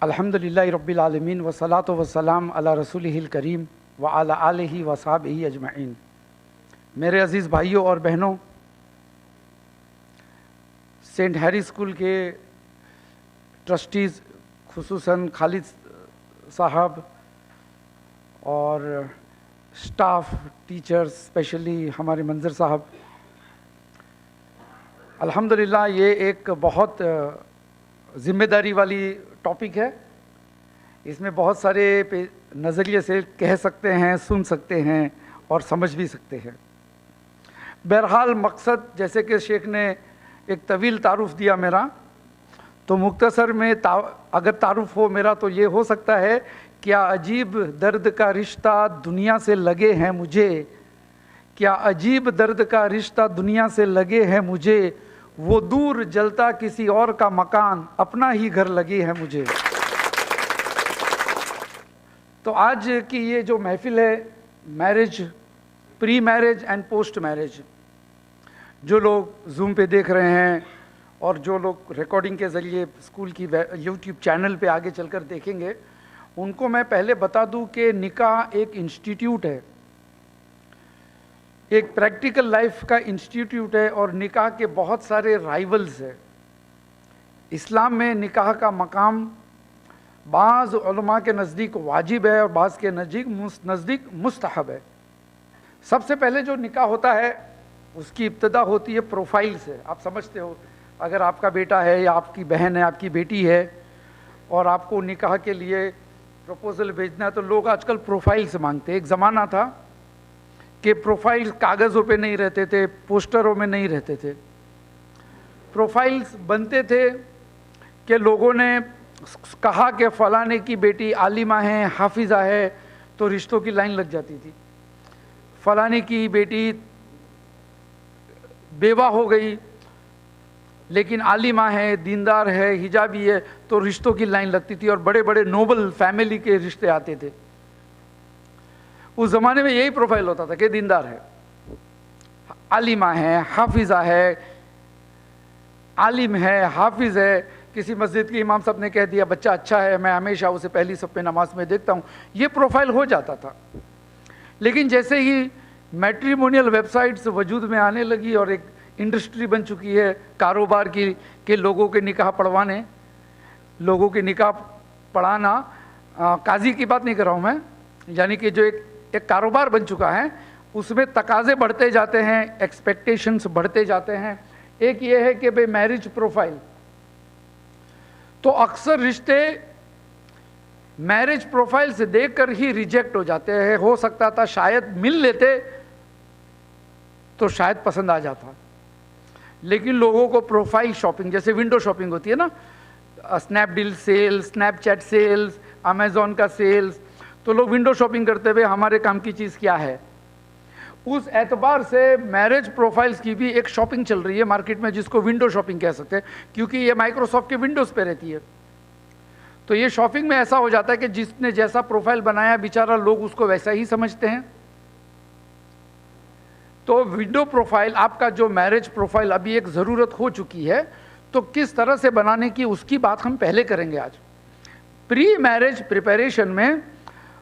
अल्हम्दुलिल्लाहि रब्बिल आलमीन वस्सलातु वस्सलाम अला रसूलिहिल करीम व अला आलिहि व अस्हाबिहि अजमईन। मेरे अज़ीज़ भाइयों और बहनों, सेंट हैरी स्कूल के ट्रस्टीज़ खुसूसन खालिद साहब और स्टाफ टीचर्स, स्पेशली हमारे मंजर साहब, अल्हम्दुलिल्लाह ये एक बहुत ज़िम्मेदारी वाली टॉपिक है। इसमें बहुत सारे नज़रिए से कह सकते हैं, सुन सकते हैं और समझ भी सकते हैं। बहरहाल मकसद, जैसे कि शेख ने एक तवील तारुफ़ दिया मेरा, तो मुख्तसर में अगर तारुफ़ हो मेरा तो ये हो सकता है, क्या अजीब दर्द का रिश्ता दुनिया से लगे हैं मुझे, क्या अजीब दर्द का रिश्ता दुनिया से लगे हैं मुझे, वो दूर जलता किसी और का मकान अपना ही घर लगे है मुझे। तो आज की ये जो महफिल है, marriage, pre marriage and post marriage, जो लोग जूम पे देख रहे हैं और जो लोग रिकॉर्डिंग के ज़रिए स्कूल की यूट्यूब चैनल पे आगे चलकर देखेंगे, उनको मैं पहले बता दूं कि निकाह एक इंस्टीट्यूट है, एक प्रैक्टिकल लाइफ का इंस्टीट्यूट है और निकाह के बहुत सारे राइवल्स हैं। इस्लाम में निकाह का मकाम बाज़ उलमा के नज़दीक वाजिब है और बाज़ के नज़दीक मुस्तहब है। सबसे पहले जो निकाह होता है उसकी इब्तिदा होती है प्रोफाइल से। आप समझते हो, अगर आपका बेटा है या आपकी बहन है, आपकी बेटी है और आपको निकाह के लिए प्रपोज़ल भेजना है तो लोग आजकल प्रोफाइल से मांगते हैं। एक ज़माना था कि प्रोफाइल कागज़ों पे नहीं रहते थे, पोस्टरों में नहीं रहते थे। प्रोफाइल्स बनते थे कि लोगों ने कहा कि फ़लाने की बेटी आलिमा है, हाफिज़ा है, तो रिश्तों की लाइन लग जाती थी। फ़लाने की बेटी बेवा हो गई लेकिन आलिमा है, दीनदार है, हिजाबी है, तो रिश्तों की लाइन लगती थी और बड़े बड़े नोबल फैमिली के रिश्ते आते थे। उस ज़माने में यही प्रोफाइल होता था कि दीनदार है, आलिमा है, हाफिज़ा है, आलिम है, हाफिज़ है। किसी मस्जिद के इमाम साहब ने कह दिया बच्चा अच्छा है, मैं हमेशा उसे पहली सफ़ पे नमाज में देखता हूँ, ये प्रोफाइल हो जाता था। लेकिन जैसे ही मैट्रिमोनियल वेबसाइट्स वजूद में आने लगी और एक इंडस्ट्री बन चुकी है कारोबार की कि लोगों के निकाह पढ़वाने, लोगों के निकाह पढ़ाना, काजी की बात नहीं कर रहा हूँ मैं, यानी कि जो एक कारोबार बन चुका है, उसमें तकाज़े बढ़ते जाते हैं, एक्सपेक्टेशंस बढ़ते जाते हैं। एक ये है कि भाई मैरिज प्रोफाइल, तो अक्सर रिश्ते मैरिज प्रोफाइल से देखकर ही रिजेक्ट हो जाते हैं। हो सकता था शायद मिल लेते तो शायद पसंद आ जाता, लेकिन लोगों को प्रोफाइल शॉपिंग, जैसे विंडो शॉपिंग होती है ना, Snapdeal sales, Snapchat sales, Amazon का सेल्स, तो लोग विंडो शॉपिंग करते हुए हमारे काम की चीज़ क्या है। उस एतबार से मैरिज प्रोफाइल्स की भी एक शॉपिंग चल रही है मार्केट में, जिसको विंडो शॉपिंग कह सकते हैं, क्योंकि ये माइक्रोसॉफ्ट के विंडोज़ पे रहती है। तो ये शॉपिंग में ऐसा हो जाता है कि जिसने जैसा प्रोफाइल बनाया बेचारा, लोग उसको वैसा ही समझते हैं। तो विंडो प्रोफाइल, आपका जो मैरिज प्रोफाइल अभी एक ज़रूरत हो चुकी है, तो किस तरह से बनाने की उसकी बात हम पहले करेंगे आज। प्री मैरिज प्रिपरेशन में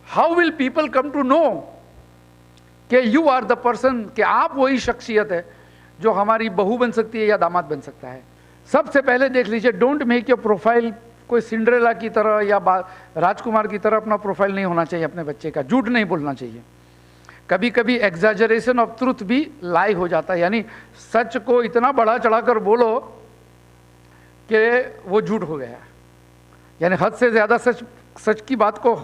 how will people come to know कि यू आर द पर्सन, कि आप वही शख्सियत है जो हमारी बहू बन सकती है या दामाद बन सकता है। सबसे पहले देख लीजिए, डोंट मेक योर प्रोफाइल कोई सिंड्रेला की तरह या राजकुमार की तरह अपना प्रोफाइल नहीं होना चाहिए अपने बच्चे का। झूठ नहीं बोलना चाहिए। कभी कभी एग्जैजरेशन ऑफ ट्रुथ भी लाई हो जाता है, यानी सच को इतना बढ़ा चढ़ाकर बोलो कि वो झूठ हो गया, यानी हद से ज़्यादा सच की बात को,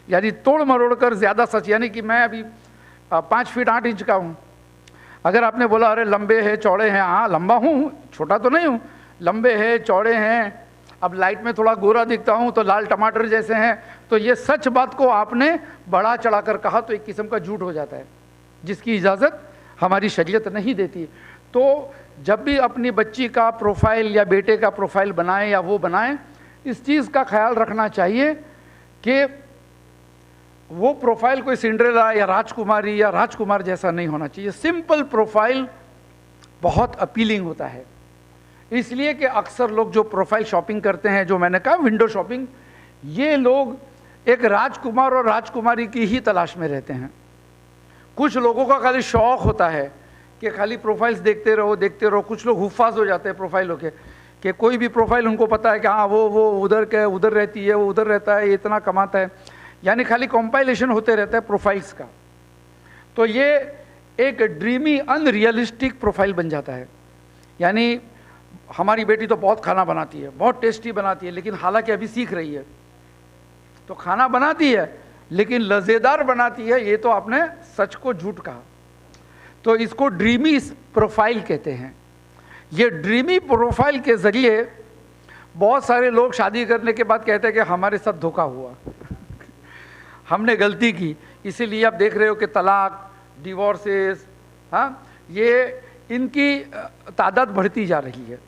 यानी तोड़ मरोड़ कर ज़्यादा सच। यानी कि मैं अभी 5 फीट 8 इंच का हूँ, अगर आपने बोला अरे लंबे हैं चौड़े हैं, हाँ लंबा हूँ, छोटा तो नहीं हूँ, लंबे हैं चौड़े हैं, अब लाइट में थोड़ा गोरा दिखता हूँ तो लाल टमाटर जैसे हैं, तो ये सच बात को आपने बढ़ा चढ़ा कर कहा तो एक किस्म का झूठ हो जाता है, जिसकी इजाज़त हमारी शरीयत नहीं देती। तो जब भी अपनी बच्ची का प्रोफाइल या बेटे का प्रोफाइल बनाएं या वो बनाएं, इस चीज़ का ख्याल रखना चाहिए कि वो प्रोफाइल कोई सिंड्रेला या राजकुमारी या राजकुमार जैसा नहीं होना चाहिए। सिंपल प्रोफाइल बहुत अपीलिंग होता है, इसलिए कि अक्सर लोग जो प्रोफाइल शॉपिंग करते हैं, जो मैंने कहा विंडो शॉपिंग, ये लोग एक राजकुमार और राजकुमारी की ही तलाश में रहते हैं। कुछ लोगों का खाली शौक होता है कि खाली प्रोफाइल्स देखते रहो। कुछ लोग हुफ्फाज हो जाते हैं प्रोफाइलों के, कि कोई भी प्रोफाइल उनको पता है कि हाँ वो उधर के उधर रहती है, वो उधर रहता है, ये इतना कमाता है, यानी खाली कंपाइलेशन होते रहता है प्रोफाइल्स का। तो ये एक ड्रीमी अनरियलिस्टिक प्रोफाइल बन जाता है। यानी हमारी बेटी तो बहुत खाना बनाती है, बहुत टेस्टी बनाती है, लेकिन हालांकि अभी सीख रही है, तो खाना बनाती है लेकिन लजेदार बनाती है, ये तो आपने सच को झूठ कहा। तो इसको ड्रीमी प्रोफाइल कहते हैं। ये ड्रीमी प्रोफाइल के जरिए बहुत सारे लोग शादी करने के बाद कहते हैं कि हमारे साथ धोखा हुआ हमने गलती की, इसीलिए आप देख रहे हो कि तलाक, डिवोर्सेस, हाँ, ये इनकी तादाद बढ़ती जा रही है।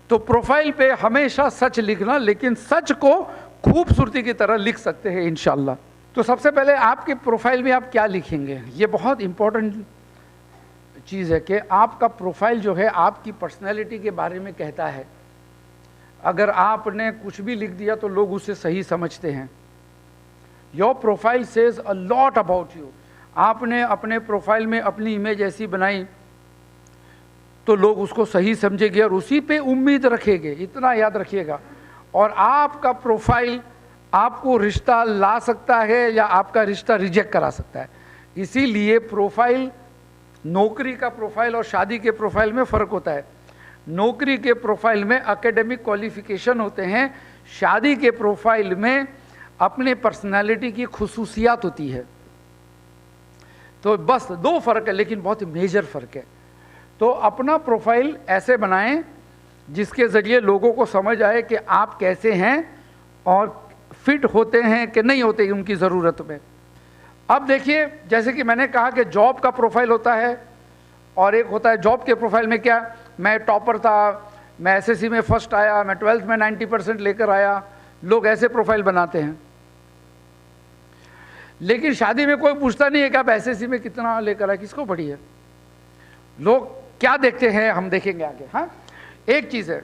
तो प्रोफाइल पे हमेशा सच लिखना, लेकिन सच को खूबसूरती की तरह लिख सकते हैं इंशाल्लाह। तो सबसे पहले आपके प्रोफाइल में आप क्या लिखेंगे, ये बहुत इंपॉर्टेंट चीज़ है कि आपका प्रोफाइल जो है आपकी पर्सनैलिटी के बारे में कहता है। अगर आपने कुछ भी लिख दिया तो लोग उसे सही समझते हैं। Your profile says a lot about you. आपने अपने प्रोफाइल में अपनी इमेज ऐसी बनाई तो लोग उसको सही समझेंगे और उसी पे उम्मीद रखेंगे, इतना याद रखिएगा। और आपका प्रोफाइल आपको रिश्ता ला सकता है या आपका रिश्ता रिजेक्ट करा सकता है। इसीलिए प्रोफाइल, नौकरी का प्रोफाइल और शादी के प्रोफाइल में फ़र्क होता है। नौकरी के प्रोफाइल में एकेडमिक क्वालिफिकेशन होते हैं, शादी के प्रोफाइल में अपने पर्सनालिटी की खुसूसियात होती है। तो बस दो फ़र्क है, लेकिन बहुत मेजर फ़र्क है। तो अपना प्रोफाइल ऐसे बनाएं जिसके ज़रिए लोगों को समझ आए कि आप कैसे हैं और फिट होते हैं कि नहीं होते उनकी ज़रूरत में। अब देखिए, जैसे कि मैंने कहा कि जॉब का प्रोफाइल होता है और एक होता है जॉब के प्रोफाइल में क्या, मैं टॉपर था, मैं एसएससी में फर्स्ट आया, मैं 12th में 90% लेकर आया। लोग ऐसे प्रोफाइल बनाते हैं। लेकिन शादी में कोई पूछता नहीं है कि आप एसएससी में कितना लेकर आए, किसको पढ़ी है। लोग क्या देखते हैं हम देखेंगे आगे। हाँ, एक चीज़ है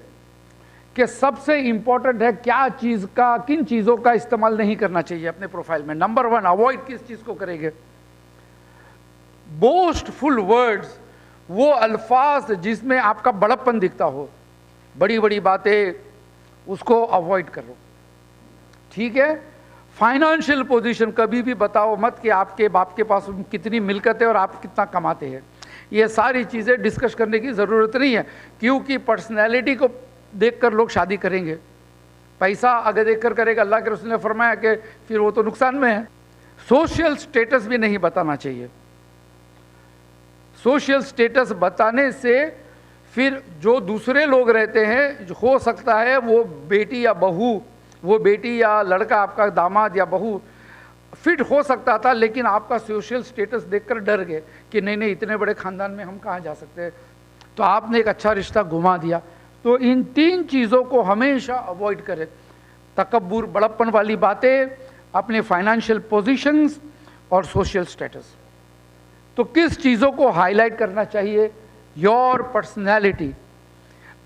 कि सबसे इंपॉर्टेंट है क्या चीज़ का, किन चीज़ों का इस्तेमाल नहीं करना चाहिए अपने प्रोफाइल में। नंबर 1, अवॉइड किस चीज़ को करेंगे, बोस्टफुल वर्ड्स, वो अल्फाज जिसमें आपका बड़प्पन दिखता हो, बड़ी बड़ी बातें, उसको अवॉइड करो। ठीक है। फाइनेंशियल पोजीशन कभी भी बताओ मत कि आपके बाप के पास कितनी मिलकत है और आप कितना कमाते हैं। ये सारी चीज़ें डिस्कस करने की ज़रूरत नहीं है, क्योंकि पर्सनैलिटी को देखकर लोग शादी करेंगे। पैसा अगर देखकर करेगा, अल्लाह के रसूल ने फरमाया कि फिर वो तो नुकसान में है। सोशल स्टेटस भी नहीं बताना चाहिए। सोशल स्टेटस बताने से फिर जो दूसरे लोग रहते हैं, हो सकता है वो बेटी या बहू, वो बेटी या लड़का, आपका दामाद या बहू फिट हो सकता था, लेकिन आपका सोशल स्टेटस देखकर डर गए कि नहीं नहीं, इतने बड़े ख़ानदान में हम कहाँ जा सकते हैं, तो आपने एक अच्छा रिश्ता घुमा दिया। तो इन 3 चीज़ों को हमेशा अवॉइड करें। तकब्बुर, बड़प्पन वाली बातें, अपने फाइनेंशियल पोजीशंस और सोशल स्टेटस। तो किस चीज़ों को हाईलाइट करना चाहिए, योर पर्सनैलिटी,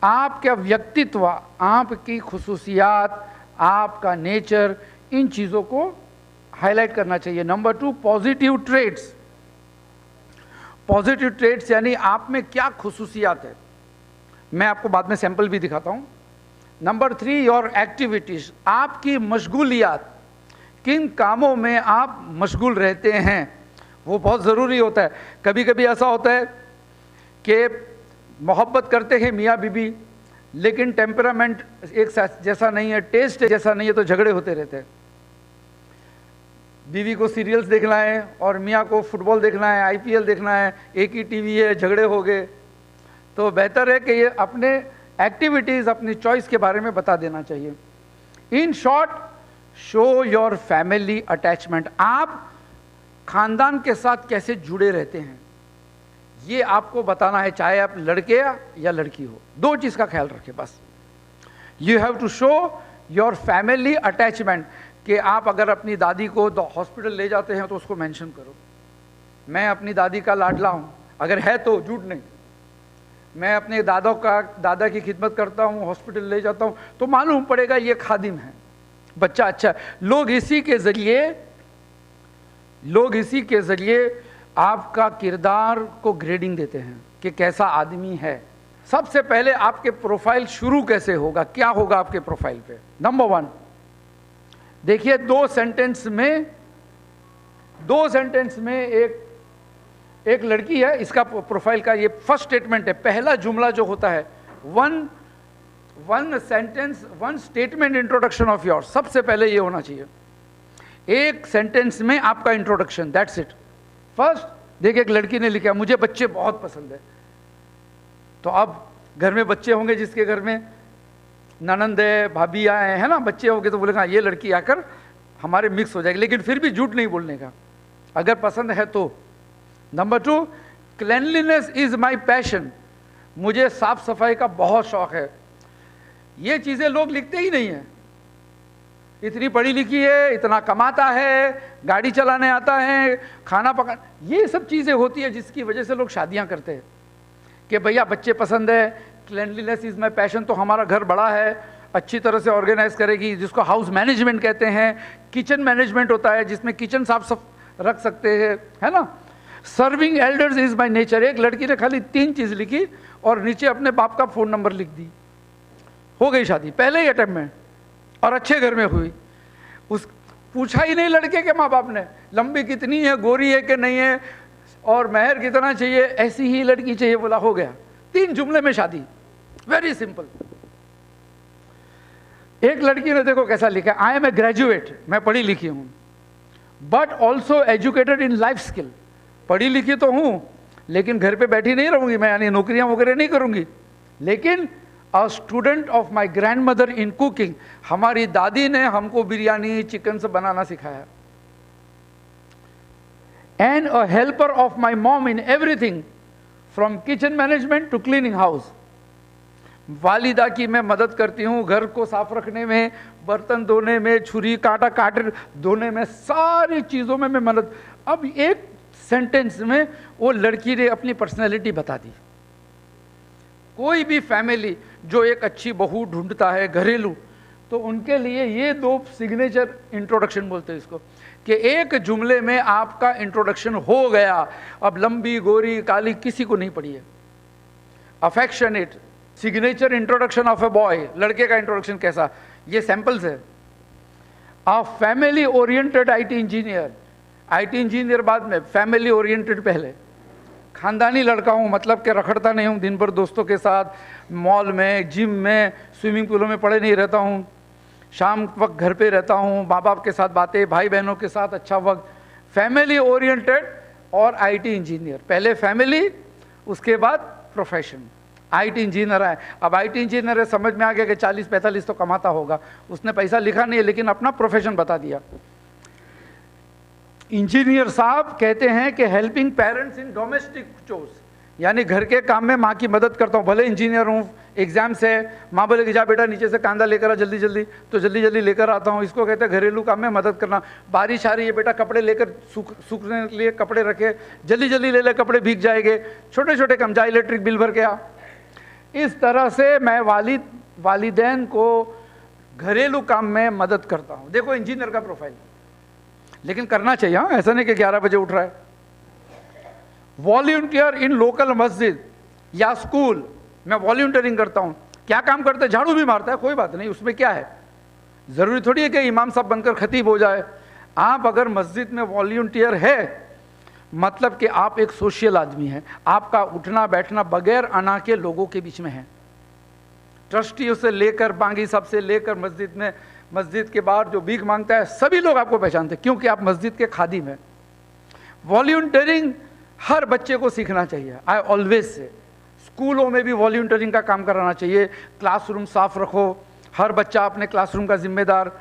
आपका व्यक्तित्व, आपकी खुसूसियात, आपका नेचर, इन चीज़ों को हाईलाइट करना चाहिए। Number 2, positive traits. Positive traits यानी आप में क्या खुसूसियात है, मैं आपको बाद में सैंपल भी दिखाता हूँ। नंबर 3, योर एक्टिविटीज़, आपकी मशगूलियात, किन कामों में आप मशगूल रहते हैं, वो बहुत ज़रूरी होता है। कभी कभी ऐसा होता है कि मोहब्बत करते हैं मियाँ बीबी, लेकिन टेम्परामेंट एक जैसा नहीं है, टेस्ट जैसा नहीं है, तो झगड़े होते रहते हैं। बीवी को सीरियल्स देखना है और मियाँ को फुटबॉल देखना है, आईपीएल देखना है, एक ही टीवी है, झगड़े हो गए। तो बेहतर है कि ये अपने एक्टिविटीज़, अपनी चॉइस के बारे में बता देना चाहिए। In short, show your family attachment, आप खानदान के साथ कैसे जुड़े रहते हैं, ये आपको बताना है, चाहे आप लड़के या लड़की हो। 2 चीज़ का ख्याल रखें बस। You have to show your family attachment, कि आप अगर अपनी दादी को हॉस्पिटल ले जाते हैं तो उसको मेंशन करो, मैं अपनी दादी का लाडला हूँ, अगर है तो, झूठ नहीं। मैं अपने दादा की खिदमत करता हूँ, हॉस्पिटल ले जाता हूँ, तो मालूम पड़ेगा ये खादिम है। बच्चा अच्छा। लोग इसी के ज़रिए आपका किरदार को ग्रेडिंग देते हैं कि कैसा आदमी है। सबसे पहले आपके प्रोफाइल शुरू कैसे होगा, क्या होगा आपके प्रोफाइल पे। नंबर 1 देखिए, दो सेंटेंस में एक लड़की है, इसका प्रोफाइल का ये फर्स्ट स्टेटमेंट है। पहला जुमला जो होता है one statement introduction of your, सबसे पहले ये होना चाहिए। एक सेंटेंस में आपका इंट्रोडक्शन, दैट्स इट। फर्स्ट देखिए, एक लड़की ने लिखा मुझे बच्चे बहुत पसंद है। तो अब घर में बच्चे होंगे, जिसके घर में ननंद है, भाभी आए हैं ना, बच्चे होंगे, तो बोलेगा ये लड़की आकर हमारे मिक्स हो जाएगी। लेकिन फिर भी झूठ नहीं बोलने का, अगर पसंद है तो। Number 2, cleanliness is my passion, मुझे साफ सफाई का बहुत शौक है। ये चीज़ें लोग लिखते ही नहीं है। इतनी पढ़ी लिखी है, इतना कमाता है, गाड़ी चलाने आता है, खाना पका, ये सब चीज़ें होती है जिसकी वजह से लोग शादियां करते हैं कि भैया बच्चे पसंद है, क्लेanलीनेस इज माई पैशन, तो हमारा घर बड़ा है, अच्छी तरह से ऑर्गेनाइज करेगी, जिसको हाउस मैनेजमेंट कहते हैं। किचन मैनेजमेंट होता है जिसमें किचन साफ रख सकते हैं, है ना। Serving elders is my nature, एक लड़की ने खाली 3 चीज़ लिखी और नीचे अपने बाप का फ़ोन नंबर लिख दी, हो गई शादी पहले ही अटेम्प्ट में, और अच्छे घर में हुई। उस पूछा ही नहीं लड़के के माँ बाप ने लंबी कितनी है, गोरी है कि नहीं है, और महर कितना चाहिए, ऐसी ही लड़की चाहिए, बोला हो गया। 3 जुमले में शादी, वेरी सिंपल। एक लड़की ने देखो कैसा लिखा, आई एम ए ग्रेजुएट, मैं पढ़ी लिखी हूं, but also educated in life skill, पढ़ी लिखी तो हूं लेकिन घर पे बैठी नहीं रहूंगी मैं, यानी नौकरियां वगैरह नहीं करूंगी, लेकिन a student of my grandmother in cooking, हमारी दादी ने हमको बिरयानी चिकन से बनाना सिखाया। And a helper of my mom in everything from kitchen management to cleaning house, वालिदा की मैं मदद करती हूँ, घर को साफ रखने में, बर्तन धोने में, छुरी कांटा काट धोने में, सारी चीज़ों में मैं मदद। अब एक सेंटेंस में वो लड़की ने अपनी पर्सनैलिटी बता दी। कोई भी फैमिली जो एक अच्छी बहू ढूंढता है घरेलू, तो उनके लिए ये 2 सिग्नेचर इंट्रोडक्शन बोलते हैं इसको, कि एक जुमले में आपका इंट्रोडक्शन हो गया। अब लंबी गोरी काली किसी को नहीं पड़ी है। Affectionate, signature introduction of a boy, लड़के का इंट्रोडक्शन कैसा, ये सैंपल्स है। A family oriented IT engineer, IT engineer बाद में, फैमिली ओरिएंटेड पहले। खानदानी लड़का हूँ, मतलब कि रखड़ता नहीं हूँ दिन भर दोस्तों के साथ, मॉल में, जिम में, स्विमिंग पूलों में पड़े नहीं रहता हूँ, शाम वक्त घर पे रहता हूँ, माँ बाप के साथ बातें, भाई बहनों के साथ अच्छा वक्त। फैमिली ओरिएंटेड और आईटी इंजीनियर, पहले फैमिली उसके बाद प्रोफेशन। आईटी इंजीनियर है, अब आईटी इंजीनियर है, समझ में आ गया कि 40-45 तो कमाता होगा, उसने पैसा लिखा नहीं है लेकिन अपना प्रोफेशन बता दिया। इंजीनियर साहब कहते हैं कि helping parents in domestic chores, यानी घर के काम में माँ की मदद करता हूँ। भले इंजीनियर हूँ, एग्जाम से माँ बोले कि जा बेटा नीचे से कांदा लेकर आ जल्दी जल्दी, तो जल्दी जल्दी लेकर आता हूँ। इसको कहते हैं घरेलू काम में मदद करना। बारिश आ रही है बेटा, कपड़े लेकर सूखने के लिए कपड़े रखे, जल्दी जल्दी ले ले, कपड़े भीग जाएंगे, छोटे छोटे काम, जा इलेक्ट्रिक बिल भर के आ। इस तरह से मैं वालिदैन को घरेलू काम में मदद करता हूँ। देखो इंजीनियर का प्रोफाइल, लेकिन करना चाहिए, हाँ, ऐसा नहीं कि 11 बजे उठ रहा है। वॉलंटियर इन लोकल मस्जिद या स्कूल, मैं वॉलंटियरिंग करता हूँ। क्या काम करता है, झाड़ू भी मारता है, कोई बात नहीं, उसमें क्या है, ज़रूरी थोड़ी है कि इमाम साहब बनकर खतीब हो जाए। आप अगर मस्जिद में वॉलंटियर है, मतलब कि आप एक सोशल आदमी हैं, आपका उठना बैठना बगैर अना के लोगों के बीच में है। ट्रस्टियों से लेकर बांगी साहब से लेकर मस्जिद में, मस्जिद के बाहर जो भीख मांगता है, सभी लोग आपको पहचानते हैं, क्योंकि आप मस्जिद के खादिम हैं। वॉलंटियरिंग हर बच्चे को सीखना चाहिए। आई ऑलवेज से स्कूलों में भी वॉलंटियरिंग का काम कराना चाहिए। क्लासरूम साफ रखो, हर बच्चा अपने क्लासरूम का जिम्मेदार,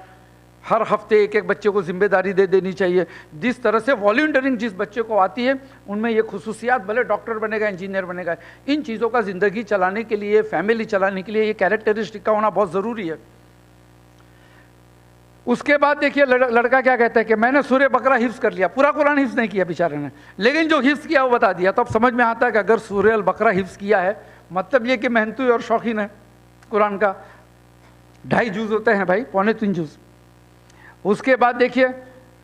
हर हफ्ते एक एक बच्चे को जिम्मेदारी दे देनी चाहिए। जिस तरह से वॉलंटियरिंग जिस बच्चे को आती है, उनमें ये खुसूसियात, भले डॉक्टर बनेगा, इंजीनियर बनेगा, इन चीज़ों का ज़िंदगी चलाने के लिए, फैमिली चलाने के लिए ये कैरेक्टरिस्टिक का होना बहुत ज़रूरी है। उसके बाद देखिए लड़का क्या कहता है कि मैंने सूरह बकरा हिफ्ज़ कर लिया, पूरा कुरान हिफ्ज़ नहीं किया बेचारे ने, लेकिन जो हिफ्ज़ किया वो बता दिया। तो अब समझ में आता है कि अगर सूरह अल बकरा हिफ्ज़ किया है, मतलब ये कि मेहनती और शौकीन है कुरान का। 2.5 जुज़ होते हैं भाई, 2.25 जुज़। उसके बाद देखिए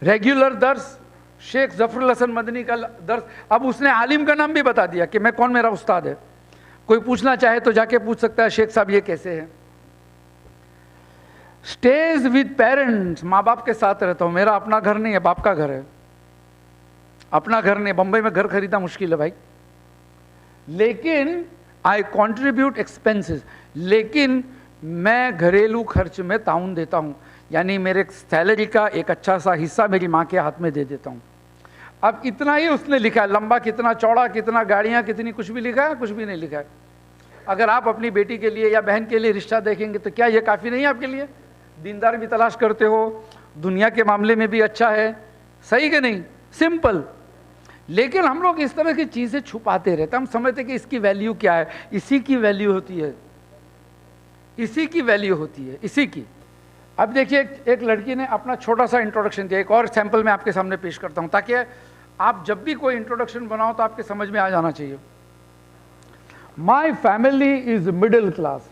रेगुलर दर्स, शेख जफरुल हसन मदनी का दर्स। अब उसने आलिम का नाम भी बता दिया कि मैं कौन, मेरा उस्ताद है। कोई पूछना चाहे तो जाके पूछ सकता है, शेख साहब ये कैसे हैं। स्टेज विद पेरेंट्स, माँ बाप के साथ रहता हूँ। मेरा अपना घर नहीं है, बाप का घर है, अपना घर नहीं। बंबई में घर खरीदना मुश्किल है भाई। लेकिन आई कॉन्ट्रीब्यूट एक्सपेंसेस, लेकिन मैं घरेलू खर्च में ताउन देता हूँ, यानी मेरे सैलरी का एक अच्छा सा हिस्सा मेरी माँ के हाथ में दे देता हूँ। अब इतना ही उसने लिखा है, लंबा कितना, चौड़ा कितना, गाड़ियाँ कितनी, कुछ भी लिखा है? कुछ भी नहीं लिखा है। अगर आप अपनी बेटी के लिए या बहन के लिए रिश्ता देखेंगे तो क्या ये काफ़ी नहीं है आपके लिए? दीनदार भी तलाश करते हो, दुनिया के मामले में भी अच्छा है, सही कि नहीं? सिंपल। लेकिन हम लोग इस तरह की चीज़ें छुपाते रहते, हम समझते कि इसकी वैल्यू क्या है। इसी की वैल्यू होती है, इसी की वैल्यू होती है, इसी की। अब देखिए एक लड़की ने अपना छोटा सा इंट्रोडक्शन दिया, एक और सैंपल मैं आपके सामने पेश करता हूँ ताकि आप जब भी कोई इंट्रोडक्शन बनाओ तो आपके समझ में आ जाना चाहिए। My family is middle class,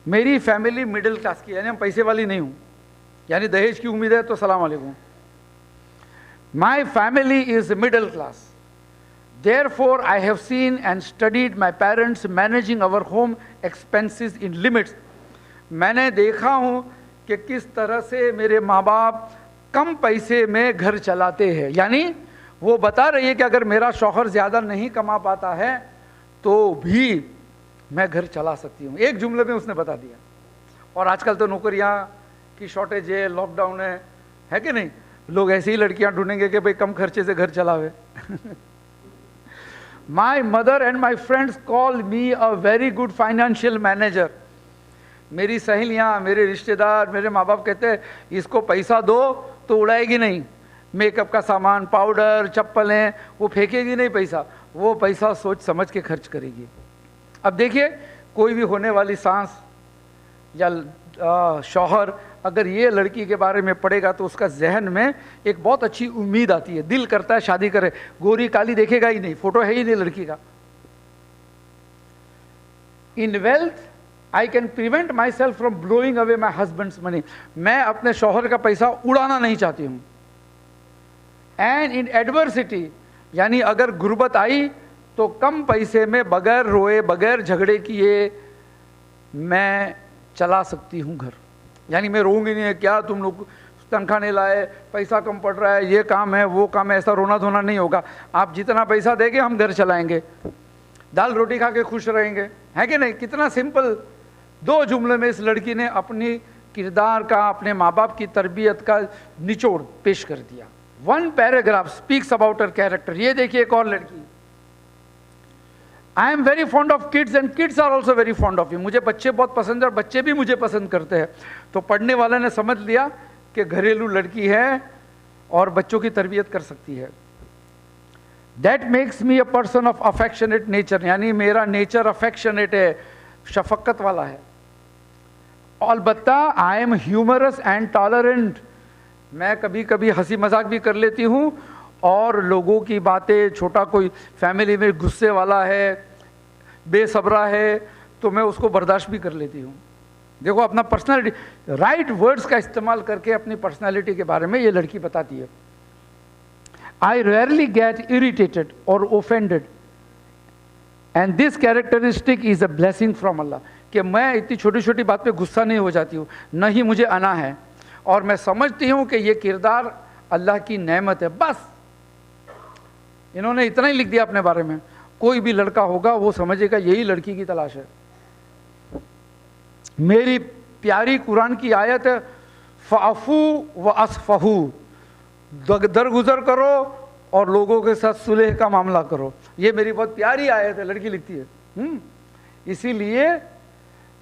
मेरी फैमिली मिडिल क्लास की, यानी हम पैसे वाली नहीं हूँ, यानी दहेज की उम्मीद है तो सलाम अलैकुम। My family is middle class, therefore I have seen and studied my parents managing our home expenses in limits। मैंने देखा हूँ कि किस तरह से मेरे माँ बाप कम पैसे में घर चलाते हैं। यानी वो बता रही है कि अगर मेरा शौहर ज़्यादा नहीं कमा पाता है तो भी मैं घर चला सकती हूँ। एक जुमले में उसने बता दिया। और आजकल तो नौकरियाँ की शॉर्टेज है, लॉकडाउन है कि नहीं? लोग ऐसी ही लड़कियाँ ढूंढेंगे कि भाई कम खर्चे से घर चलावे। My mother and my friends call me a very good financial manager। मेरी सहेलियाँ, मेरे रिश्तेदार, मेरे माँ बाप कहते हैं इसको पैसा दो तो उड़ाएगी नहीं, मेकअप का सामान, पाउडर, चप्पलें, वो फेंकेगी नहीं पैसा, वो पैसा सोच समझ के खर्च करेगी। अब देखिए कोई भी होने वाली सास या शौहर अगर ये लड़की के बारे में पढ़ेगा तो उसका जहन में एक बहुत अच्छी उम्मीद आती है, दिल करता है शादी करे। गोरी काली देखेगा ही नहीं, फोटो है ही नहीं लड़की का। In wealth I can prevent myself from blowing away my husband's money, मैं अपने शौहर का पैसा उड़ाना नहीं चाहती हूँ। एंड इन एडवर्सिटी, यानी अगर गुर्बत आई तो कम पैसे में बगैर रोए बगैर झगड़े किए मैं चला सकती हूँ घर। यानी मैं रोऊंगी नहीं है, क्या तुम लोग तनख्वाह नहीं लाए, पैसा कम पड़ रहा है, ये काम है वो काम है, ऐसा रोना धोना नहीं होगा। आप जितना पैसा देंगे हम घर चलाएंगे, दाल रोटी खा के खुश रहेंगे, है कि नहीं? कितना सिंपल। दो जुमले में इस लड़की ने अपनी किरदार का, अपने माँ बाप की तरबियत का निचोड़ पेश कर दिया। One paragraph speaks about her character. ये देखिए एक और लड़की, I am very fond of kids and kids are also very fond of you. मुझे बच्चे बहुत पसंद है और बच्चे भी मुझे पसंद करते हैं। तो पढ़ने वाले ने समझ लिया कि घरेलू लड़की है और बच्चों की तरबियत कर सकती है। That makes me a person of affectionate nature, यानी मेरा नेचर अफेक्शनेट है, शफकत वाला है। अलबत्ता I am humorous and tolerant, मैं कभी कभी हंसी मजाक भी कर लेती हूँ और लोगों की बातें, छोटा कोई फैमिली में गुस्से वाला है, बेसब्रा है, तो मैं उसको बर्दाश्त भी कर लेती हूँ। देखो अपना पर्सनालिटी, राइट वर्ड्स का इस्तेमाल करके अपनी पर्सनालिटी के बारे में ये लड़की बताती है। आई रेयरली गेट इरिटेटेड और offended and this characteristic is a blessing from Allah, कि मैं इतनी छोटी छोटी बात पे गुस्सा नहीं हो जाती हूँ, न ही मुझे अना है, और मैं समझती हूँ कि ये किरदार अल्लाह की नेमत है। बस इन्होंने इतना ही लिख दिया अपने बारे में। कोई भी लड़का होगा वो समझेगा यही लड़की की तलाश है। मेरी प्यारी कुरान की आयत है, फ़अफ़ू व अस्फ़हू, दरगुजर करो और लोगों के साथ सुलह का मामला करो। ये मेरी बहुत प्यारी आयत है, लड़की लिखती है। इसीलिए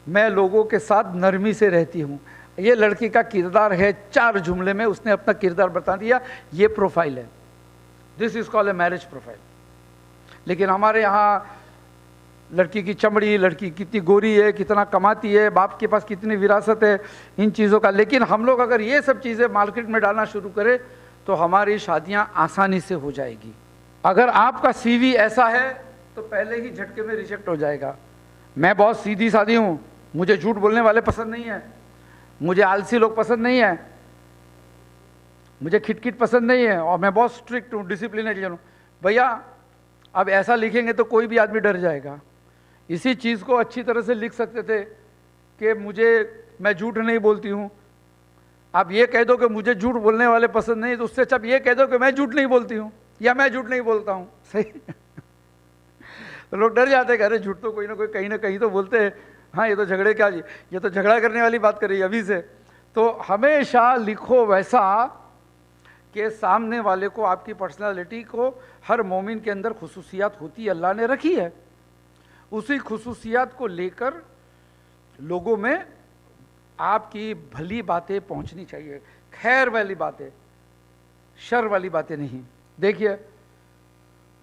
मैं लोगों के साथ नरमी से रहती हूँ। ये लड़की का किरदार है, 4 जुमले में उसने अपना किरदार बता दिया। ये प्रोफाइल है, this is called a marriage profile. लेकिन हमारे यहाँ लड़की की चमड़ी, लड़की कितनी गोरी है, कितना कमाती है, बाप के पास कितनी विरासत है, इन चीज़ों का। लेकिन हम लोग अगर ये सब चीज़ें मार्केट में डालना शुरू करें तो हमारी शादियाँ आसानी से हो जाएगी। अगर आपका CV ऐसा है तो पहले ही झटके में रिजेक्ट हो जाएगा। मैं बहुत सीधी सादी हूँ, मुझे झूठ बोलने वाले पसंद नहीं है, मुझे आलसी लोग पसंद नहीं है, मुझे खिटखिट पसंद नहीं है और मैं बहुत स्ट्रिक्ट हूँ, डिसिप्लिनरी हूँ। भैया अब ऐसा लिखेंगे तो कोई भी आदमी डर जाएगा। इसी चीज़ को अच्छी तरह से लिख सकते थे कि मैं झूठ नहीं बोलती हूँ। आप ये कह दो कि मुझे झूठ बोलने वाले पसंद नहीं, तो उससे अच्छा ये कह दो कि मैं झूठ नहीं बोलती हूँ या मैं झूठ नहीं बोलता हूँ। सही तो लोग डर जाते हैं, अरे झूठ तो कोई ना कहीं तो बोलते हैं। हाँ ये तो झगड़े क्या जी, ये तो झगड़ा करने वाली बात कर रही है अभी से। तो हमेशा लिखो वैसा कि सामने वाले को, आपकी पर्सनालिटी को, हर मोमिन के अंदर खुसूसियात होती है, अल्लाह ने रखी है। उसी खुसूसियात को लेकर लोगों में आपकी भली बातें पहुंचनी चाहिए, खैर वाली बातें, शर वाली बातें नहीं। देखिए,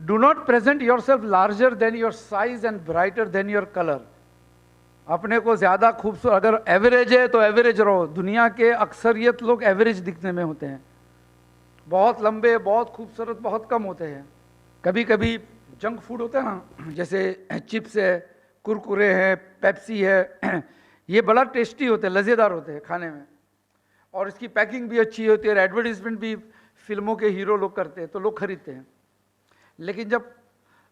do not present your self larger than your size and brighter then your colour. अपने को ज़्यादा खूबसूरत, अगर एवरेज है तो एवरेज रहो। दुनिया के अक्सरियत लोग एवरेज दिखने में होते हैं, बहुत लंबे, बहुत खूबसूरत बहुत कम होते हैं। कभी कभी जंक फूड होता है ना, जैसे चिप्स है, कुरकुरे हैं, पेप्सी है, ये बड़ा टेस्टी होते हैं, लज़ेदार होते हैं खाने में, और इसकी पैकिंग भी अच्छी होती है, एडवर्टीजमेंट भी फिल्मों के हीरो लोग करते हैं तो लोग खरीदते हैं। लेकिन जब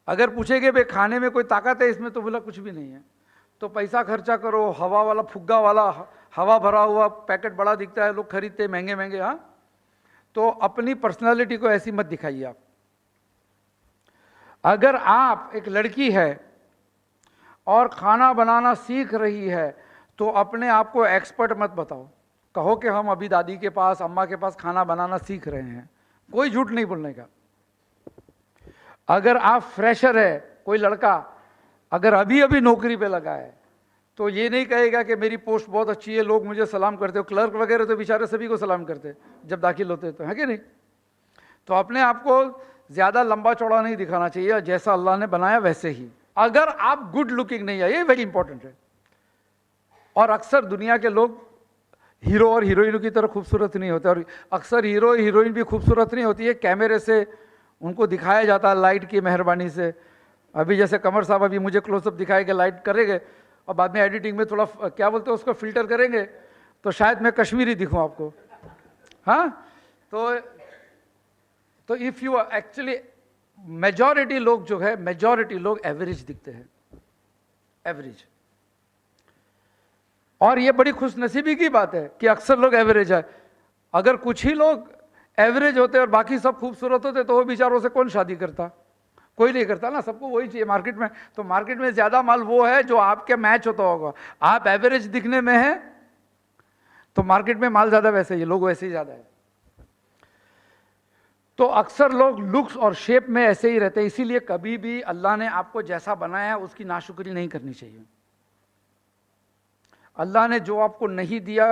अगर पूछेंगे भाई खाने में कोई ताकत है इसमें, तो बोला कुछ भी नहीं है। तो पैसा खर्चा करो, हवा वाला, फुग्गा वाला, हवा भरा हुआ पैकेट बड़ा दिखता है, लोग खरीदते हैं महंगे महंगे। हाँ, तो अपनी पर्सनालिटी को ऐसी मत दिखाइए आप। अगर आप एक लड़की है और खाना बनाना सीख रही है तो अपने आप को एक्सपर्ट मत बताओ, कहो कि हम अभी दादी के पास, अम्मा के पास खाना बनाना सीख रहे हैं। कोई झूठ नहीं बोलने का। अगर आप फ्रेशर है, कोई लड़का अगर अभी अभी नौकरी पे लगा है, तो ये नहीं कहेगा कि मेरी पोस्ट बहुत अच्छी है, लोग मुझे सलाम करते हो। क्लर्क वगैरह तो बेचारे सभी को सलाम करते जब दाखिल होते तो, है कि नहीं? तो अपने आप को ज़्यादा लंबा चौड़ा नहीं दिखाना चाहिए, जैसा अल्लाह ने बनाया वैसे ही। अगर आप गुड लुकिंग नहीं है, ये वेरी इंपॉर्टेंट है। और अक्सर दुनिया के लोग हीरो और हीरोइनों की तरह खूबसूरत नहीं होते, और अक्सर हीरो हीरोइन भी खूबसूरत नहीं होती है, कैमरे से उनको दिखाया जाता है लाइट की मेहरबानी से। अभी जैसे कमर साहब अभी मुझे क्लोजअप दिखाएंगे, लाइट करेंगे, और बाद में एडिटिंग में थोड़ा क्या बोलते हैं उसको, फिल्टर करेंगे, तो शायद मैं कश्मीरी दिखूं आपको। हाँ, तो इफ़ यू एक्चुअली, मेजॉरिटी लोग जो है, मेजॉरिटी लोग एवरेज दिखते हैं, एवरेज। और ये बड़ी खुशनसीबी की बात है कि अक्सर लोग एवरेज है। अगर कुछ ही लोग एवरेज होते और बाकी सब खूबसूरत होते तो वो बेचारों से कौन शादी करता? कोई नहीं करता ना, सबको वही चाहिए मार्केट में। तो मार्केट में ज्यादा माल वो है जो आपके मैच होता होगा। आप एवरेज दिखने में है तो मार्केट में माल ज्यादा वैसे ही, लोग वैसे ही ज्यादा है। तो अक्सर लोग लुक्स और शेप में ऐसे ही रहते हैं। इसीलिए कभी भी अल्लाह ने आपको जैसा बनाया है उसकी नाशुक्री नहीं करनी चाहिए। अल्लाह ने जो आपको नहीं दिया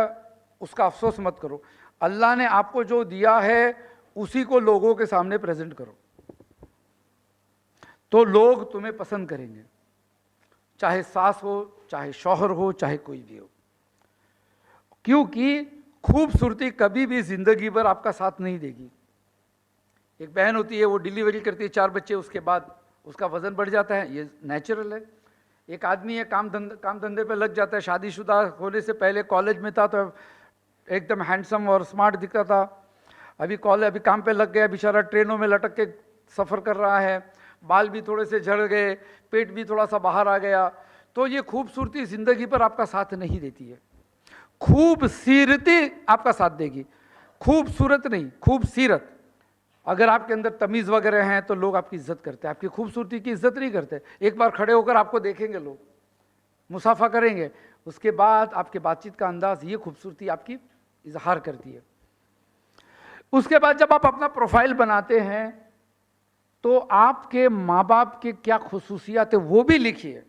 उसका अफसोस मत करो। अल्लाह ने आपको जो दिया है उसी को लोगों के सामने प्रेजेंट करो, तो लोग तुम्हें पसंद करेंगे, चाहे सास हो, चाहे शौहर हो, चाहे कोई भी हो। क्योंकि खूबसूरती कभी भी जिंदगी भर आपका साथ नहीं देगी। एक बहन होती है, वो डिलीवरी करती है, 4 बच्चे, उसके बाद उसका वजन बढ़ जाता है, ये नेचुरल है। एक आदमी है, काम धंधे पे लग जाता है, शादीशुदा होने से पहले कॉलेज में था तो एकदम हैंडसम और स्मार्ट दिखता था, अभी काम पे लग गया, बेचारा ट्रेनों में लटक के सफ़र कर रहा है, बाल भी थोड़े से झड़ गए, पेट भी थोड़ा सा बाहर आ गया। तो ये खूबसूरती ज़िंदगी पर आपका साथ नहीं देती है। खूबसीरती आपका साथ देगी, खूबसूरत नहीं, खूबसीरत। अगर आपके अंदर तमीज़ वगैरह हैं तो लोग आपकी इज्जत करते हैं, आपकी खूबसूरती की इज्जत नहीं करते। एक बार खड़े होकर आपको देखेंगे लोग, मुसाफा करेंगे, उसके बाद आपके बातचीत का अंदाज, ये खूबसूरती आपकी इजहार करती है। उसके बाद जब आप अपना प्रोफाइल बनाते हैं तो आपके माँ बाप के क्या खुसूसियात है वो भी लिखिए।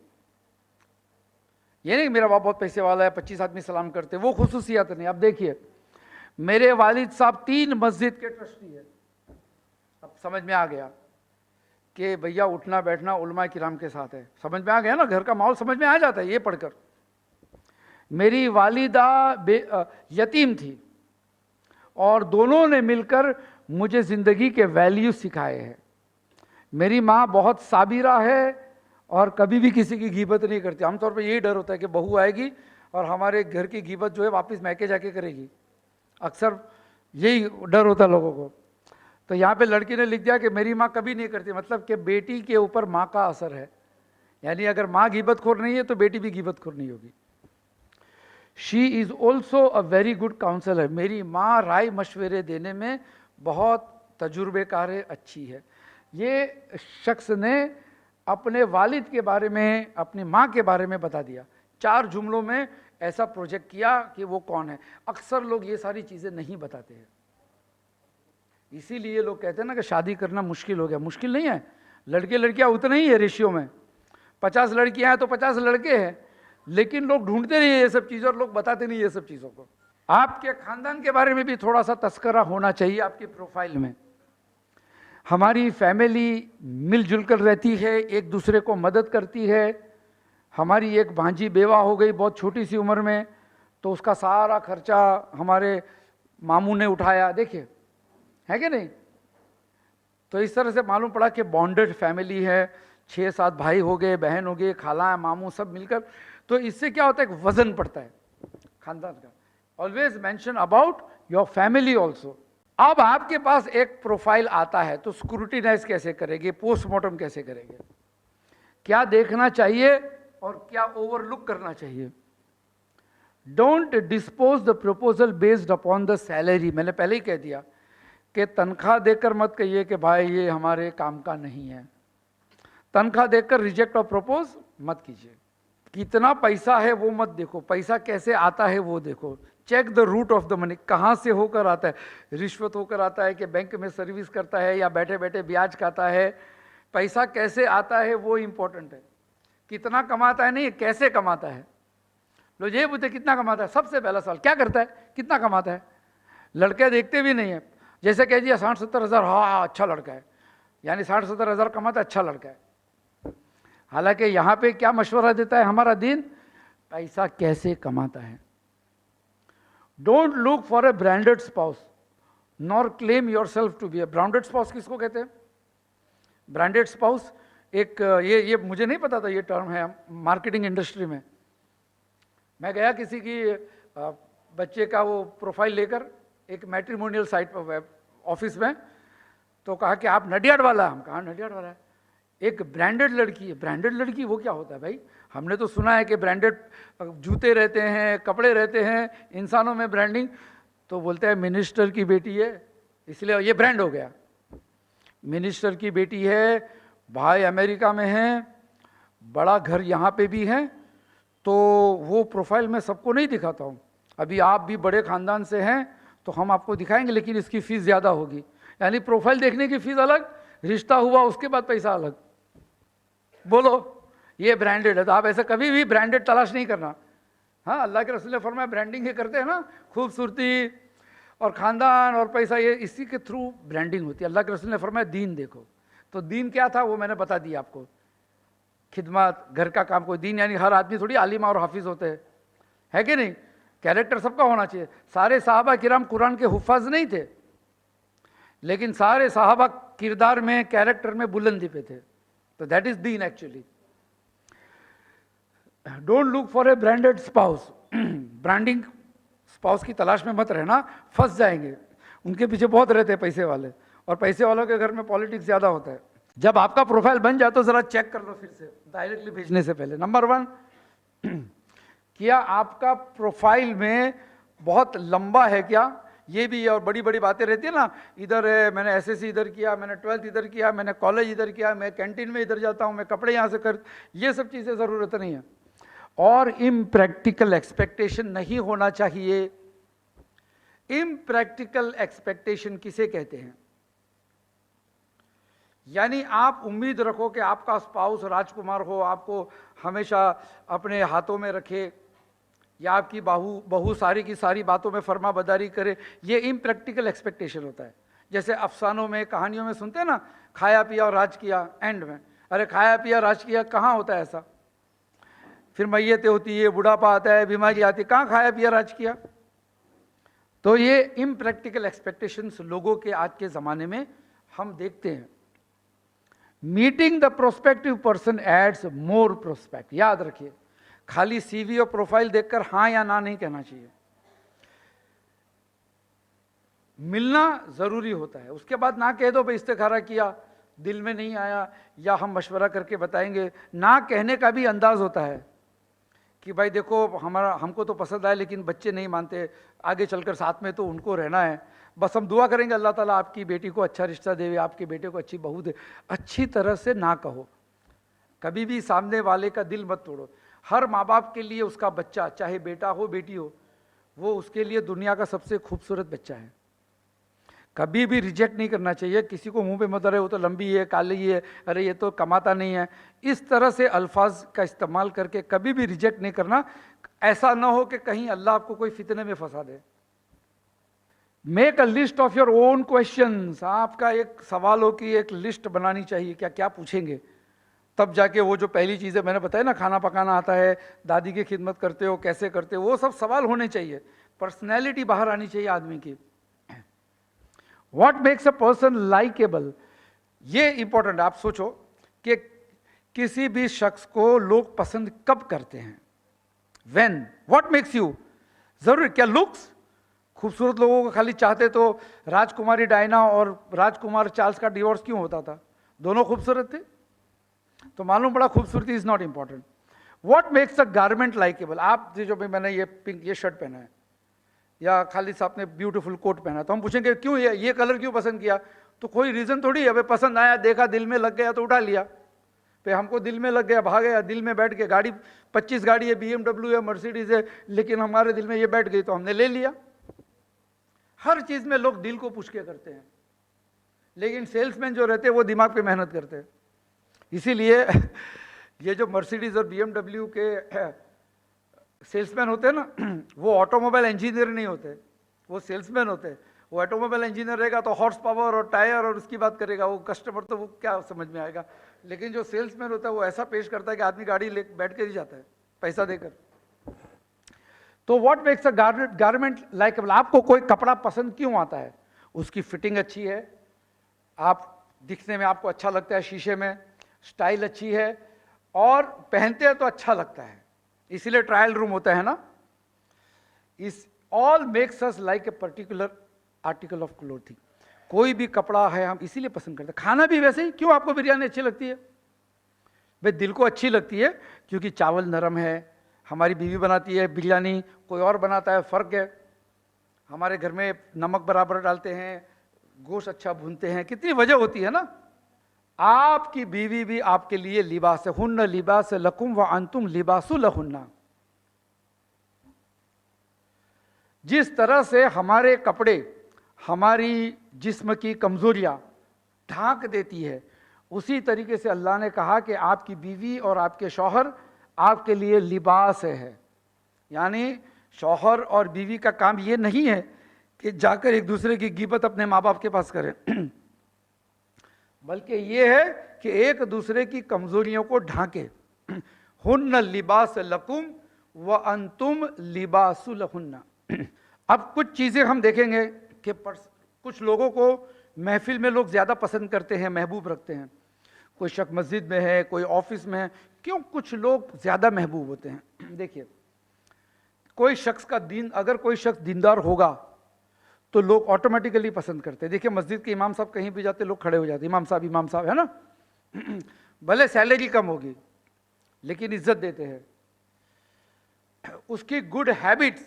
ये नहीं मेरा बाप बहुत पैसे वाला है, 25 आदमी सलाम करते, वो खुसूसियात नहीं। आप देखिए, मेरे वालिद साहब 3 मस्जिद के ट्रस्टी है। अब समझ में आ गया कि भैया उठना बैठना उलमा किराम के साथ है। समझ में आ गया ना, घर का माहौल समझ में आ जाता है ये पढ़कर। मेरी वालिदा यतीम थी और दोनों ने मिलकर मुझे ज़िंदगी के वैल्यू सिखाए हैं। मेरी माँ बहुत साबिरा है और कभी भी किसी की गीबत नहीं करती। आमतौर पर यही डर होता है कि बहू आएगी और हमारे घर की गीबत जो है वापस मैके जाके करेगी। अक्सर यही डर होता है लोगों को। तो यहाँ पे लड़की ने लिख दिया कि मेरी माँ कभी नहीं करती, मतलब कि बेटी के ऊपर माँ का असर है, यानी अगर माँ गिबतखोर नहीं है तो बेटी भी गिबतखोर नहीं होगी। She is also a very good counsellor, मेरी माँ राय मशवरे देने में बहुत तजुर्बेकार है, अच्छी है। ये शख्स ने अपने वालिद के बारे में, अपनी माँ के बारे में बता दिया, 4 जुमलों में ऐसा प्रोजेक्ट किया कि वो कौन है। अक्सर लोग ये सारी चीज़ें नहीं बताते हैं, इसीलिए लोग कहते हैं ना कि शादी करना मुश्किल हो गया। मुश्किल नहीं है, लड़के लड़कियां उतने ही है रेशियो में, 50 लड़कियां हैं तो 50 लड़के हैं, लेकिन लोग ढूंढते नहीं है ये सब चीज़ें और लोग बताते नहीं ये सब चीज़ों को। आपके खानदान के बारे में भी थोड़ा सा तस्करा होना चाहिए आपकी प्रोफाइल में। हमारी फैमिली मिलजुल कर रहती है, एक दूसरे को मदद करती है। हमारी एक भांजी बेवा हो गई बहुत छोटी सी उम्र में, तो उसका सारा खर्चा हमारे मामू ने उठाया, देखिए है कि नहीं। तो इस तरह से मालूम पड़ा कि बॉन्डेड फैमिली है, 6-7 भाई हो गए, बहन हो गए, खाला मामू सब मिलकर। तो इससे क्या होता है, एक वजन पड़ता है खानदान का। Always mention about your family also. अब आपके पास एक प्रोफाइल आता है तो स्क्रूटिनाइज कैसे करेंगे, पोस्टमार्टम कैसे करेंगे, क्या देखना चाहिए और क्या ओवरलुक करना चाहिए। Don't dispose the proposal based upon the salary. मैंने पहले ही कह दिया कि तनख्वाह देकर मत कहिए कि भाई ये हमारे काम का नहीं है। तनख्वाह देकर रिजेक्ट और प्रपोज मत कीजिए। कितना पैसा है वो मत देखो, पैसा कैसे आता है वो देखो। Check the route of the money, कहाँ से होकर आता है। रिश्वत होकर आता है कि बैंक में सर्विस करता है या बैठे बैठे ब्याज खाता है। पैसा कैसे आता है वो इम्पोर्टेंट है, कितना कमाता है नहीं, कैसे कमाता है। लोग ये पूछते कितना कमाता है, सबसे पहला सवाल क्या करता है, कितना कमाता है। लड़के देखते भी नहीं है, जैसे कह दिया 60-70 हज़ार, हाँ अच्छा लड़का है, यानी 60-70 हज़ार कमाता है, अच्छा लड़का है। हालांकि यहाँ पे क्या मशवरा देता है हमारा दीन, पैसा कैसे कमाता है। Don't look for a branded spouse nor claim yourself to be a branded spouse. किसको कहते हैं ब्रांडेड स्पाउस? एक ये मुझे नहीं पता था ये टर्म है मार्केटिंग इंडस्ट्री में। मैं गया किसी की बच्चे का वो प्रोफाइल लेकर एक मैट्रिमोनियल साइट पर ऑफिस में, तो कहा कि आप नडियाड वाला। हम कहा नडियाड वाला है, एक ब्रांडेड लड़की है। ब्रांडेड लड़की वो क्या होता है भाई, हमने तो सुना है कि ब्रांडेड जूते रहते हैं, कपड़े रहते हैं, इंसानों में ब्रांडिंग। तो बोलते हैं मिनिस्टर की बेटी है इसलिए ये ब्रांड हो गया। मिनिस्टर की बेटी है, भाई अमेरिका में है, बड़ा घर यहाँ पे भी है, तो वो प्रोफाइल मैं सबको नहीं दिखाता हूँ। अभी आप भी बड़े ख़ानदान से हैं तो हम आपको दिखाएंगे, लेकिन इसकी फ़ीस ज़्यादा होगी। यानी प्रोफाइल देखने की फ़ीस अलग, रिश्ता हुआ उसके बाद पैसा अलग। बोलो ये ब्रांडेड है, तो आप ऐसा कभी भी ब्रांडेड तलाश नहीं करना। हाँ, अल्लाह के रसूल ने फरमाया ब्रांडिंग ये करते हैं ना, खूबसूरती और ख़ानदान और पैसा, ये इसी के थ्रू ब्रांडिंग होती है। अल्लाह के रसूल ने फरमाया दीन देखो, तो दीन क्या था वो मैंने बता दिया आपको। खिदमत, घर का काम। कोई दीन यानी हर आदमी थोड़ी आलिमा और हाफिज होते हैं, है कि नहीं। कैरेक्टर सबका होना चाहिए। सारे साहबा किराम कुरान के हुफ़ाज नहीं थे, लेकिन सारे साहबा किरदार में, कैरेक्टर में बुलंदी पे थे। तो that is Deen actually. Don't look for a branded spouse. Branding spouse की तलाश में मत रहना, फंस जाएंगे। उनके पीछे बहुत रहते हैं पैसे वाले, और पैसे वालों के घर में पॉलिटिक्स ज़्यादा होता है। जब आपका प्रोफाइल बन जाए तो ज़रा चेक कर लो फिर से, डायरेक्टली भेजने से पहले। नंबर 1, क्या आपका प्रोफाइल में बहुत लंबा है क्या, ये भी है। और बड़ी बड़ी बातें रहती है ना, इधर है, मैंने एसएससी इधर किया, मैंने 12th इधर किया, मैंने कॉलेज इधर किया, मैं कैंटीन में इधर जाता हूँ, मैं कपड़े यहाँ से कर, ये सब चीज़ें ज़रूरत नहीं है। और इम्प्रैक्टिकल एक्सपेक्टेशन नहीं होना चाहिए। इम्प्रैक्टिकल एक्सपेक्टेशन किसे कहते हैं? यानी आप उम्मीद रखो कि आपका स्पाउस राजकुमार हो, आपको हमेशा अपने हाथों में रखे, या आपकी बहू सारी की सारी बातों में फरमा बदारी करे। ये इम्प्रैक्टिकल एक्सपेक्टेशन होता है। जैसे अफसानों में, कहानियों में सुनते हैं ना, खाया पिया और राज किया एंड में। अरे खाया पिया राज किया कहाँ होता है ऐसा? फिर मैयतें होती है, बुढ़ापा आता है, बीमारी आती है, कहाँ खाया पिया राज किया? तो ये इम्प्रैक्टिकल एक्सपेक्टेशंस लोगों के आज के ज़माने में हम देखते हैं। Meeting the prospective person adds more prospect. याद रखिए, खाली सीवी और प्रोफाइल देखकर हाँ या ना नहीं कहना चाहिए। मिलना ज़रूरी होता है। उसके बाद ना कह दो भाई इस्तेखारा किया, दिल में नहीं आया, या हम मशवरा करके बताएंगे। ना कहने का भी अंदाज होता है कि भाई देखो हमारा हमको तो पसंद आया लेकिन बच्चे नहीं मानते, आगे चलकर साथ में तो उनको रहना है, बस हम दुआ करेंगे अल्लाह ताला आपकी बेटी को अच्छा रिश्ता दे, आपके बेटे को अच्छी बहू दे। अच्छी तरह से ना कहो, कभी भी सामने वाले का दिल मत तोड़ो। हर माँ बाप के लिए उसका बच्चा, चाहे बेटा हो बेटी हो, वो उसके लिए दुनिया का सबसे खूबसूरत बच्चा है। कभी भी रिजेक्ट नहीं करना चाहिए। किसी को मुंह पे मत, अरे वो तो लंबी है, काली है, अरे ये तो कमाता नहीं है, इस तरह से अल्फाज का इस्तेमाल करके कभी भी रिजेक्ट नहीं करना। ऐसा ना हो कि कहीं अल्लाह आपको कोई फितने में फंसा दे। Make a list of your own questions. आपका एक सवालों की एक लिस्ट बनानी चाहिए, क्या क्या पूछेंगे, तब जाके वो जो पहली चीज़ें मैंने बताया ना, खाना पकाना आता है, दादी की खिदमत करते हो, कैसे करते हो, वो सब सवाल होने चाहिए। पर्सनैलिटी बाहर आनी चाहिए आदमी की। What makes a person likeable, ये इंपॉर्टेंट। आप सोचो कि किसी भी शख्स को लोग पसंद कब करते हैं, व्हेन, व्हाट मेक्स यू। जरूर क्या लुक्स? खूबसूरत लोगों को खाली चाहते तो राजकुमारी डायना और राजकुमार चार्ल्स का डिवोर्स क्यों होता था? दोनों खूबसूरत थे, तो मालूम पड़ा खूबसूरती is not important. What makes a garment likeable. आप जो भी, मैंने ये पिंक ये शर्ट पहना है, या खाली साहब ने ब्यूटीफुल कोट पहना, तो हम पूछेंगे क्यों ये कलर क्यों पसंद किया? तो कोई रीजन थोड़ी है, पसंद आया, देखा, दिल में लग गया तो उठा लिया। पे हमको दिल में लग गया, भाग गया, दिल में बैठ के, गाड़ी 25 गाड़ी है, BMW है, मर्सिडीज है, लेकिन हमारे दिल में ये बैठ गई तो हमने ले लिया। हर चीज में लोग दिल को पुश के करते हैं, लेकिन सेल्समैन जो रहते हैं वो दिमाग पे मेहनत करते हैं। इसीलिए ये जो मर्सिडीज और BMW के सेल्समैन होते हैं ना, वो ऑटोमोबाइल इंजीनियर नहीं होते, वो सेल्समैन होते हैं। वो ऑटोमोबाइल इंजीनियर रहेगा तो हॉर्स पावर और टायर और उसकी बात करेगा, वो कस्टमर तो वो क्या समझ में आएगा। लेकिन जो सेल्समैन होता है वो ऐसा पेश करता है कि आदमी गाड़ी ले बैठ कर ही जाता है पैसा देकर। तो what makes a garment likeable. आपको कोई कपड़ा पसंद क्यों आता है? उसकी फिटिंग अच्छी है, आप दिखने में आपको अच्छा लगता है शीशे में, स्टाइल अच्छी है, और पहनते हैं तो अच्छा लगता है, इसीलिए ट्रायल रूम होता है ना। इस all makes us like a particular article of clothing. कोई भी कपड़ा है हम इसीलिए पसंद करते हैं। खाना भी वैसे ही। क्यों आपको बिरयानी अच्छी लगती है? भाई दिल को अच्छी लगती है क्योंकि चावल नरम है, हमारी बीवी बनाती है बिरयानी, कोई और बनाता है, फर्क है। हमारे घर में नमक बराबर डालते हैं, गोश्त अच्छा भूनते हैं, कितनी वजह होती है ना। आपकी बीवी भी आपके लिए लिबास है। हुन्ना लिबास लकुम व अंतुम लिबासु लहुन्ना। जिस तरह से हमारे कपड़े हमारी जिस्म की कमजोरियां ढांक देती है, उसी तरीके से अल्लाह ने कहा कि आपकी बीवी और आपके शौहर आपके लिए लिबास है। यानी शौहर और बीवी का काम ये नहीं है कि जाकर एक दूसरे की गिबत अपने माँ बाप के पास करें, बल्कि ये है कि एक दूसरे की कमजोरियों को ढांके। हुन्ना लिबास लकुम व अंतुम लिबासु लहुन्ना। अब कुछ चीज़ें हम देखेंगे कि कुछ लोगों को महफिल में लोग ज़्यादा पसंद करते हैं, महबूब रखते हैं। कोई शख्स मस्जिद में है, कोई ऑफिस में है, क्यों कुछ लोग ज़्यादा महबूब होते हैं? देखिए, कोई शख्स का दीन, अगर कोई शख्स दीनदार होगा तो लोग ऑटोमेटिकली पसंद करते हैं। देखिए मस्जिद के इमाम साहब कहीं भी जाते लोग खड़े हो जाते, इमाम साहब है ना। भले सैलरी कम होगी लेकिन इज्जत देते हैं। उसकी गुड हैबिट्स,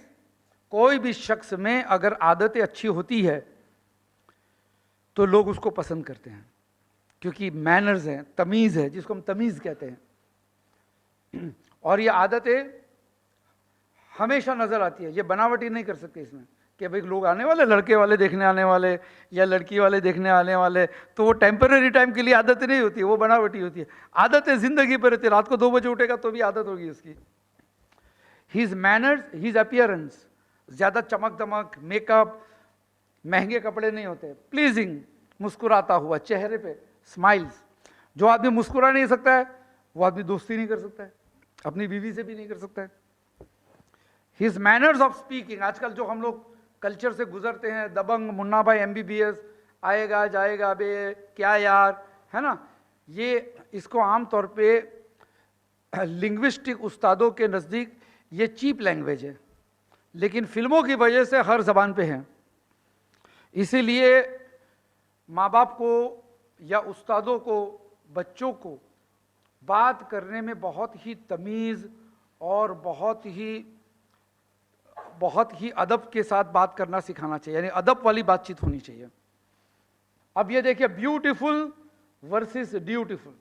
कोई भी शख्स में अगर आदतें अच्छी होती है तो लोग उसको पसंद करते हैं, क्योंकि मैनर्स हैं, तमीज़ है, जिसको हम तमीज़ कहते हैं। और ये आदतें हमेशा नजर आती है, ये बनावटी नहीं कर सकते इसमें कि भाई लोग आने वाले, लड़के वाले देखने आने वाले या लड़की वाले देखने आने वाले, तो वो टेम्पररी टाइम के लिए आदतें नहीं होती, वो बनावटी होती है। आदतें जिंदगी पर रहती है। रात को 2 बजे उठेगा तो भी आदत होगी उसकी। हिज मैनर्स, हिज अपीयरेंस, ज़्यादा चमक दमक, मेकअप, महंगे कपड़े नहीं होते, प्लीजिंग, मुस्कुराता हुआ, चेहरे पे स्माइल्स। जो आदमी मुस्कुरा नहीं सकता है वो आदमी दोस्ती नहीं कर सकता है, अपनी बीवी से भी नहीं कर सकता है। हिज मैनर्स ऑफ स्पीकिंग, आजकल जो हम लोग कल्चर से गुजरते हैं, दबंग, मुन्ना भाई MBBS, आएगा जाएगा, बे क्या यार, है ना, ये इसको आमतौर पे लिंग्विस्टिक उस्तादों के नज़दीक ये चीप लैंग्वेज है, लेकिन फिल्मों की वजह से हर जबान पे है। इसीलिए माँ बाप को या उस्तादों को बच्चों को बात करने में बहुत ही तमीज़ और बहुत ही अदब के साथ बात करना सिखाना चाहिए, यानी अदब वाली बातचीत होनी चाहिए। अब ये देखिए, ब्यूटीफुल वर्सेस ड्यूटीफुल,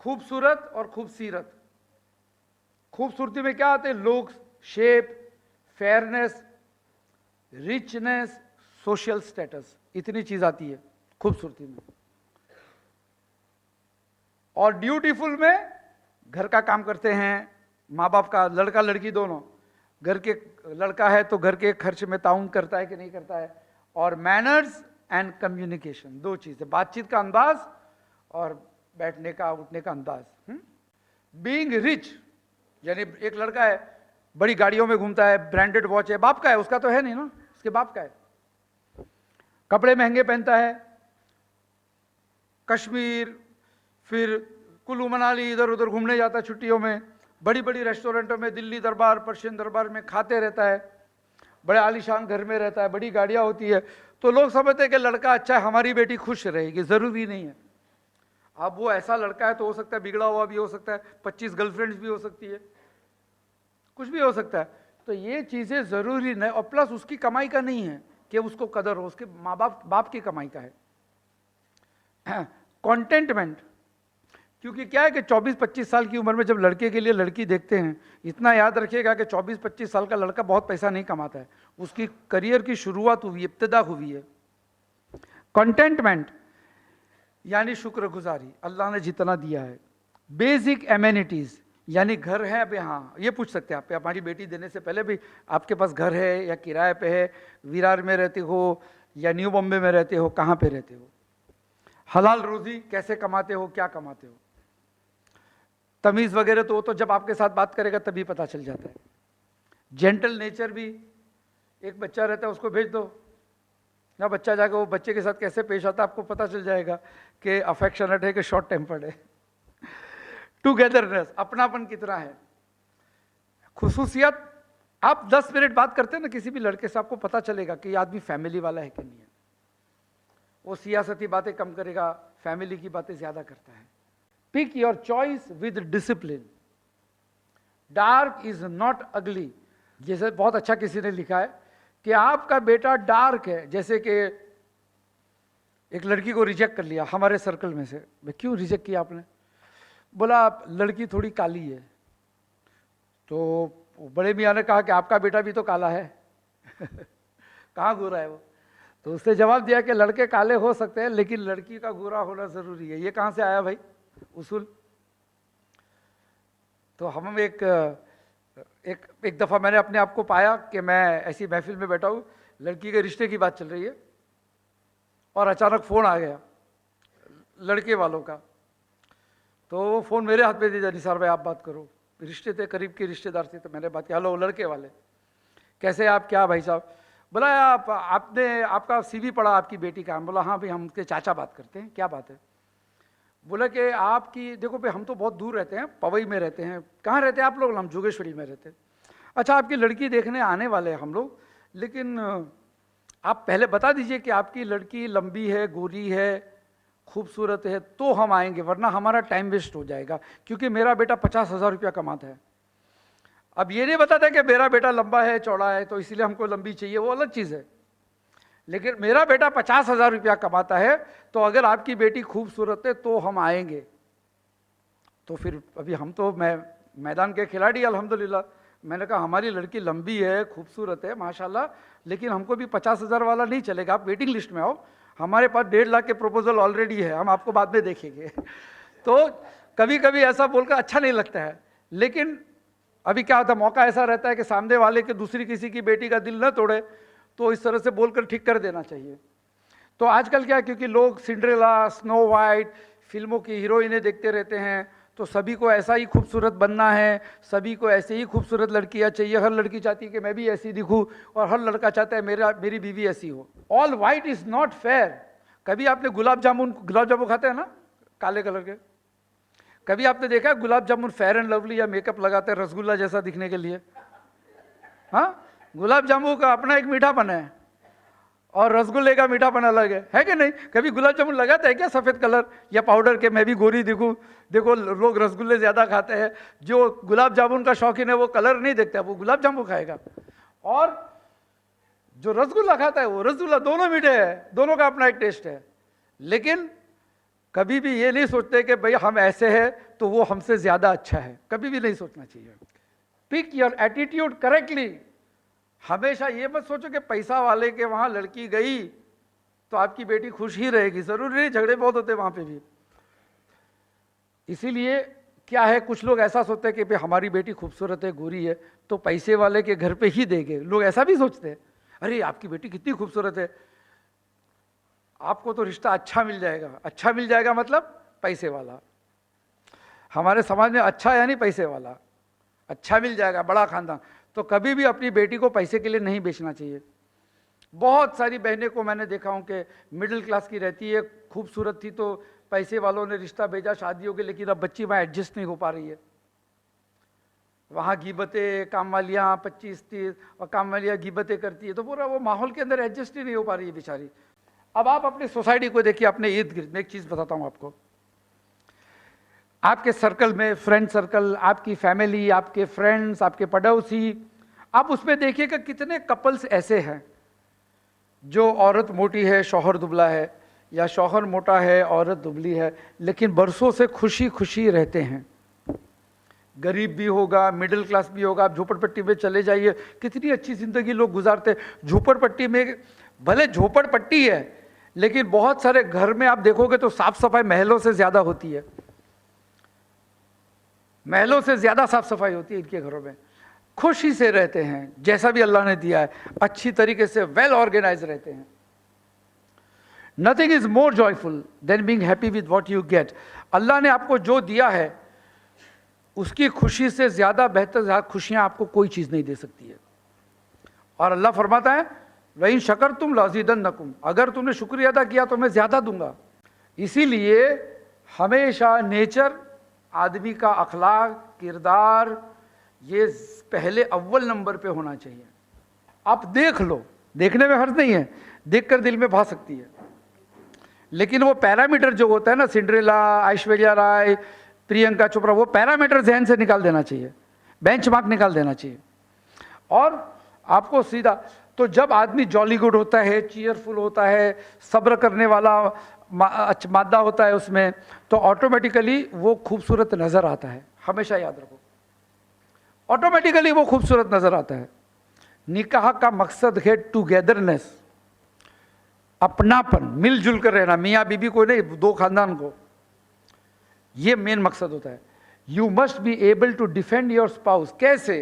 खूबसूरत और खूबसीरत। खूबसूरती में क्या आते हैं? Looks, shape, fairness, richness, social status, इतनी चीज आती है खूबसूरती में। और ड्यूटीफुल में घर का काम करते हैं, माँ बाप का, लड़का लड़की दोनों, घर के, लड़का है तो घर के खर्च में ताउन करता है कि नहीं करता है। और मैनर्स एंड कम्युनिकेशन, दो चीजें, बातचीत का अंदाज और बैठने का उठने का अंदाज। बीइंग रिच, यानी एक लड़का है बड़ी गाड़ियों में घूमता है, ब्रांडेड वॉच है, बाप का है, उसका तो है नहीं ना, उसके बाप का है, कपड़े महंगे पहनता है, कश्मीर फिर कुल्लू मनाली इधर उधर घूमने जाता है छुट्टियों में, बड़ी बड़ी रेस्टोरेंटों में, दिल्ली दरबार, पर्शियन दरबार में खाते रहता है, बड़े आलीशान घर में रहता है, बड़ी गाड़ियां होती है, तो लोग समझते हैं कि लड़का अच्छा है, हमारी बेटी खुश रहेगी। जरूरी नहीं है। अब वो ऐसा लड़का है तो हो सकता है बिगड़ा हुआ भी हो सकता है, 25 गर्लफ्रेंड्स भी हो सकती है, कुछ भी हो सकता है। तो ये चीजें जरूरी नहीं, और प्लस उसकी कमाई का नहीं है कि उसको कदर हो, उसके माँ बाप की कमाई का है। कॉन्टेंटमेंट, क्योंकि क्या है कि 24-25 साल की उम्र में जब लड़के के लिए लड़की देखते हैं, इतना याद रखिएगा कि 24-25 साल का लड़का बहुत पैसा नहीं कमाता है, उसकी करियर की शुरुआत हुई, इब्तिदा हुई है। कंटेंटमेंट यानी शुक्रगुजारी, अल्लाह ने जितना दिया है। बेसिक एमेनिटीज, यानी घर है। अभी हाँ, ये पूछ सकते हैं आप, हमारी बेटी देने से पहले भी आपके पास घर है या किराए पे है, विरार में रहते हो या न्यू बॉम्बे में रहते हो, कहाँ पे रहते हो, हलाल रोजी कैसे कमाते हो, क्या कमाते हो, तमीज़ वगैरह तो जब आपके साथ बात करेगा तभी पता चल जाता है। जेंटल नेचर भी, एक बच्चा रहता है उसको भेज दो ना, बच्चा जाकर वो बच्चे के साथ कैसे पेश आता है आपको पता चल जाएगा कि अफेक्शनेट है कि शॉर्ट टेम्पर्ड है। टुगेदरनेस, अपनापन कितना है। खुसूसियत, आप 10 मिनट बात करते हैं ना किसी भी लड़के से, आपको पता चलेगा कि ये आदमी फैमिली वाला है कि नहीं है। वो सियासती बातें कम करेगा, फैमिली की बातें ज्यादा करता है। Pick your choice with discipline. Dark is not ugly, जैसे बहुत अच्छा किसी ने लिखा है कि आपका बेटा डार्क है, जैसे कि एक लड़की को रिजेक्ट कर लिया हमारे सर्कल में से। भाई क्यों रिजेक्ट किया आपने? बोला लड़की थोड़ी काली है। तो बड़े मियाँ ने कहा कि आपका बेटा भी तो काला है। कहाँ गोरा है वो? तो उसने जवाब दिया कि लड़के काले हो सकते हैं लेकिन लड़की का गोरा होना जरूरी है। ये कहाँ से आया भाई उसूल? तो हम एक दफ़ा मैंने अपने आप को पाया कि मैं ऐसी महफिल में बैठा हूँ, लड़की के रिश्ते की बात चल रही है और अचानक फ़ोन आ गया लड़के वालों का। तो वो फ़ोन मेरे हाथ में दे दिया, निसार भाई आप बात करो। रिश्ते थे, करीब के रिश्तेदार थे। तो मैंने बात किया, हेलो लड़के वाले, कैसे आप? क्या भाई साहब? बोला आपने आपका सीवी पढ़ा आपकी बेटी का। बोला हाँ भाई, हम उसके चाचा बात करते हैं। क्या बात है? बोला कि आपकी, देखो भाई हम तो बहुत दूर रहते हैं, पवई में रहते हैं। कहाँ रहते हैं आप लोग? हम जोगेश्वरी में रहते हैं। अच्छा, आपकी लड़की देखने आने वाले हैं हम लोग, लेकिन आप पहले बता दीजिए कि आपकी लड़की लंबी है, गोरी है, खूबसूरत है, तो हम आएंगे, वरना हमारा टाइम वेस्ट हो जाएगा, क्योंकि मेरा बेटा 50,000 रुपया कमाता है। अब ये नहीं बताता कि मेरा बेटा लंबा है, चौड़ा है, तो इसलिए हमको लंबी चाहिए, वो अलग चीज़ है। लेकिन मेरा बेटा 50,000 रुपया कमाता है, तो अगर आपकी बेटी खूबसूरत है तो हम आएंगे। तो फिर अभी हम तो मैदान के खिलाड़ी अल्हम्दुलिल्लाह। मैंने कहा हमारी लड़की लंबी है, खूबसूरत है माशाल्लाह, लेकिन हमको भी 50,000 वाला नहीं चलेगा, आप वेटिंग लिस्ट में आओ, हमारे पास 1.5 लाख के प्रपोजल ऑलरेडी है, हम आपको बाद में देखेंगे। तो कभी कभी ऐसा बोलकर अच्छा नहीं लगता है, लेकिन अभी क्या होता है, मौका ऐसा रहता है कि सामने वाले के दूसरी किसी की बेटी का दिल न तोड़े, तो इस तरह से बोलकर ठीक कर देना चाहिए। तो आजकल क्या है, क्योंकि लोग सिंड्रेला, स्नो वाइट फिल्मों की हीरोइनें देखते रहते हैं, तो सभी को ऐसा ही खूबसूरत बनना है, सभी को ऐसे ही खूबसूरत लड़कियां चाहिए। हर लड़की चाहती है कि मैं भी ऐसी दिखूं, और हर लड़का चाहता है मेरी बीवी ऐसी हो। All white is not fair. कभी आपने गुलाब जामुन खाते हैं ना, काले कलर के? कभी आपने देखा है gulab jamun fair and lovely या मेकअप लगाते हैं रसगुल्ला जैसा दिखने के लिए? हाँ, गुलाब जामुन का अपना एक मीठापन है। और रसगुल्ले का मीठापन अलग है कि नहीं? कभी गुलाब जामुन लगाता है क्या सफ़ेद कलर या पाउडर के, मैं भी गोरी दिखूं? देखो लोग रसगुल्ले ज़्यादा खाते हैं, जो गुलाब जामुन का शौकीन है वो कलर नहीं देखता, वो गुलाब जामुन खाएगा। और जो रसगुल्ला खाता है वो रसगुल्ला, दोनों मीठे हैं, दोनों का अपना एक टेस्ट है। लेकिन कभी भी ये नहीं सोचते कि भाई हम ऐसे हैं तो वो हमसे ज़्यादा अच्छा है, कभी भी नहीं सोचना चाहिए। Pick your attitude correctly. हमेशा ये मत सोचो कि पैसा वाले के वहाँ लड़की गई तो आपकी बेटी खुश ही रहेगी, ज़रूरी नहीं, झगड़े बहुत होते वहाँ पे भी। इसीलिए क्या है, कुछ लोग ऐसा सोचते हैं कि भाई हमारी बेटी खूबसूरत है, गोरी है, तो पैसे वाले के घर पे ही देंगे। लोग ऐसा भी सोचते हैं, अरे आपकी बेटी कितनी खूबसूरत है, आपको तो रिश्ता अच्छा मिल जाएगा। अच्छा मिल जाएगा मतलब पैसे वाला। हमारे समाज में अच्छा यानी पैसे वाला, अच्छा मिल जाएगा, बड़ा खानदान। तो कभी भी अपनी बेटी को पैसे के लिए नहीं बेचना चाहिए। बहुत सारी बहनें को मैंने देखा हूँ कि मिडिल क्लास की रहती है, खूबसूरत थी तो पैसे वालों ने रिश्ता भेजा शादी हो गई, लेकिन अब बच्ची वहाँ एडजस्ट नहीं हो पा रही है। वहाँ गीबतें, काम वालियाँ 25-30 और काम वालियाँ गीबतें करती है, तो पूरा वो माहौल के अंदर एडजस्ट ही नहीं हो पा रही है बेचारी। अब आप अपनी सोसाइटी को देखिए, अपने इर्द गिर्द में एक चीज़ बताता हूँ आपको। आपके सर्कल में, फ्रेंड सर्कल, आपकी फैमिली, आपके फ्रेंड्स, आपके पड़ोसी, आप उसमें देखिए कि कितने कपल्स ऐसे हैं जो औरत मोटी है, शौहर दुबला है, या शौहर मोटा है, औरत दुबली है, लेकिन बरसों से खुशी खुशी रहते हैं। गरीब भी होगा, मिडिल क्लास भी होगा, आप झोपड़पट्टी में चले जाइए, कितनी अच्छी ज़िंदगी लोग गुजारते। झोपड़पट्टी में भले झोपड़पट्टी है, लेकिन बहुत सारे घर में आप देखोगे तो साफ सफाई महलों से ज़्यादा होती है। महलों से ज़्यादा साफ सफाई होती है इनके घरों में। खुशी से रहते हैं, जैसा भी अल्लाह ने दिया है, अच्छी तरीके से वेल ऑर्गेनाइज रहते हैं। Nothing is more joyful than being happy with what you get. अल्लाह ने आपको जो दिया है उसकी खुशी से ज़्यादा बेहतर खुशियाँ आपको कोई चीज़ नहीं दे सकती है। और अल्लाह फरमाता है वइन शकरतुम लज़ीदन्नकुम, अगर तुमने शुक्रिया अदा किया तो मैं ज़्यादा दूंगा। इसीलिए हमेशा नेचर, आदमी का अखलाक, किरदार, ये पहले अव्वल नंबर पे होना चाहिए। आप देख लो, देखने में हर्ज नहीं है, देखकर दिल में भा सकती है, लेकिन वो पैरामीटर जो होता है ना, सिंड्रेला, ऐश्वर्या राय, प्रियंका चोपड़ा, वो पैरामीटर जहन से निकाल देना चाहिए, बेंचमार्क निकाल देना चाहिए। और आपको सीधा, तो जब आदमी जॉली गुड होता है, चीयरफुल होता है, सब्र करने वाला मादा होता है उसमें, तो ऑटोमेटिकली वो खूबसूरत नज़र आता है। हमेशा याद रखो, ऑटोमेटिकली वो खूबसूरत नज़र आता है। निकाह का मकसद है टुगेदरनेस, अपनापन, मिलजुल कर रहना, मियाँ बीबी को नहीं, दो खानदान को, ये मेन मकसद होता है। You must be able to defend your spouse. कैसे?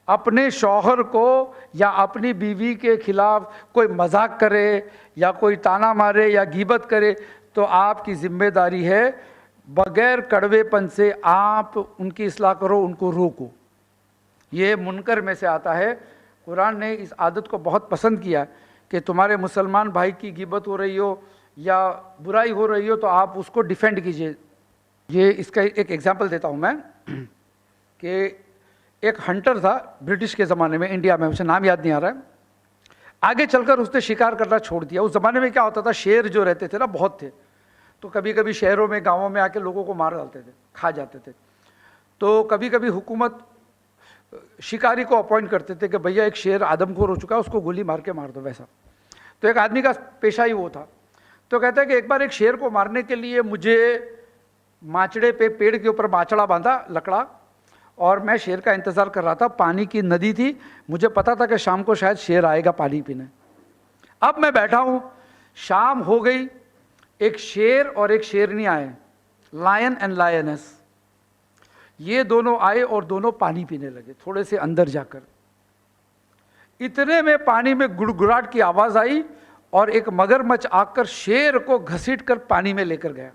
अपने शौहर को या अपनी बीवी के खिलाफ कोई मजाक करे या कोई ताना मारे या गीबत करे, तो आपकी जिम्मेदारी है बगैर कड़वेपन से आप उनकी इस्लाह करो, उनको रोको। ये मुनकर में से आता है। कुरान ने इस आदत को बहुत पसंद किया कि तुम्हारे मुसलमान भाई की गिबत हो रही हो या बुराई हो रही हो तो आप उसको डिफेंड कीजिए। ये इसका एक एग्जांपल देता हूँ मैं कि एक हंटर था ब्रिटिश के ज़माने में, इंडिया में, उसे नाम याद नहीं आ रहा है। आगे चलकर उसने शिकार करना छोड़ दिया। उस ज़माने में क्या होता था, शेर जो रहते थे ना बहुत थे, तो कभी कभी शहरों में, गाँवों में आके लोगों को मार डालते थे, खा जाते थे। तो कभी कभी हुकूमत शिकारी को अपॉइंट करते थे कि भैया एक शेर आदमखोर हो चुका है, उसको गोली मार के मार दो, वैसा। तो एक आदमी का पेशा ही वो था। तो कहता है कि एक बार एक शेर को मारने के लिए मुझे माचड़े पे, पेड़ के ऊपर माचड़ा बांधा, लकड़ा, और मैं शेर का इंतज़ार कर रहा था। पानी की नदी थी, मुझे पता था कि शाम को शायद शेर आएगा पानी पीने। अब मैं बैठा हूँ, शाम हो गई, एक शेर और एक शेरनी आए, लायन एंड लायनेस। ये दोनों आए और दोनों पानी पीने लगे थोड़े से अंदर जाकर। इतने में पानी में गुड़गुड़ाहट की आवाज़ आई और एक मगरमच्छ आकर शेर को घसीट कर पानी में लेकर गया।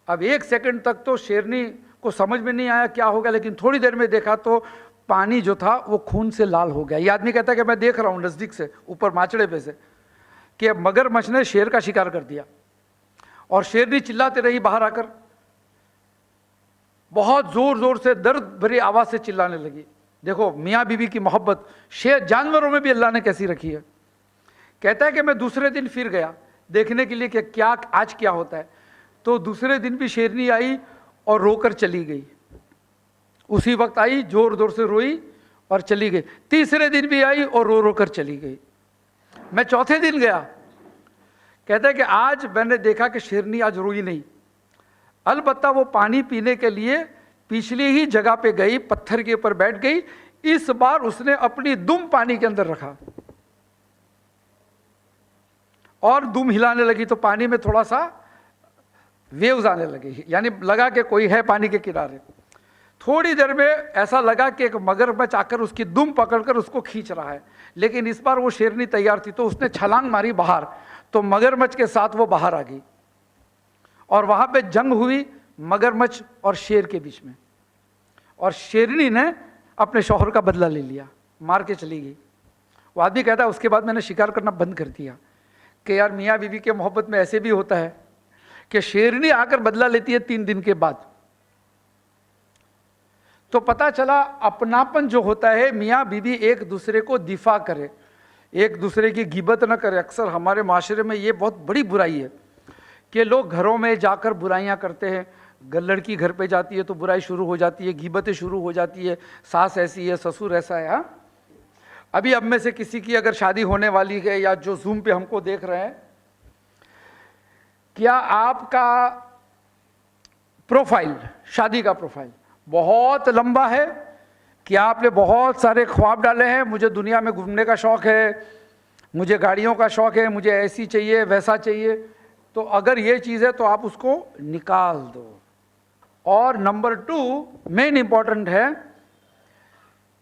अब एक सेकंड तक तो शेरनी को समझ में नहीं आया क्या हो गया, लेकिन थोड़ी देर में देखा तो पानी जो था वो खून से लाल हो गया। ये आदमी कहता है कि मैं देख रहा हूँ नज़दीक से, ऊपर माचड़े पे से, कि मगरमच्छ ने शेर का शिकार कर दिया। और शेरनी चिल्लाते रही बाहर आकर, बहुत ज़ोर ज़ोर से दर्द भरी आवाज़ से चिल्लाने लगी। देखो मियाँ बीवी की मोहब्बत शेर जानवरों में भी अल्लाह ने कैसी रखी है। कहता है कि मैं दूसरे दिन फिर गया देखने के लिए कि क्या आज क्या होता है। तो दूसरे दिन भी शेरनी आई और रोकर चली गई, उसी वक्त आई, जोर जोर से रोई और चली गई। तीसरे दिन भी आई और रो रो कर चली गई। मैं चौथे दिन गया, कहता है कि आज मैंने देखा कि शेरनी आज रोई नहीं, अलबत्ता वो पानी पीने के लिए पिछली ही जगह पे गई, पत्थर के ऊपर बैठ गई। इस बार उसने अपनी दुम पानी के अंदर रखा और दुम हिलाने लगी तो पानी में थोड़ा सा वेव्स आने लगे, यानी लगा कि कोई है पानी के किनारे। थोड़ी देर में ऐसा लगा कि एक मगरमच्छ आकर उसकी दुम पकड़कर उसको खींच रहा है, लेकिन इस बार वो शेरनी तैयार थी तो उसने छलांग मारी बाहर, तो मगरमच्छ के साथ वो बाहर आ गई और वहां पे जंग हुई मगरमच्छ और शेर के बीच में, और शेरनी ने अपने शौहर का बदला ले लिया, मार के चली गई। वो आदमी कहता है उसके बाद मैंने शिकार करना बंद कर दिया कि यार मियाँ बीवी के मोहब्बत में ऐसे भी होता है कि शेरनी आकर बदला लेती है 3 दिन के बाद। तो पता चला अपनापन जो होता है, मियाँ बीवी एक दूसरे को दिफा करे, एक दूसरे की गिबत न करे। अक्सर हमारे माशरे में ये बहुत बड़ी बुराई है कि लोग घरों में जाकर बुराइयां करते हैं। लड़की घर पे जाती है तो बुराई शुरू हो जाती है, गिबतें शुरू हो जाती है, सास ऐसी है, ससुर ऐसा है। हाँ, अभी अब में से किसी की अगर शादी होने वाली है या जो जूम पे हमको देख रहे हैं, क्या आपका प्रोफाइल, शादी का प्रोफाइल बहुत लंबा है? क्या आपने बहुत सारे ख्वाब डाले हैं? मुझे दुनिया में घूमने का शौक़ है, मुझे गाड़ियों का शौक़ है, मुझे ऐसी चाहिए वैसा चाहिए। तो अगर ये चीज़ है तो आप उसको निकाल दो। और नंबर 2 मेन इंपॉर्टेंट है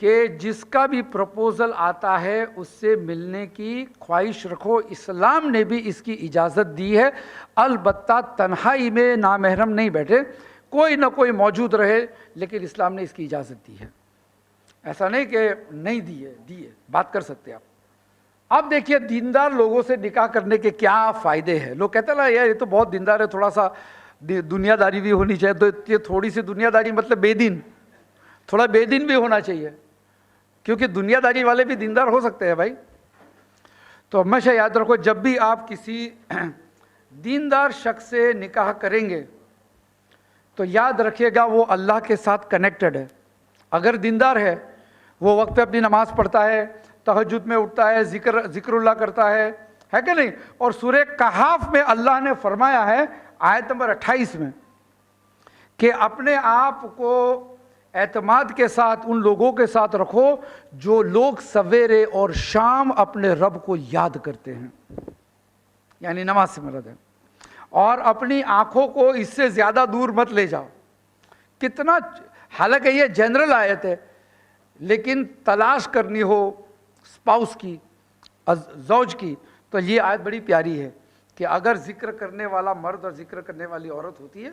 कि जिसका भी प्रपोजल आता है उससे मिलने की ख्वाहिश रखो। इस्लाम ने भी इसकी इजाज़त दी है, अलबत्ता तन्हाई में नामहरम नहीं बैठे, कोई ना कोई मौजूद रहे, लेकिन इस्लाम ने इसकी इजाज़त दी है। ऐसा नहीं कि नहीं दी है, बात कर सकते आप। अब देखिए दीनदार लोगों से निकाह करने के क्या फ़ायदे हैं। लोग कहते हैं ना यार ये तो बहुत दीनदार है, थोड़ा सा दुनियादारी भी होनी चाहिए। तो ये थोड़ी सी दुनियादारी मतलब बेदीन, थोड़ा बेदीन भी होना चाहिए, क्योंकि दुनियादारी वाले भी दीनदार हो सकते हैं भाई। तो हमेशा याद रखो, जब भी आप किसी दीनदार शख्स से निकाह करेंगे तो याद रखिएगा वो अल्लाह के साथ कनेक्टेड है। अगर दीनदार है, वो वक्त पे अपनी नमाज पढ़ता है, तहज्जुद में उठता है, जिक्रुल्लाह करता है कि नहीं। और सूरह कहाफ में अल्लाह ने फरमाया है आयत नंबर 28 में कि अपने आप को एतमाद के साथ उन लोगों के साथ रखो जो लोग सवेरे और शाम अपने रब को याद करते हैं, यानी नमाज से मरद है। और अपनी आंखों को इससे ज़्यादा दूर मत ले जाओ। कितना, हालांकि ये जनरल आयत है, लेकिन तलाश करनी हो स्पाउस की, ज़ौज की, तो ये आयत बड़ी प्यारी है कि अगर जिक्र करने वाला मर्द और जिक्र करने वाली औरत होती है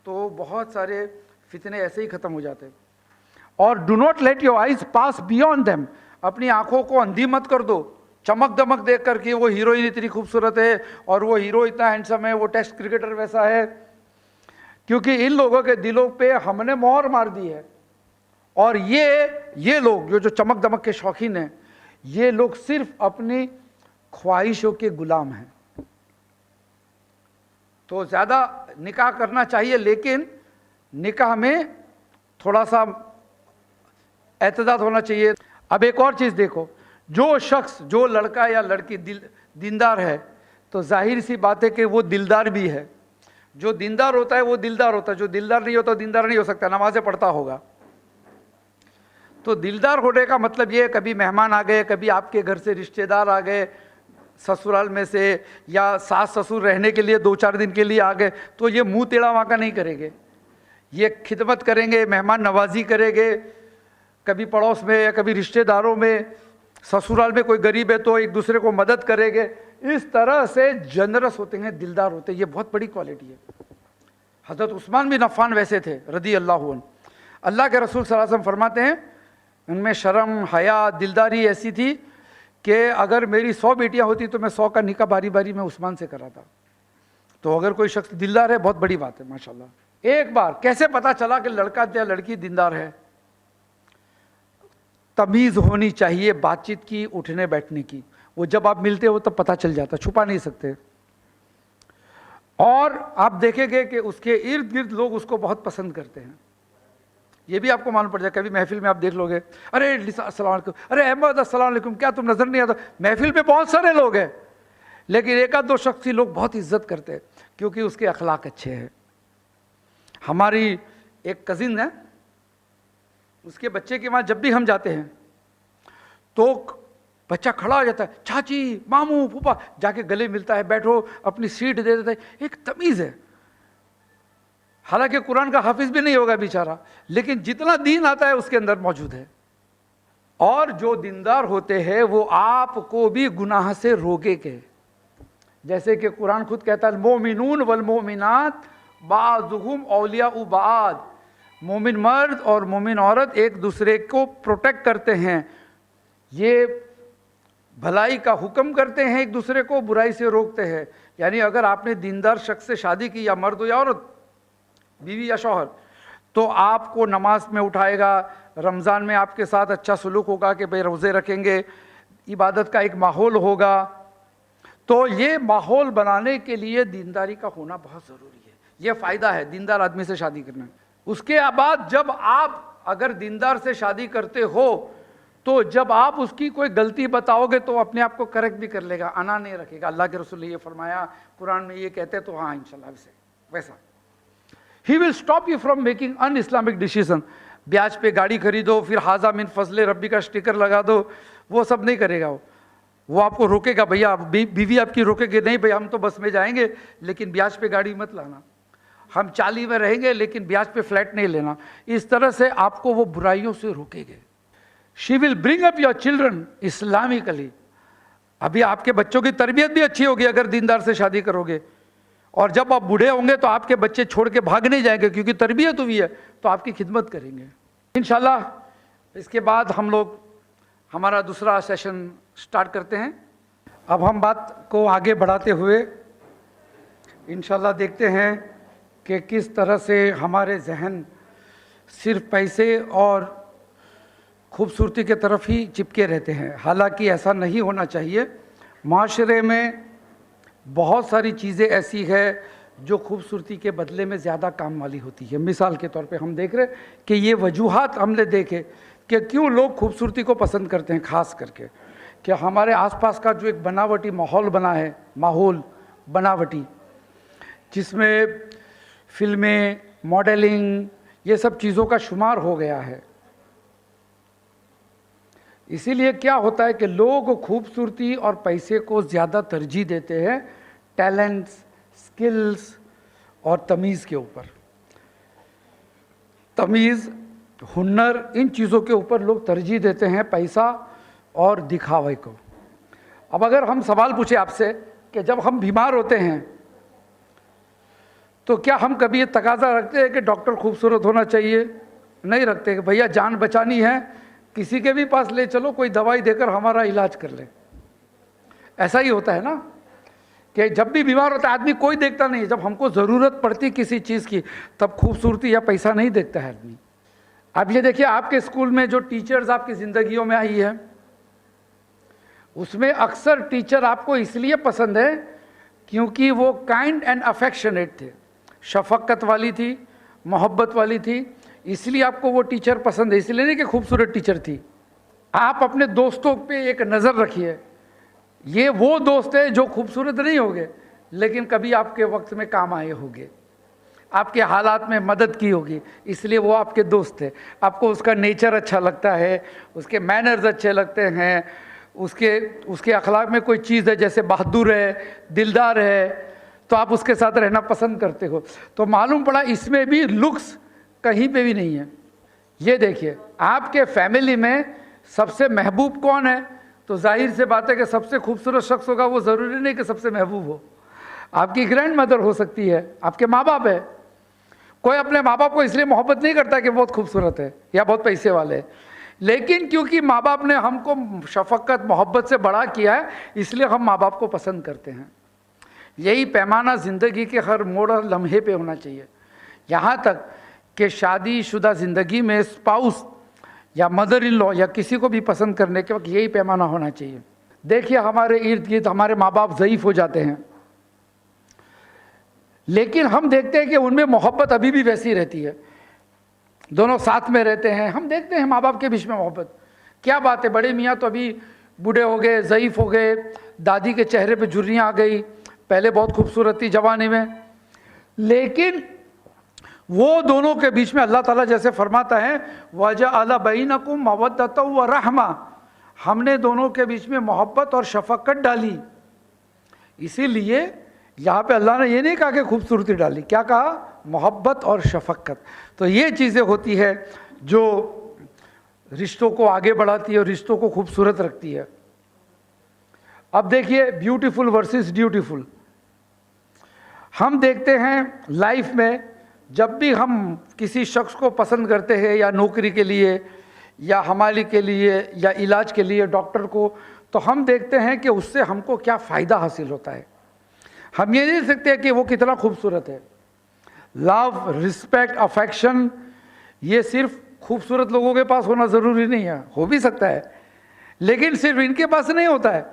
तो बहुत सारे फितने ऐसे ही ख़त्म हो जाते हैं। और do not let your eyes pass beyond them, अपनी आंखों को अंधी मत कर दो चमक दमक देख कर कि वो हीरोइन इतनी खूबसूरत है और वो हीरो इतना हैंडसम है, वो टेस्ट क्रिकेटर वैसा है, क्योंकि इन लोगों के दिलों पे हमने मोहर मार दी है। और ये लोग जो चमक दमक के शौकीन हैं, ये लोग सिर्फ अपनी ख्वाहिशों के गुलाम हैं। तो ज़्यादा निकाह करना चाहिए, लेकिन निकाह में थोड़ा सा एतदाद होना चाहिए। अब एक और चीज़ देखो, जो शख्स, जो लड़का या लड़की दीनदार है तो जाहिर सी बात है कि वो दिलदार भी है। जो दीनदार होता है वो दिलदार होता है, जो दिलदार नहीं होता दीनदार नहीं हो सकता, नमाज़ें पढ़ता होगा। तो दिलदार होने का मतलब ये है, कभी मेहमान आ गए, कभी आपके घर से रिश्तेदार आ गए ससुराल में से, या सास ससुर रहने के लिए 2-4 दिन के लिए आ गए, तो ये मुंह टेढ़ा वाका नहीं करेंगे, ये खिदमत करेंगे, मेहमान नवाजी करेंगे। कभी पड़ोस में या कभी रिश्तेदारों में, ससुराल में कोई गरीब है तो एक दूसरे को मदद करेंगे। इस तरह से जनरस होते हैं, दिलदार होते हैं, ये बहुत बड़ी क्वालिटी है। हज़रत उस्मान बिन अफ़्फ़ान वैसे थे रदी अल्लाह अन्हु। अल्लाह के रसूल सल्लल्लाहु अलैहि वसल्लम फरमाते हैं उनमें शर्म, हया, दिलदारी ऐसी थी कि अगर मेरी 100 बेटियां होती तो मैं 100 का निकाह बारी बारी में उस्मान से कराता। तो अगर कोई शख्स दिलदार है, बहुत बड़ी बात है माशाल्लाह। एक बार कैसे पता चला कि लड़का या लड़की दिलदार है? तमीज़ होनी चाहिए बातचीत की, उठने बैठने की। वो जब आप मिलते हो तब पता चल जाता, छुपा नहीं सकते। और आप देखेंगे कि उसके इर्द गिर्द लोग उसको बहुत पसंद करते हैं। ये भी आपको मालूम पड़ जाए, कभी महफिल में आप देख लोगे, अरे अस्सलाम वालेकुम, अरे अहमद अस्सलाम वालेकुम, क्या तुम नजर नहीं आता? महफिल में बहुत सारे लोग हैं, लेकिन एक आध दो शख्स ही लोग बहुत इज्जत करते हैं, क्योंकि उसके अखलाक अच्छे हैं। हमारी एक कजिन है, उसके बच्चे के वहाँ जब भी हम जाते हैं तो बच्चा खड़ा हो जाता है, चाची, मामू, फूफा, जाके गले मिलता है, बैठो, अपनी सीट दे देता है। एक तमीज़ है। हालांकि कुरान का हाफिज भी नहीं होगा बेचारा, लेकिन जितना दीन आता है उसके अंदर मौजूद है। और जो दीनदार होते हैं वो आपको भी गुनाह से रोकेंगे। जैसे कि कुरान खुद कहता है, मोमिनून वल मोमिनात बाज़ुहुम औलिया बाद, मोमिन मर्द और मोमिन औरत एक दूसरे को प्रोटेक्ट करते हैं, ये भलाई का हुक्म करते हैं, एक दूसरे को बुराई से रोकते हैं। यानी अगर आपने दीनदार शख्स से शादी की, या मर्द हो या औरत, बीवी या शौहर, तो आपको नमाज में उठाएगा, रमज़ान में आपके साथ अच्छा सलूक होगा कि भाई रोज़े रखेंगे, इबादत का एक माहौल होगा। तो ये माहौल बनाने के लिए दीनदारी का होना बहुत ज़रूरी है। ये फ़ायदा है दीनदार आदमी से शादी करना। उसके बाद जब आप अगर दीनदार से शादी करते हो तो जब आप उसकी कोई गलती बताओगे तो अपने आप को करेक्ट भी कर लेगा, अना नहीं रखेगा। अल्लाह के रसूल ने ये फरमाया, कुरान में ये कहते हैं, तो हाँ इंशाल्लाह वैसा। He will stop you from making un Islamic decision. ब्याज पे गाड़ी खरीदो, फिर हाजा मिन फजले रब्बी का स्टिकर लगा दो, वो सब नहीं करेगा। वो आपको रोकेगा, भैया बीवी आपकी रोकेगी, नहीं भैया हम तो बस में जाएंगे लेकिन ब्याज पे गाड़ी मत लाना, हम चाली में रहेंगे लेकिन ब्याज पे फ्लैट नहीं लेना। इस तरह से आपको वो बुराइयों से रोकेंगे। She will bring up your children Islamically. अभी आपके बच्चों की तरबियत भी अच्छी होगी अगर दीनदार से शादी करोगे, और जब आप बूढ़े होंगे तो आपके बच्चे छोड़ के भाग नहीं जाएंगे, क्योंकि तरबियत हुई है तो आपकी खिदमत करेंगे इंशाल्लाह। इसके बाद हम लोग हमारा दूसरा सेशन स्टार्ट करते हैं। अब हम बात को आगे बढ़ाते हुए इंशाल्लाह देखते हैं कि किस तरह से हमारे जहन सिर्फ पैसे और खूबसूरती के तरफ ही चिपके रहते हैं। हालांकि ऐसा नहीं होना चाहिए। माशरे में बहुत सारी चीज़ें ऐसी है जो खूबसूरती के बदले में ज़्यादा काम वाली होती है। मिसाल के तौर पे हम देख रहे कि ये वजूहात हमने देखे कि क्यों लोग खूबसूरती को पसंद करते हैं। ख़ास करके कि हमारे आसपास का जो एक बनावटी माहौल बना है, माहौल बनावटी, जिसमें फिल्में, मॉडलिंग, ये सब चीज़ों का शुमार हो गया है। इसीलिए क्या होता है कि लोग खूबसूरती और पैसे को ज़्यादा तरजीह देते हैं टैलेंट्स, स्किल्स और तमीज़ के ऊपर। तमीज़, हुनर, इन चीज़ों के ऊपर लोग तरजीह देते हैं पैसा और दिखावे को। अब अगर हम सवाल पूछे आपसे कि जब हम बीमार होते हैं तो क्या हम कभी ये तकाजा रखते हैं कि डॉक्टर खूबसूरत होना चाहिए? नहीं रखते कि भैया जान बचानी है, किसी के भी पास ले चलो, कोई दवाई देकर हमारा इलाज कर ले। ऐसा ही होता है ना कि जब भी बीमार होता है आदमी, कोई देखता नहीं। जब हमको ज़रूरत पड़ती किसी चीज़ की तब खूबसूरती या पैसा नहीं देखता है आदमी। आप ये देखिए, आपके स्कूल में जो टीचर्स आपकी ज़िंदगियों में आई है, उसमें अक्सर टीचर आपको इसलिए पसंद है क्योंकि वो काइंड एंड अफेक्शनेट थे, शफकत वाली थी, मोहब्बत वाली थी, इसलिए आपको वो टीचर पसंद है। इसलिए नहीं कि खूबसूरत टीचर थी। आप अपने दोस्तों पे एक नज़र रखिए, ये वो दोस्त है जो खूबसूरत नहीं होंगे लेकिन कभी आपके वक्त में काम आए होंगे, आपके हालात में मदद की होगी, इसलिए वो आपके दोस्त है। आपको उसका नेचर अच्छा लगता है, उसके मैनर्स अच्छे लगते हैं, उसके अखलाक में कोई चीज़ है, जैसे बहादुर है, दिलदार है, तो आप उसके साथ रहना पसंद करते हो। तो मालूम पड़ा इसमें भी लुक्स कहीं पे भी नहीं है। ये देखिए, आपके फैमिली में सबसे महबूब कौन है? तो जाहिर से बात है कि सबसे खूबसूरत शख्स होगा, वो ज़रूरी नहीं कि सबसे महबूब हो। आपकी ग्रैंड मदर हो सकती है, आपके माँ बाप है। कोई अपने माँ बाप को इसलिए मोहब्बत नहीं करता कि बहुत खूबसूरत है या बहुत पैसे वाले हैं, लेकिन क्योंकि माँ बाप ने हमको शफकत, मोहब्बत से बड़ा किया है, इसलिए हम माँ बाप को पसंद करते हैं। यही पैमाना ज़िंदगी के हर मोड़ और लम्हे पे होना चाहिए। यहाँ तक कि शादीशुदा ज़िंदगी में स्पाउस या मदर इन लॉ या किसी को भी पसंद करने के वक्त यही पैमाना होना चाहिए। देखिए हमारे इर्द गिर्द हमारे माँ बाप ज़ईफ़ हो जाते हैं, लेकिन हम देखते हैं कि उनमें मोहब्बत अभी भी वैसी रहती है, दोनों साथ में रहते हैं। हम देखते हैं माँ बाप के बीच में मोहब्बत, क्या बात है, बड़े मियाँ तो अभी बूढ़े हो गए, ज़ईफ़ हो गए, दादी के चेहरे पे झुर्रियाँ आ गई, पहले बहुत खूबसूरत थी जवानी में, लेकिन वो दोनों के बीच में अल्लाह ताला जैसे फरमाता है वजअल बैनकुम मवद्दतन व रहमा, हमने दोनों के बीच में मोहब्बत और शफकत डाली। इसीलिए यहाँ पे अल्लाह ने ये नहीं कहा कि खूबसूरती डाली, क्या कहा, मोहब्बत और शफकत। तो ये चीज़ें होती है जो रिश्तों को आगे बढ़ाती है और रिश्तों को खूबसूरत रखती है। अब देखिए ब्यूटीफुल वर्सेस ड्यूटीफुल। हम देखते हैं लाइफ में जब भी हम किसी शख्स को पसंद करते हैं, या नौकरी के लिए या हमारे के लिए या इलाज के लिए डॉक्टर को, तो हम देखते हैं कि उससे हमको क्या फ़ायदा हासिल होता है। हम ये नहीं सकते कि वो कितना खूबसूरत है। लव, रिस्पेक्ट, अफेक्शन ये सिर्फ खूबसूरत लोगों के पास होना ज़रूरी नहीं है, हो भी सकता है, लेकिन सिर्फ इनके पास नहीं होता है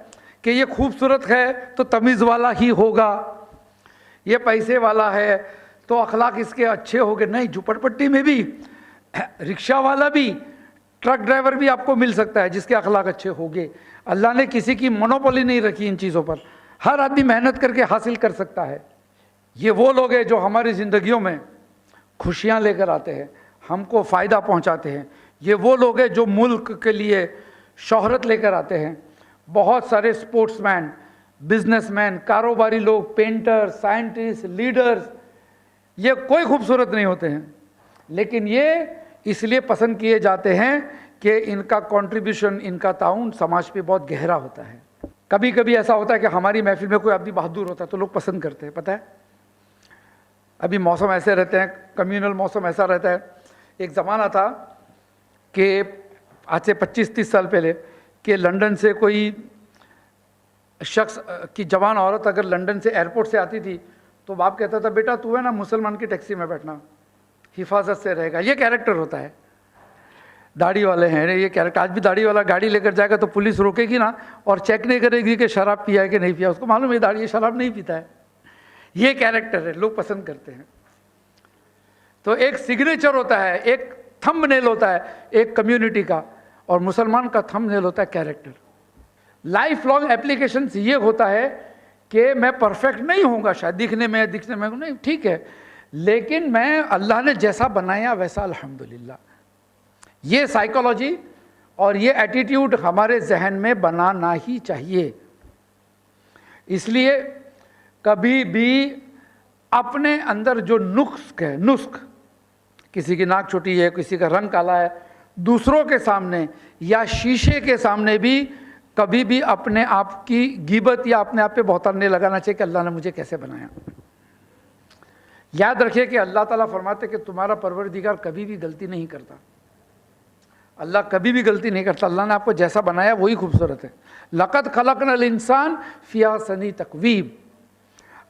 कि ये खूबसूरत है तो तमीज़ वाला ही होगा, ये पैसे वाला है तो अखलाक इसके अच्छे होंगे। नहीं, झुपड़पट्टी में भी रिक्शा वाला भी, ट्रक ड्राइवर भी आपको मिल सकता है जिसके अखलाक अच्छे होंगे। अल्लाह ने किसी की मोनोपोली नहीं रखी इन चीज़ों पर, हर आदमी मेहनत करके हासिल कर सकता है। ये वो लोग हैं जो हमारी ज़िंदगियों में खुशियाँ लेकर आते हैं, हमको फ़ायदा पहुँचाते हैं। ये वो लोग हैं जो मुल्क के लिए शोहरत लेकर आते हैं। बहुत सारे स्पोर्ट्समैन, बिजनेसमैन, कारोबारी लोग, पेंटर, साइंटिस्ट, लीडर्स, ये कोई खूबसूरत नहीं होते हैं, लेकिन ये इसलिए पसंद किए जाते हैं कि इनका कंट्रीब्यूशन, इनका ताउन समाज पे बहुत गहरा होता है। कभी कभी ऐसा होता है कि हमारी महफिल में कोई आदमी बहादुर होता है तो लोग पसंद करते हैं, पता है। अभी मौसम ऐसे रहते हैं, कम्युनल मौसम ऐसा रहता है। एक ज़माना था कि आज से 25-30 साल पहले कि लंदन से कोई शख्स की जवान औरत अगर लंदन से एयरपोर्ट से आती थी तो बाप कहता था बेटा तू है ना मुसलमान की टैक्सी में बैठना, हिफाजत से रहेगा। ये कैरेक्टर होता है। दाढ़ी वाले हैं ये कैरेक्टर। आज भी दाढ़ी वाला गाड़ी लेकर जाएगा तो पुलिस रोकेगी ना और चेक नहीं करेगी कि शराब पिया है कि नहीं पिया, उसको मालूम है दाढ़ी शराब नहीं पीता है। ये कैरेक्टर है, लोग पसंद करते हैं। तो एक सिग्नेचर होता है, एक थंबनेल होता है एक कम्युनिटी का, और मुसलमान का थंबनेल होता है कैरेक्टर। लाइफ लॉन्ग एप्लीकेशन ये होता है कि मैं परफेक्ट नहीं होऊंगा शायद, दिखने में नहीं, ठीक है, लेकिन मैं अल्लाह ने जैसा बनाया वैसा अल्हम्दुलिल्लाह। ये साइकोलॉजी और ये एटीट्यूड हमारे जहन में बनाना ही चाहिए। इसलिए कभी भी अपने अंदर जो नुस्ख, किसी की नाक छोटी है, किसी का रंग काला है, दूसरों के सामने या शीशे के सामने भी कभी भी अपने आप की गिबत या अपने आप पे बहतान नहीं लगाना चाहिए कि अल्लाह ने मुझे कैसे बनाया। याद रखिए कि अल्लाह ताला फरमाते कि तुम्हारा परवरदिगार कभी भी गलती नहीं करता। अल्लाह कभी भी गलती नहीं करता। अल्लाह ने आपको जैसा बनाया वही खूबसूरत है। लक़द खलक़नल इंसान फ़ी अहसनी तक़वीम।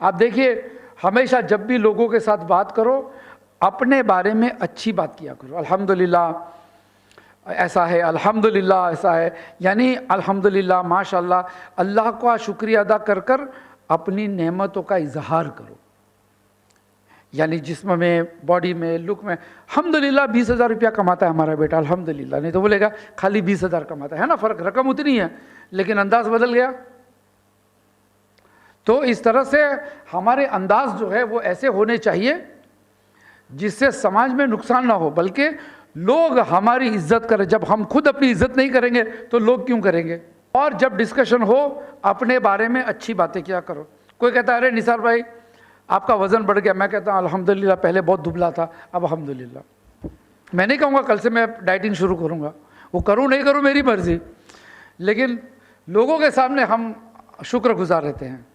आप देखिए हमेशा जब भी लोगों के साथ बात करो अपने बारे में अच्छी बात किया करो। अल्हम्दुलिल्लाह ऐसा है, अल्हम्दुलिल्लाह ऐसा है, यानी अल्हम्दुलिल्लाह माशाअल्लाह, अल्लाह का शुक्रिया अदा कर कर अपनी नेमतों का इजहार करो। यानी जिस्म में, बॉडी में, लुक में। अल्हम्दुलिल्लाह 20,000 रुपया कमाता है हमारा बेटा, अल्हम्दुलिल्लाह, नहीं तो बोलेगा खाली 20,000 कमाता है ना, फ़र्क रकम उतनी है लेकिन अंदाज बदल गया। तो इस तरह से हमारे अंदाज जो है वो ऐसे होने चाहिए जिससे समाज में नुकसान ना हो, बल्कि लोग हमारी इज्जत करें। जब हम खुद अपनी इज्जत नहीं करेंगे तो लोग क्यों करेंगे। और जब डिस्कशन हो अपने बारे में अच्छी बातें किया करो। कोई कहता है अरे निसार भाई आपका वज़न बढ़ गया, मैं कहता हूँ अल्हम्दुलिल्लाह पहले बहुत दुबला था अब अल्हम्दुलिल्लाह। मैं नहीं कहूँगा कल से मैं डाइटिंग शुरू करूँगा, वो करूँ नहीं करूँ मेरी मर्ज़ी, लेकिन लोगों के सामने हम शुक्रगुजार रहते हैं।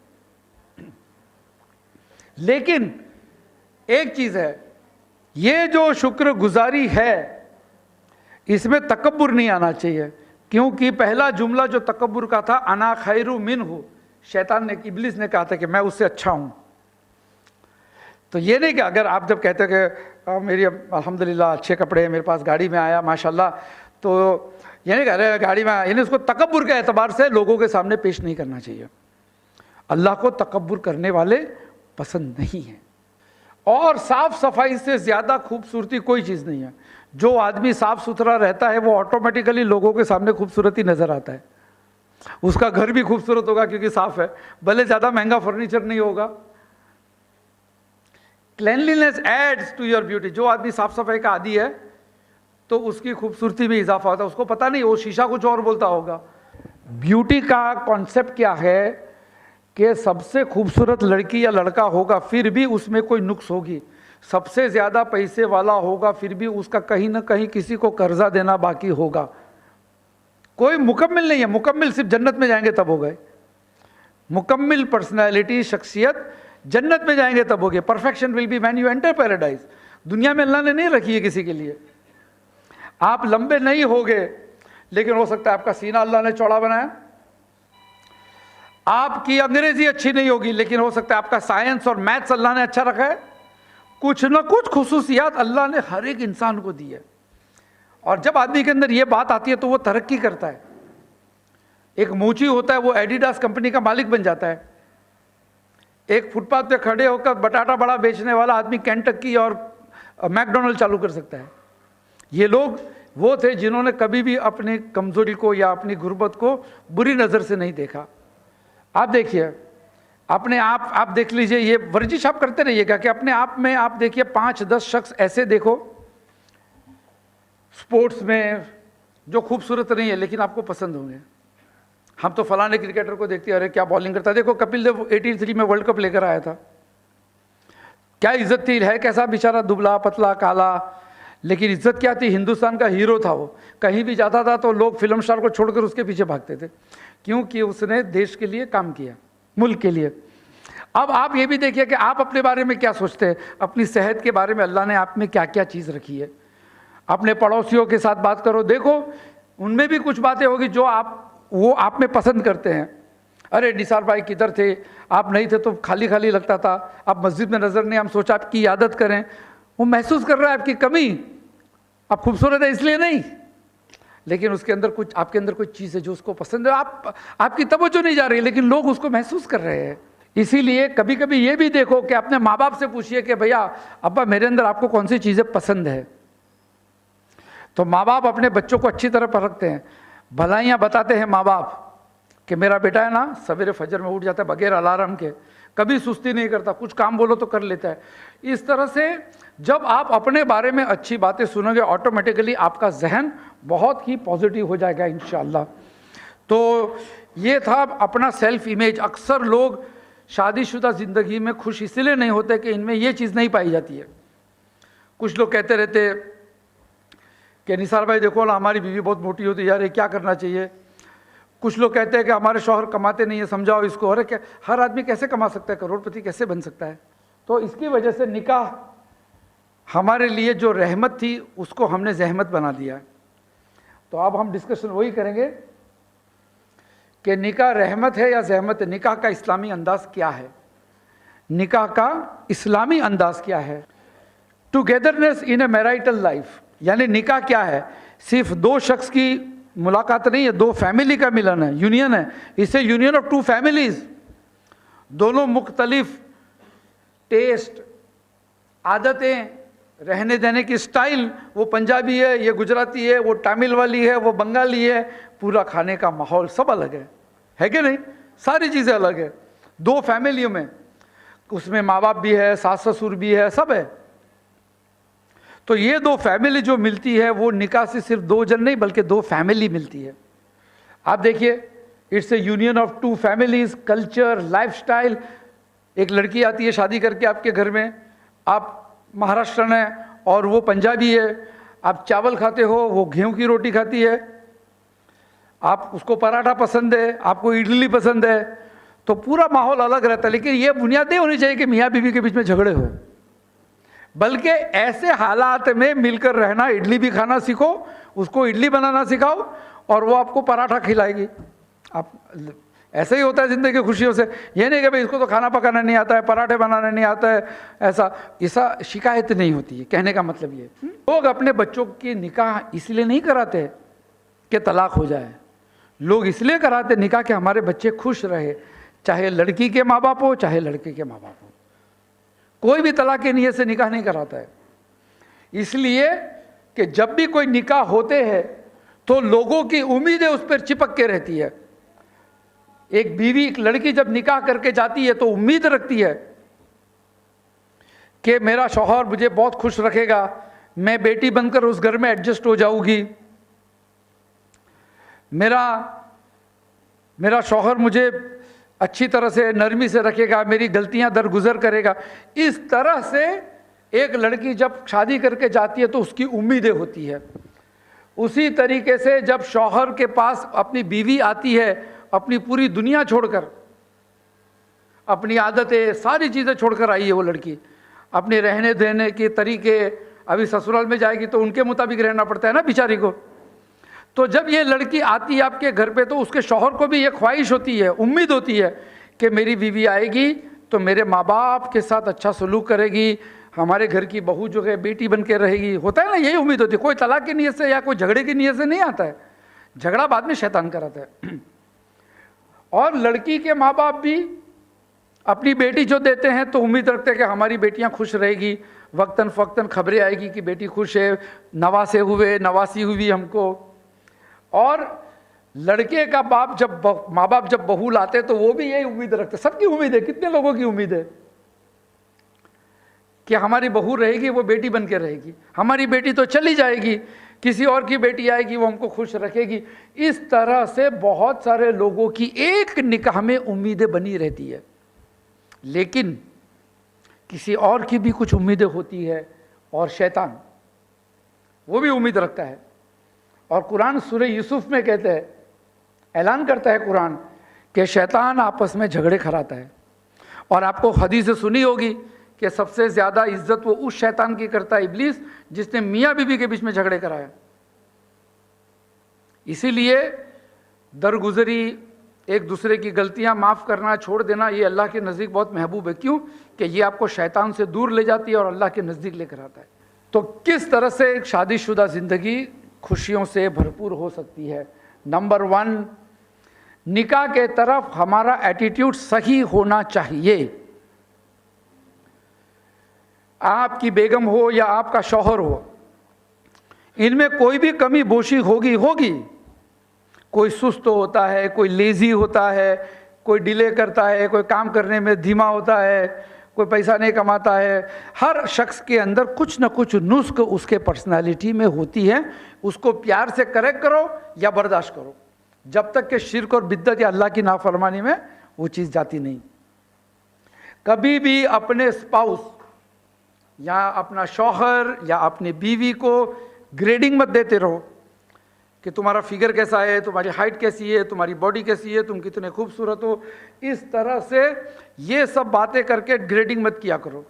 लेकिन एक चीज़ है, ये जो शुक्रगुजारी है इसमें तकब्बुर नहीं आना चाहिए, क्योंकि पहला जुमला जो तकब्बुर का था अना खैरु मिन्हु, शैतान ने, इब्लिस ने कहा था कि मैं उससे अच्छा हूँ। तो ये नहीं कि अगर आप जब कहते हैं कि मेरी अल्हम्दुलिल्लाह अच्छे कपड़े हैं, मेरे पास गाड़ी में आया माशाल्लाह, तो यानी गाड़ी में यानी उसको तकब्बुर के एतबार से लोगों के सामने पेश नहीं करना चाहिए। अल्लाह को तकब्बुर करने वाले पसंद नहीं है। और साफ सफाई से ज़्यादा खूबसूरती कोई चीज़ नहीं है। जो आदमी साफ सुथरा रहता है वो ऑटोमेटिकली लोगों के सामने खूबसूरती नज़र आता है। उसका घर भी खूबसूरत होगा क्योंकि साफ है, भले ज़्यादा महंगा फर्नीचर नहीं होगा। Cleanliness adds to your beauty. जो आदमी साफ सफाई का आदी है तो उसकी खूबसूरती में इजाफा होता है। उसको पता नहीं, वो शीशा कुछ और बोलता होगा। ब्यूटी का कॉन्सेप्ट क्या है कि सबसे खूबसूरत लड़की या लड़का होगा फिर भी उसमें कोई नुक्स होगी, सबसे ज़्यादा पैसे वाला होगा फिर भी उसका कहीं ना कहीं किसी को कर्जा देना बाकी होगा। कोई मुकम्मिल नहीं है। मुकम्मिल सिर्फ जन्नत में जाएंगे तब हो गए। मुकम्मिल पर्सनैलिटी, शख्सियत जन्नत में जाएंगे तब हो गए। Perfection will be when you enter paradise. दुनिया में अल्लाह ने नहीं रखी है किसी के लिए। आप लंबे नहीं होगे लेकिन हो सकता है आपका सीना अल्लाह ने चौड़ा बनाया। आपकी अंग्रेजी अच्छी नहीं होगी लेकिन हो सकता है आपका साइंस और मैथ्स अल्लाह ने अच्छा रखा है। कुछ ना कुछ खुसूसियात अल्लाह ने हर एक इंसान को दी है। और जब आदमी के अंदर ये बात आती है तो वो तरक्की करता है। एक मोची होता है, वो एडिडास कंपनी का मालिक बन जाता है। एक फुटपाथ पे खड़े होकर बटाटा बड़ा बेचने वाला आदमी केंटक्की और मैकडोनल्ड चालू कर सकता है। ये लोग वो थे जिन्होंने कभी भी अपनी कमजोरी को या अपनी गुर्बत को बुरी नज़र से नहीं देखा। आप देखिए अपने आप देख लीजिए, ये वर्जिश आप करते रहिएगा कि अपने आप में आप देखिए 5-10 शख्स ऐसे देखो स्पोर्ट्स में जो खूबसूरत नहीं है लेकिन आपको पसंद होंगे। हम तो फलाने क्रिकेटर को देखते हैं, अरे क्या बॉलिंग करता है। देखो कपिल देव 83 में वर्ल्ड कप लेकर आया था, क्या इज्जत थी। है कैसा बेचारा, दुबला पतला काला, लेकिन इज्जत क्या थी, हिंदुस्तान का हीरो था। वो कहीं भी जाता था तो लोग फिल्म स्टार को छोड़कर उसके पीछे भागते थे, क्योंकि उसने देश के लिए काम किया, मुल्क के लिए। अब आप ये भी देखिए कि आप अपने बारे में क्या सोचते हैं, अपनी सेहत के बारे में अल्लाह ने आप में क्या क्या चीज़ रखी है। अपने पड़ोसियों के साथ बात करो, देखो उनमें भी कुछ बातें होगी जो वो आप में पसंद करते हैं। अरे निसार भाई किधर थे, आप नहीं थे तो खाली खाली लगता था, आप मस्जिद में नज़र नहीं, हम सोचा आपकी इयादत करें। वो महसूस कर रहा है आपकी कमी, आप खूबसूरत है इसलिए नहीं, लेकिन उसके अंदर कुछ, आपके अंदर कोई चीज़ है जो उसको पसंद है। आपकी तवज्जो नहीं जा रही लेकिन लोग उसको महसूस कर रहे हैं। इसीलिए कभी कभी ये भी देखो कि अपने माँ बाप से पूछिए कि भैया अब्बा मेरे अंदर आपको कौन सी चीज़ें पसंद है। तो माँ बाप अपने बच्चों को अच्छी तरह परखते हैं, भलाइयाँ बताते हैं माँ बाप कि मेरा बेटा है ना सवेरे फजर में उठ जाता है बगैर अलार्म के, कभी सुस्ती नहीं करता, कुछ काम बोलो तो कर लेता है। इस तरह से जब आप अपने बारे में अच्छी बातें सुनोगे ऑटोमेटिकली आपका जहन बहुत ही पॉजिटिव हो जाएगा इंशाअल्लाह। तो ये था अपना सेल्फ इमेज। अक्सर लोग शादीशुदा ज़िंदगी में खुश इसलिए नहीं होते कि इनमें ये चीज़ नहीं पाई जाती है। कुछ लोग कहते रहते कि निसार भाई देखो ना हमारी बीवी बहुत मोटी होती यार, ये क्या करना चाहिए। कुछ लोग कहते हैं कि हमारे शौहर कमाते नहीं है, समझाओ इसको। अरे क्या, हर आदमी कैसे कमा सकता है, करोड़पति कैसे बन सकता है। तो इसकी वजह से निकाह हमारे लिए जो रहमत थी उसको हमने जहमत बना दिया। तो अब हम डिस्कशन वही करेंगे कि निकाह रहमत है या जहमत है। निकाह का इस्लामी अंदाज क्या है, निकाह का इस्लामी अंदाज क्या है। टुगेदरनेस इन ए मैरिटल लाइफ, यानी निकाह क्या है, सिर्फ दो शख्स की मुलाकात नहीं है, दो फैमिली का मिलन है, यूनियन है। इसे यूनियन ऑफ टू फैमिलीज, दोनों मुख्तलिफ टेस्ट, आदतें, रहने देने की स्टाइल, वो पंजाबी है, ये गुजराती है, वो तमिल वाली है, वो बंगाली है, पूरा खाने का माहौल सब अलग है कि नहीं, सारी चीज़ें अलग है। दो फैमिलियों में, उसमें माँ बाप भी है, सास ससुर भी है, सब है। तो ये दो फैमिली जो मिलती है वो निकाह से सिर्फ दो जन नहीं बल्कि दो फैमिली मिलती है। आप देखिए it's a union of two families, culture, lifestyle. एक लड़की आती है शादी करके आपके घर में, आप महाराष्ट्रन है और वो पंजाबी है, आप चावल खाते हो, वो गेहूं की रोटी खाती है, आप उसको पराठा पसंद है, आपको इडली पसंद है, तो पूरा माहौल अलग रहता है। लेकिन ये बुनियाद नहीं होनी चाहिए कि मियाँ बीवी के बीच में झगड़े हो, बल्कि ऐसे हालात में मिलकर रहना। इडली भी खाना सीखो, उसको इडली बनाना सिखाओ और वो आपको पराठा खिलाएगी। आप ऐसे ही होता है ज़िंदगी खुशियों से। ये नहीं कि भाई इसको तो खाना पकाना नहीं आता है, पराठे बनाना नहीं आता है, ऐसा शिकायत नहीं होती है। कहने का मतलब ये, लोग अपने बच्चों की निकाह इसलिए नहीं कराते कि तलाक हो जाए। लोग इसलिए कराते निकाह कि हमारे बच्चे खुश रहे, चाहे लड़की के माँ बाप हो चाहे लड़के के माँ बाप हो। कोई भी तलाक की नीयत से निकाह नहीं कराता है, इसलिए कि जब भी कोई निकाह होते हैं तो लोगों की उम्मीदें उस पर चिपक के रहती है। एक बीवी, एक लड़की जब निकाह करके जाती है तो उम्मीद रखती है कि मेरा शौहर मुझे बहुत खुश रखेगा, मैं बेटी बनकर उस घर में एडजस्ट हो जाऊंगी, मेरा शौहर मुझे अच्छी तरह से नरमी से रखेगा, मेरी गलतियां दरगुजर करेगा। इस तरह से एक लड़की जब शादी करके जाती है तो उसकी उम्मीदें होती है। उसी तरीके से जब शौहर के पास अपनी बीवी आती है, अपनी पूरी दुनिया छोड़कर, अपनी आदतें सारी चीज़ें छोड़कर आई है वो लड़की, अपने रहने देने के तरीके, अभी ससुराल में जाएगी तो उनके मुताबिक रहना पड़ता है ना बेचारी को। तो जब ये लड़की आती है आपके घर पे तो उसके शौहर को भी ये ख्वाहिश होती है, उम्मीद होती है कि मेरी बीवी आएगी तो मेरे माँ बाप के साथ अच्छा सलूक करेगी, हमारे घर की बहू जो है बेटी बन के रहेगी। होता है ना, यही उम्मीद होती है। कोई तलाक की नीयत से या कोई झगड़े की नीयत से नहीं आता है, झगड़ा बाद में शैतान कराता है। और लड़की के माँ बाप भी अपनी बेटी जो देते हैं तो उम्मीद रखते हैं कि हमारी बेटियां खुश रहेगी, वक्तन फ़क्तन खबरें आएगी कि बेटी खुश है, नवासे हुए, नवासी हुई हमको। और लड़के का बाप जब माँ बाप जब बहू लाते तो वो भी यही उम्मीद रखते, सबकी उम्मीद है, कितने लोगों की उम्मीद है कि हमारी बहू रहेगी वो बेटी बन के रहेगी, हमारी बेटी तो चली जाएगी, किसी और की बेटी आएगी वो हमको खुश रखेगी। इस तरह से बहुत सारे लोगों की एक निकाह में उम्मीदें बनी रहती है, लेकिन किसी और की भी कुछ उम्मीदें होती है और शैतान वो भी उम्मीद रखता है। और कुरान सूरह यूसुफ में कहते हैं, ऐलान करता है कुरान कि शैतान आपस में झगड़े कराता है। और आपको हदीस सुनी होगी कि सबसे ज़्यादा इज्जत वो उस शैतान की करता है, इब्लीस, जिसने मियाँ बीवी के बीच में झगड़े कराया। इसीलिए दरगुजरी, एक दूसरे की गलतियां माफ़ करना, छोड़ देना, ये अल्लाह के नज़दीक बहुत महबूब है। क्यों? कि ये आपको शैतान से दूर ले जाती है और अल्लाह के नज़दीक लेकर आता है। तो किस तरह से एक शादीशुदा ज़िंदगी खुशियों से भरपूर हो सकती है? नंबर 1, निकाह के तरफ हमारा एटीट्यूड सही होना चाहिए। आपकी बेगम हो या आपका शौहर हो, इनमें कोई भी कमी बोशी होगी। कोई सुस्त होता है, कोई लेज़ी होता है, कोई डिले करता है, कोई काम करने में धीमा होता है, कोई पैसा नहीं कमाता है। हर शख्स के अंदर कुछ ना कुछ नुस्ख उसके पर्सनालिटी में होती है। उसको प्यार से करेक्ट करो या बर्दाश्त करो, जब तक कि शिर्क और बिद्दत या अल्लाह की नाफरमानी में वो चीज़ जाती नहीं। कभी भी अपने स्पाउस या अपना शौहर या अपनी बीवी को ग्रेडिंग मत देते रहो कि तुम्हारा फिगर कैसा है, तुम्हारी हाइट कैसी है, तुम्हारी बॉडी कैसी है, तुम कितने खूबसूरत हो। इस तरह से ये सब बातें करके ग्रेडिंग मत किया करो।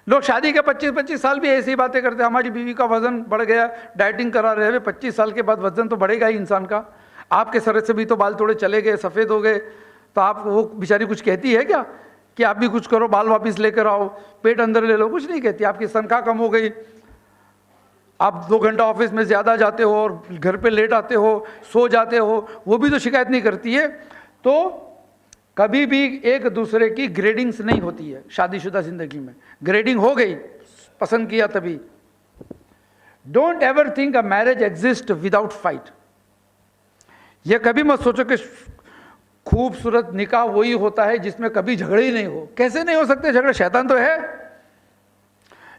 लोग शादी के 25-25 साल भी ऐसी बातें करते हैं, हमारी बीवी का वजन बढ़ गया, डाइटिंग करा रहे हैं। 25 साल के बाद वजन तो बढ़ेगा ही इंसान का। आपके सर से भी तो बाल थोड़े चले गए, सफ़ेद हो गए, तो आप वो बेचारी कुछ कहती है क्या कि आप भी कुछ करो, बाल वापस लेकर आओ, पेट अंदर ले लो? कुछ नहीं कहती। आपकी तनख्वाह कम हो गई, आप 2 घंटा ऑफिस में ज़्यादा जाते हो और घर पे लेट आते हो, सो जाते हो, वो भी तो शिकायत नहीं करती है। तो कभी भी एक दूसरे की ग्रेडिंग्स नहीं होती है शादीशुदा ज़िंदगी में। ग्रेडिंग हो गई, पसंद किया तभी। Don't ever think a marriage exist without fight. यह कभी मत सोचो कि खूबसूरत निकाह वही होता है जिसमें कभी झगड़े ही नहीं हो। कैसे नहीं हो सकते झगड़े? शैतान तो है।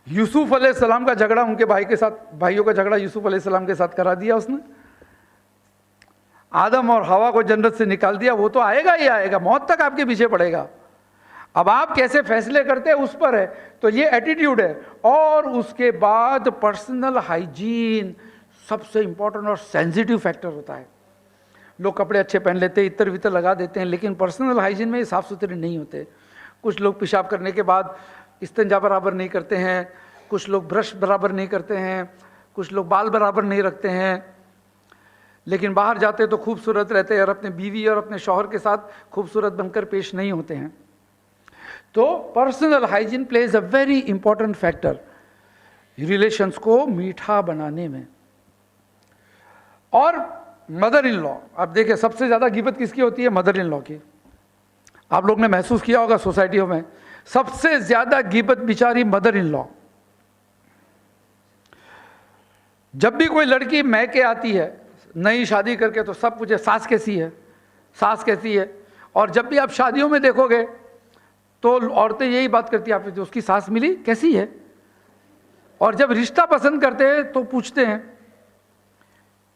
यूसुफ अलैहिस्सलाम का झगड़ा उनके भाई के साथ, भाइयों का झगड़ा यूसुफ अलैहिस्सलाम के साथ करा दिया उसने। आदम और हवा को जन्नत से निकाल दिया। वो तो आएगा ही आएगा, मौत तक आपके पीछे पड़ेगा। अब आप कैसे फैसले करते हैं उस पर है। तो ये एटीट्यूड है। और उसके बाद पर्सनल हाइजीन सबसे इंपॉर्टेंट और सेंसिटिव फैक्टर होता है। लोग कपड़े अच्छे पहन लेते हैं, इत्र वितर लगा देते हैं, लेकिन पर्सनल हाइजीन में साफ़ सुथरे नहीं होते। कुछ लोग पेशाब करने के बाद इस्तिंजा बराबर नहीं करते हैं, कुछ लोग ब्रश बराबर नहीं करते हैं, कुछ लोग बाल बराबर नहीं रखते हैं, लेकिन बाहर जाते तो खूबसूरत रहते हैं और अपने बीवी और अपने शौहर के साथ खूबसूरत बनकर पेश नहीं होते हैं। तो personal hygiene plays a very important factor relations को मीठा बनाने में। और मदर इन लॉ, अब देखिए सबसे ज़्यादा गिबत किसकी होती है? मदर इन लॉ की। आप लोग ने महसूस किया होगा सोसाइटियों में सबसे ज़्यादा गिबत बिचारी मदर इन लॉ। जब भी कोई लड़की मैके आती है नई शादी करके तो सब पूछे सास कैसी है, सास कैसी है। और जब भी आप शादियों में देखोगे तो औरतें यही बात करती है, आप उसकी सास मिली कैसी है। और जब रिश्ता पसंद करते हैं तो पूछते हैं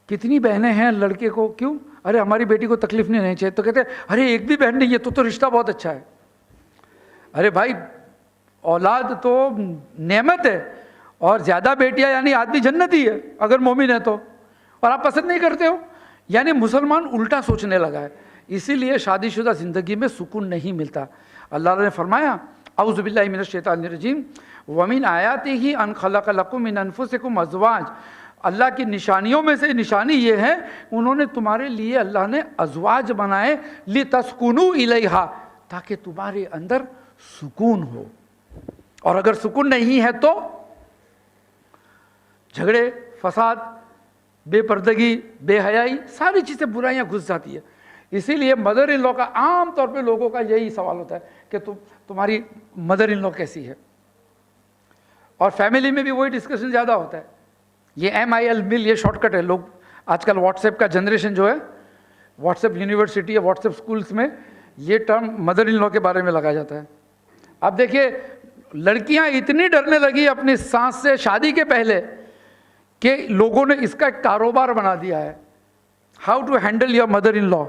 कितनी बहनें हैं लड़के को, क्यों? अरे हमारी बेटी को तकलीफ नहीं रहनी चाहिए। तो कहते हैं अरे एक भी बहन नहीं है तो रिश्ता बहुत अच्छा है। अरे भाई औलाद तो नेमत है और ज़्यादा बेटियां यानी आदमी जन्नती है अगर मोमिन है तो, और आप पसंद नहीं करते हो। यानी मुसलमान उल्टा सोचने लगा है, इसीलिए शादीशुदा ज़िंदगी में सुकून नहीं मिलता। अल्लाह ने फरमाया औज़ु बिल्लाहि मिनश शैतानिर रजीम वमिन आयातिही अन खलक़ लकुम मिन अनफुसिकुम अज़वाज, अल्लाह की निशानियों में से निशानी ये है उन्होंने तुम्हारे लिए अल्लाह ने अज़वाज बनाए लितस्कुनू इलैहा, ताकि तुम्हारे अंदर सुकून हो। और अगर सुकून नहीं है तो झगड़े, फसाद, बेपर्दगी, बेहयाई, सारी चीज़ें बुराइयां घुस जाती है। इसीलिए मदर इन लॉ का आम तौर पे लोगों का यही सवाल होता है कि तुम्हारी मदर इन लॉ कैसी है। और फैमिली में भी वही डिस्कशन ज़्यादा होता है। ये MIL मिल ये शॉर्टकट है। लोग आजकल व्हाट्सएप का जनरेशन जो है, व्हाट्सएप यूनिवर्सिटी या व्हाट्सएप स्कूल्स में ये टर्म मदर इन लॉ के बारे में लगाया जाता है। अब देखिए लड़कियां इतनी डरने लगी अपनी सास से शादी के पहले कि लोगों ने इसका एक कारोबार बना दिया है, how to handle your mother in law.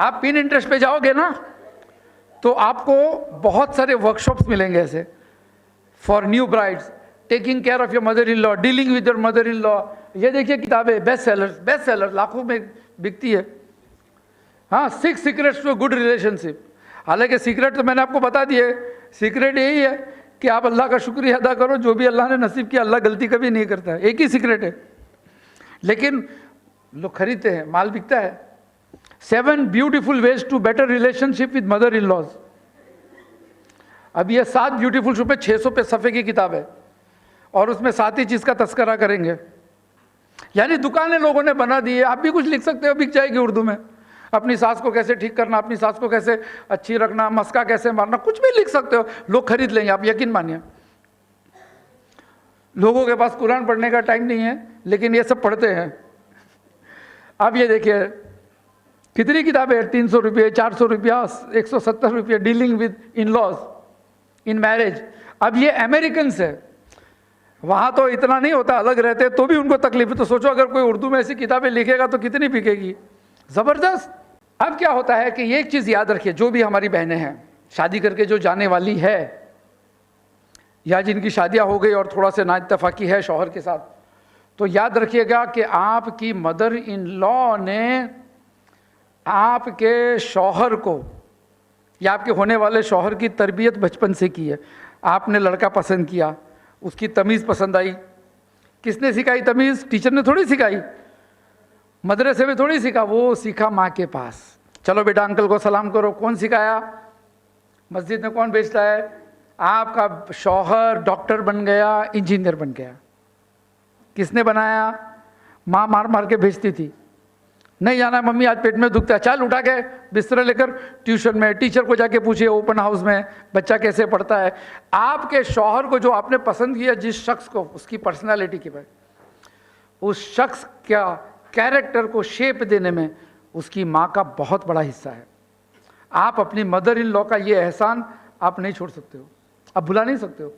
आप पिन इंटरेस्ट पे जाओगे ना तो आपको बहुत सारे वर्कशॉप्स मिलेंगे ऐसे for new brides, taking care of your mother in law, dealing with your mother in law. ये देखिए किताबें बेस्ट सेलर लाखों में बिकती है। हाँ, 6 सीक्रेट्स टू गुड रिलेशनशिप। हालांकि सीक्रेट तो मैंने आपको बता दिए, सीक्रेट यही है कि आप अल्लाह का शुक्रिया अदा करो, जो भी अल्लाह ने नसीब किया। अल्लाह गलती कभी नहीं करता है, एक ही सीक्रेट है, लेकिन लोग खरीदते हैं, माल बिकता है। 7 beautiful ways to better relationship with mother in laws. अब ये 7 ब्यूटीफुल पे 600 पे सफ़े की किताब है और उसमें 7 ही चीज़ का तस्करा करेंगे। यानी दुकानें लोगों ने बना दी है, आप भी कुछ लिख सकते हो, बिक जाएगी उर्दू में। अपनी सास को कैसे ठीक करना, अपनी सास को कैसे अच्छी रखना, मस्का कैसे मारना, कुछ भी लिख सकते हो, लोग खरीद लेंगे, आप यकीन मानिए। लोगों के पास कुरान पढ़ने का टाइम नहीं है लेकिन ये सब पढ़ते हैं। अब ये देखिए कितनी किताबें हैं, 300 रुपये, 400 रुपया, 170 रुपये, dealing with in laws in marriage. अब ये अमेरिकन है, वहाँ तो इतना नहीं होता, अलग रहते तो भी उनको तकलीफ है। तो सोचो अगर कोई उर्दू में ऐसी किताबें लिखेगा तो कितनी बिकेगी, ज़बरदस्त। अब क्या होता है कि ये एक चीज़ याद रखिए, जो भी हमारी बहनें हैं शादी करके जो जाने वाली है या जिनकी शादियां हो गई और थोड़ा सा नाइत्तफाकी है शौहर के साथ, तो याद रखिएगा कि आपकी मदर इन लॉ ने आपके शौहर को या आपके होने वाले शौहर की तरबियत बचपन से की है। आपने लड़का पसंद किया, उसकी तमीज़ पसंद आई, किसने सिखाई तमीज़? टीचर ने थोड़ी सिखाई, मदरसे में थोड़ी सीखा, वो सीखा माँ के पास। चलो बेटा अंकल को सलाम करो, कौन सिखाया? मस्जिद में कौन भेजता है? आपका शौहर डॉक्टर बन गया, इंजीनियर बन गया, किसने बनाया? माँ मार मार के भेजती थी। नहीं जाना मम्मी आज पेट में दुखता है, चल उठा के बिस्तर लेकर ट्यूशन में, टीचर को जाके पूछिए ओपन हाउस में बच्चा कैसे पढ़ता है। आपके शौहर को जो आपने पसंद किया, जिस शख्स को, उसकी पर्सनालिटी के बारे, उस शख्स क्या कैरेक्टर को शेप देने में उसकी माँ का बहुत बड़ा हिस्सा है। आप अपनी मदर इन लॉ का ये एहसान आप नहीं छोड़ सकते हो, आप भुला नहीं सकते हो।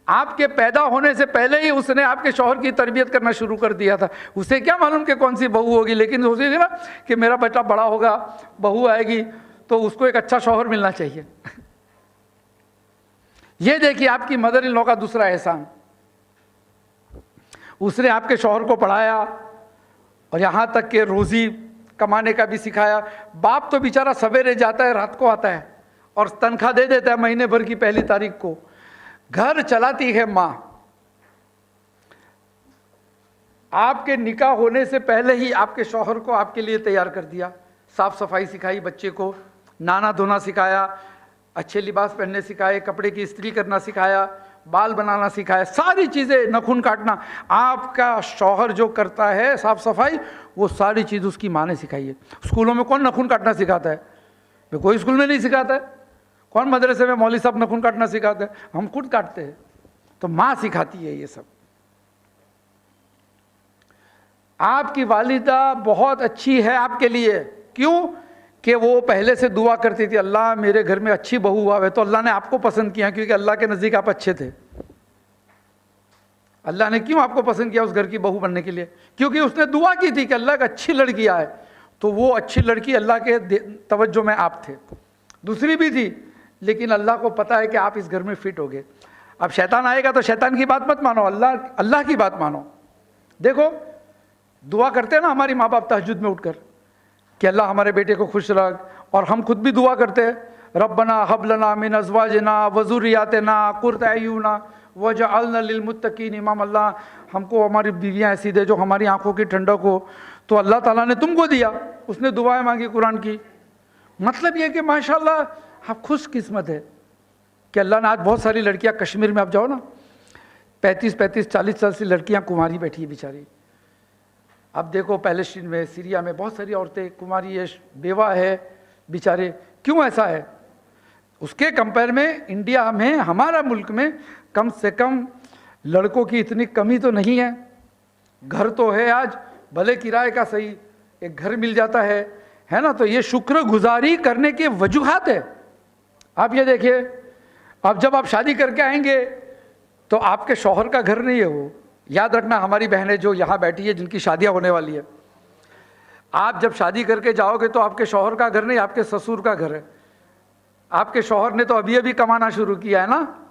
आपके पैदा होने से पहले ही उसने आपके शौहर की तरबियत करना शुरू कर दिया था। उसे क्या मालूम कि कौन सी बहू होगी, लेकिन सोचेगी ना कि मेरा बेटा बड़ा होगा, बहू आएगी तो उसको एक अच्छा शौहर मिलना चाहिए। ये देखिए आपकी मदर इन लॉ का दूसरा एहसान, उसने आपके शौहर को पढ़ाया और यहाँ तक कि रोज़ी कमाने का भी सिखाया। बाप तो बेचारा सवेरे जाता है, रात को आता है और तनख्वाह दे देता है महीने भर की पहली तारीख को। घर चलाती है माँ। आपके निकाह होने से पहले ही आपके शौहर को आपके लिए तैयार कर दिया, साफ सफाई सिखाई, बच्चे को नहाना धोना सिखाया, अच्छे लिबास पहनने सिखाए, कपड़े की इस्त्री करना सिखाया, बाल बनाना सिखाया, सारी चीज़ें, नाखून काटना। आपका शौहर जो करता है साफ सफाई, वो सारी चीज़ उसकी माँ ने सिखाई है। स्कूलों में कौन नाखून काटना सिखाता है? कोई स्कूल में नहीं सिखाता है। कौन मदरसे में मौलवी साहब नाखून काटना सिखाते हैं? हम खुद काटते हैं। तो माँ सिखाती है ये सब। आपकी वालिदा बहुत अच्छी है आपके लिए, क्यों? कि वो पहले से दुआ करती थी, अल्लाह मेरे घर में अच्छी बहू आवे, तो अल्लाह ने आपको पसंद किया, क्योंकि अल्लाह के नज़दीक आप अच्छे थे। अल्लाह ने क्यों आपको पसंद किया उस घर की बहू बनने के लिए? क्योंकि उसने दुआ की थी कि अल्लाह का अच्छी लड़की आए। तो वो अच्छी लड़की अल्लाह के तवज्जो में आप थे। दूसरी भी थी, लेकिन अल्लाह को पता है कि आप इस घर में फिट हो गए। अब शैतान आएगा तो शैतान की बात मत मानो, अल्लाह की बात मानो। देखो, दुआ करते हैं ना हमारी माँ बाप तहज्जुद में उठकर कि अल्लाह हमारे बेटे को खुश रख, और हम खुद भी दुआ करते हैं, रब्बना हब लना मिन अज़वाजिना व ज़ुर्रिय्यातिना क़ुर्रता अय्युना वजअलना लिलमुत्तक़ीन इमाम। अल्लाह हमको हमारी बीवियाँ ऐसी दे जो हमारी आंखों की ठंडक हो। तो अल्लाह ताला ने तुमको दिया, उसने दुआएं मांगी कुरान की। मतलब ये कि माशाल्लाह आप खुश किस्मत है कि अल्लाह ने आज बहुत सारी लड़कियां, कश्मीर में आप जाओ ना, 35-35 40 साल से लड़कियां कुमारी बैठी है बेचारी। अब देखो पैलेस्टीन में, सीरिया में बहुत सारी औरतें कुमारी है, बेवा है बेचारे। क्यों ऐसा है? उसके कंपेयर में इंडिया में, हमारा मुल्क में कम से कम लड़कों की इतनी कमी तो नहीं है। घर तो है, आज भले किराए का सही एक घर मिल जाता है ना। तो ये शुक्रगुजारी करने के वजूहात है। आप ये देखिए, अब जब आप शादी करके आएंगे तो आपके शौहर का घर नहीं है वो। याद रखना, हमारी बहनें जो यहाँ बैठी है जिनकी शादियाँ होने वाली है, आप जब शादी करके जाओगे तो आपके शौहर का घर नहीं, आपके ससुर का घर है। आपके शौहर ने तो अभी अभी कमाना शुरू किया है ना,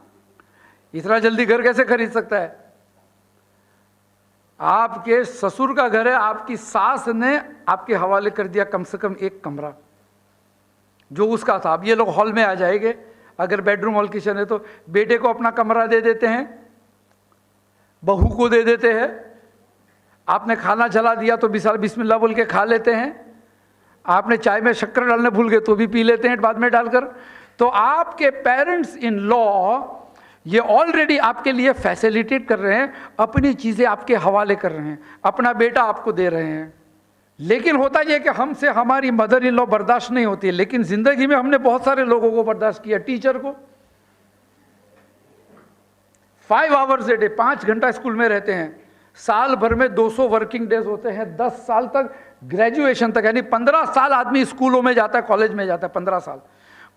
इतना जल्दी घर कैसे खरीद सकता है? आपके ससुर का घर है, आपकी सास ने आपके हवाले कर दिया कम से कम एक कमरा जो उसका था। अब ये लोग हॉल में आ जाएंगे, अगर बेडरूम हॉल किचन है तो बेटे को अपना कमरा दे देते हैं, बहू को दे देते हैं। आपने खाना जला दिया तो बिस्मिल्लाह बोल के खा लेते हैं। आपने चाय में शक्कर डालने भूल गए तो भी पी लेते हैं बाद में डालकर। तो आपके पेरेंट्स इन लॉ ये ऑलरेडी आपके लिए फैसिलिटेट कर रहे हैं, अपनी चीज़ें आपके हवाले कर रहे हैं, अपना बेटा आपको दे रहे हैं। लेकिन होता यह कि हमसे हमारी मदर इन लॉ बर्दाश्त नहीं होती है। लेकिन ज़िंदगी में हमने बहुत सारे लोगों को बर्दाश्त किया। टीचर को 5 आवर्स ए डे, 5 घंटा स्कूल में रहते हैं, साल भर में 200 वर्किंग डेज होते हैं, 10 साल तक, ग्रेजुएशन तक, यानी 15 साल आदमी स्कूलों में जाता है, कॉलेज में जाता है।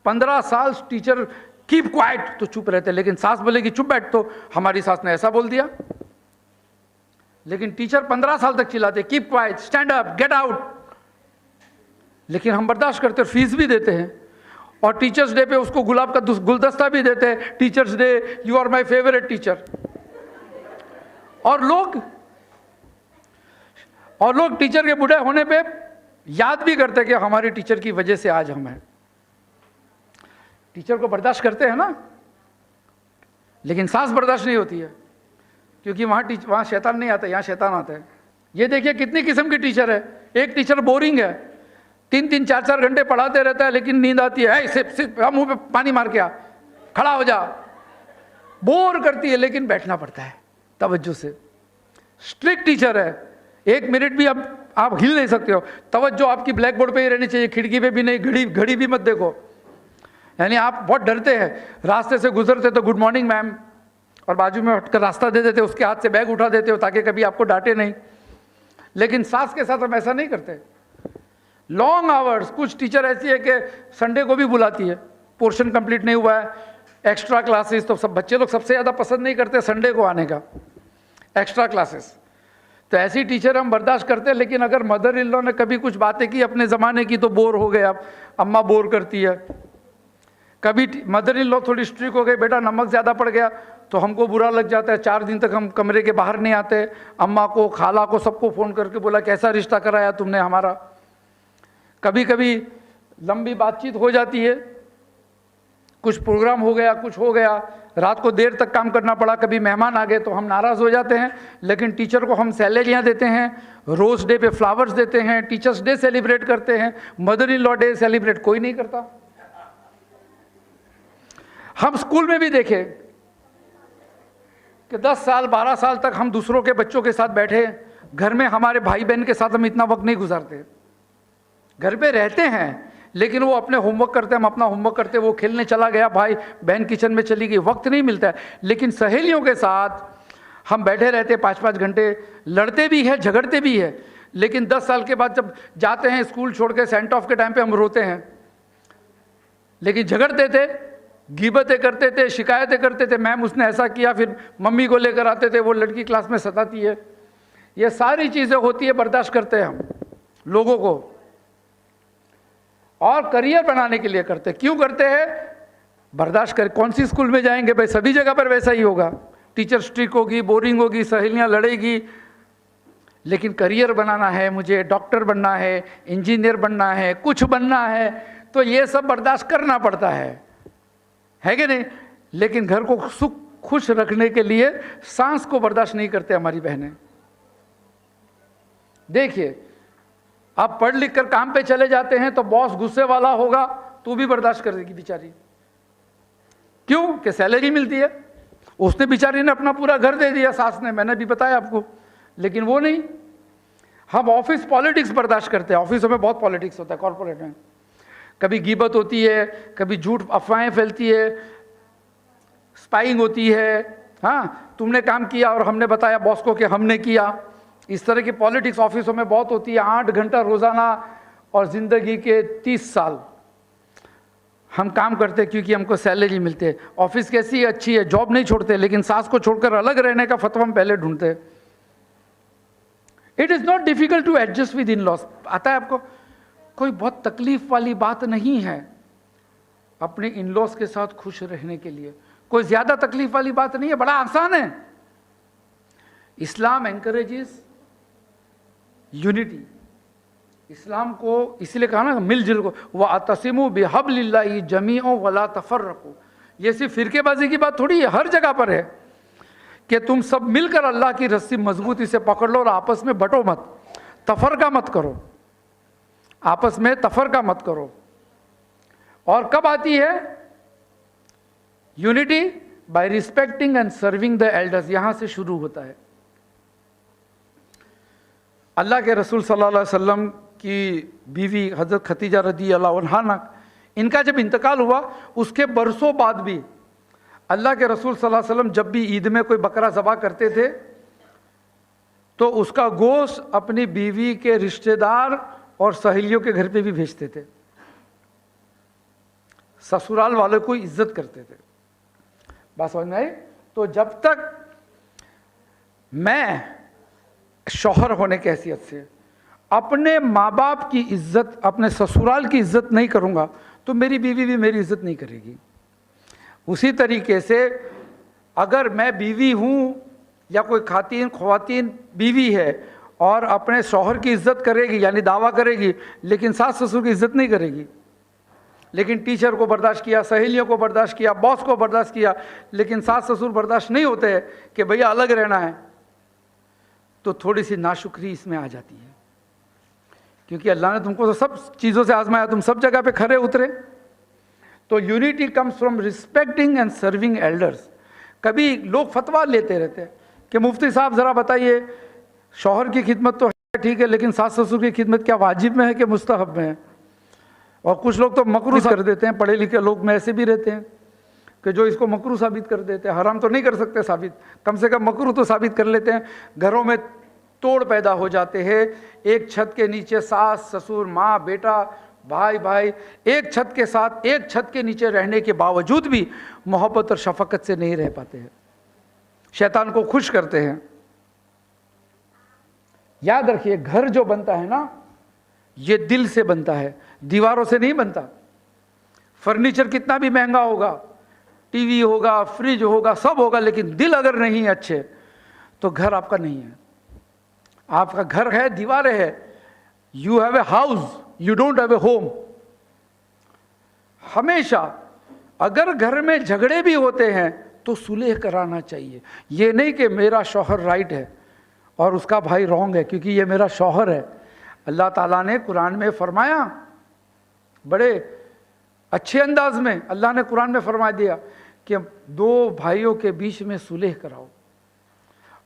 15 साल टीचर कीप क्वाइट तो चुप रहते हैं, लेकिन सास बोलेगी चुप बैठ तो हमारी सास ने ऐसा बोल दिया। लेकिन टीचर 15 साल तक चिल्लाते keep quiet, stand up, get out, लेकिन हम बर्दाश्त करते हैं, फीस भी देते हैं। और टीचर्स डे पे उसको गुलाब का गुलदस्ता भी देते हैं, teachers day, you are my favourite teacher. और लोग टीचर के बूढ़े होने पे याद भी करते हैं कि हमारे टीचर की वजह से आज हम हैं। टीचर को बर्दाश्त करते हैं ना, लेकिन सास बर्दाश्त नहीं होती है, क्योंकि वहाँ शैतान नहीं आता, यहाँ शैतान आता है। ये देखिए कितनी किस्म की टीचर है। एक टीचर बोरिंग है, 3-3 4-4 घंटे पढ़ाते रहता है, लेकिन नींद आती है, सिर्फ मुंह पे पानी मार के आ, खड़ा हो जा, बोर करती है, लेकिन बैठना पड़ता है तवज्जो से। स्ट्रिक्ट टीचर है, 1 मिनट भी अब आप हिल नहीं सकते हो, तवज्जो आपकी ब्लैक बोर्ड पे ही रहनी चाहिए, खिड़की पे भी नहीं, घड़ी भी मत देखो। यानी आप बहुत डरते हैं, रास्ते से गुजरते तो गुड मॉर्निंग मैम, और बाजू में हटकर रास्ता दे देते, उसके हाथ से बैग उठा देते हो ताकि कभी आपको डांटे नहीं। लेकिन सास के साथ हम ऐसा नहीं करते। लॉन्ग आवर्स, कुछ टीचर ऐसी है कि संडे को भी बुलाती है, पोर्शन कंप्लीट नहीं हुआ है, एक्स्ट्रा क्लासेस, तो सब बच्चे लोग सबसे ज़्यादा पसंद नहीं करते संडे को आने का, एक्स्ट्रा क्लासेस। तो ऐसी टीचर हम बर्दाश्त करते हैं। लेकिन अगर मदर इन लॉ ने कभी कुछ बातें की अपने ज़माने की तो बोर हो गए, अब अम्मा बोर करती है। कभी मदर इन लॉ थोड़ी स्ट्रिक्ट हो गई, बेटा नमक ज़्यादा पड़ गया, तो हमको बुरा लग जाता है, 4 दिन तक हम कमरे के बाहर नहीं आते। अम्मा को, खाला को, सबको फ़ोन करके बोला कैसा रिश्ता कराया तुमने हमारा। कभी कभी लंबी बातचीत हो जाती है, कुछ प्रोग्राम हो गया, कुछ हो गया, रात को देर तक काम करना पड़ा, कभी मेहमान आ गए तो हम नाराज़ हो जाते हैं। लेकिन टीचर को हम सैलरियाँ देते हैं, रोज़ डे पे फ्लावर्स देते हैं, टीचर्स डे सेलिब्रेट करते हैं, mother in law day celebrate कोई नहीं करता। हम स्कूल में भी देखें, कि 10 साल 12 साल तक हम दूसरों के बच्चों के साथ बैठे, घर में हमारे भाई बहन के साथ हम इतना वक्त नहीं गुजारते। घर पे रहते हैं लेकिन वो अपने होमवर्क करते हैं, हम अपना होमवर्क करते हैं, वो खेलने चला गया, भाई बहन किचन में चली गई, वक्त नहीं मिलता है। लेकिन सहेलियों के साथ हम बैठे रहते 5-5 घंटे, लड़ते भी है, झगड़ते भी है। लेकिन 10 साल के बाद जब जाते हैं स्कूल छोड़ के, सेंट ऑफ के टाइम पे हम रोते हैं, लेकिन झगड़ते थे, गीबतें करते थे, शिकायतें करते थे, मैम उसने ऐसा किया, फिर मम्मी को लेकर आते थे, वो लड़की क्लास में सताती है। ये सारी चीज़ें होती है, बर्दाश्त करते हैं हम लोगों को, और करियर बनाने के लिए करते हैं। क्यों करते हैं? बर्दाश्त कर, कौन सी स्कूल में जाएंगे भाई, सभी जगह पर वैसा ही होगा, टीचर स्ट्रिक्ट होगी, बोरिंग होगी, सहेलियां लड़ेगी। लेकिन करियर बनाना है, मुझे डॉक्टर बनना है, इंजीनियर बनना है, कुछ बनना है, तो ये सब बर्दाश्त करना पड़ता है कि नहीं? लेकिन घर को सुख खुश रखने के लिए सांस को बर्दाश्त नहीं करते हमारी बहनें। देखिए, आप पढ़ लिख कर काम पे चले जाते हैं तो बॉस गुस्से वाला होगा तो भी बर्दाश्त कर देगी बेचारी। क्यों? कि सैलरी मिलती है। उसने बेचारी ने अपना पूरा घर दे दिया, सास ने, मैंने भी बताया आपको। लेकिन वो नहीं। हम ऑफिस पॉलिटिक्स बर्दाश्त करते हैं। ऑफिसों में बहुत पॉलिटिक्स होता है, कॉर्पोरेट में। कभी गीबत होती है, कभी झूठ अफवाहें फैलती है, स्पाइंग होती है। हाँ, तुमने काम किया और हमने बताया बॉस को कि हमने किया। इस तरह की पॉलिटिक्स ऑफिसों में बहुत होती है। 8 घंटा रोजाना और जिंदगी के 30 साल हम काम करते हैं क्योंकि हमको सैलरी मिलती है। ऑफिस कैसी है? अच्छी है, जॉब नहीं छोड़ते, लेकिन सास को छोड़कर अलग रहने का फतवा हम पहले ढूंढते हैं। It is not difficult to adjust with in laws. आता है आपको? कोई बहुत तकलीफ वाली बात नहीं है अपने इन लॉस के साथ खुश रहने के लिए। कोई ज्यादा तकलीफ वाली बात नहीं है, बड़ा आसान है। इस्लाम एनकरेजेस यूनिटी। इस्लाम को इसलिए कहा ना, मिलजुल को, वह अतसिमु बिहब्लिल्लाहि जमीओ वला तफर्रकू। ये सिर्फ फिरकेबाजी की बात थोड़ी है, हर जगह पर है कि तुम सब मिलकर अल्लाह की रस्सी मजबूती से पकड़ लो और आपस में बटो मत, तफरका मत करो, आपस में तफरका मत करो। और कब आती है unity? By respecting and serving the elders. यहां से शुरू होता है। अल्लाह के रसूल सल्लल्लाहु अलैहि वसल्लम की बीवी हज़रत खतीजा रदी अल्लाह अन्हा, इनका जब इंतकाल हुआ उसके बरसों बाद भी अल्लाह के रसूल सल्लल्लाहु अलैहि वसल्लम जब भी ईद में कोई बकरा ज़बह करते थे तो उसका गोश्त अपनी बीवी के रिश्तेदार और सहेलियों के घर पे भी भेजते थे। ससुराल वालों को इज्जत करते थे। बात समझ में आई? तो जब तक मैं शौहर होने की हैसियत से अपने माँ बाप की इज्जत, अपने ससुराल की इज्जत नहीं करूँगा तो मेरी बीवी भी मेरी इज्जत नहीं करेगी। उसी तरीके से अगर मैं बीवी हूँ या कोई ख्वातीन बीवी है और अपने शौहर की इज्जत करेगी, यानी दावा करेगी, लेकिन सास ससुर की इज्जत नहीं करेगी, लेकिन टीचर को बर्दाश्त किया, सहेलियों को बर्दाश्त किया, बॉस को बर्दाश्त किया, लेकिन सास ससुर बर्दाश्त नहीं होते हैं कि भैया अलग रहना है, तो थोड़ी सी नाशुक्री इसमें आ जाती है। क्योंकि अल्लाह ने तुमको तो सब चीज़ों से आजमाया, तुम सब जगह पे खरे उतरे। तो unity comes from respecting and serving elders. कभी लोग फतवा लेते रहते हैं कि मुफ्ती साहब ज़रा बताइए, शौहर की खिदमत तो है ठीक है, लेकिन सास ससुर की खिदमत क्या वाजिब में है कि मुस्तहब में है? और कुछ लोग तो मकरूह कर देते हैं। पढ़े लिखे लोग में ऐसे भी रहते हैं कि जो इसको मकरूह साबित कर देते हैं। हराम तो नहीं कर सकते साबित, कम से कम मकरूह तो साबित कर लेते हैं। घरों में तोड़ पैदा हो जाते हैं। एक छत के नीचे सास ससुर, माँ बेटा, भाई भाई एक छत के साथ, एक छत के नीचे रहने के बावजूद भी मोहब्बत और शफकत से नहीं रह पाते हैं, शैतान को खुश करते हैं। याद रखिए, घर जो बनता है ना, ये दिल से बनता है, दीवारों से नहीं बनता। फर्नीचर कितना भी महंगा होगा, टीवी होगा, फ्रिज होगा, सब होगा, लेकिन दिल अगर नहीं है अच्छे तो घर आपका नहीं है। आपका घर है, दीवारें है। You have a house, you don't have a home. हमेशा अगर घर में झगड़े भी होते हैं तो सुलह कराना चाहिए। ये नहीं कि मेरा शौहर राइट है और उसका भाई रॉन्ग है क्योंकि ये मेरा शौहर है। अल्लाह ताला ने कुरान में फरमाया, बड़े अच्छे अंदाज में अल्लाह ने कुरान में फरमा दिया कि दो भाइयों के बीच में सुलह कराओ।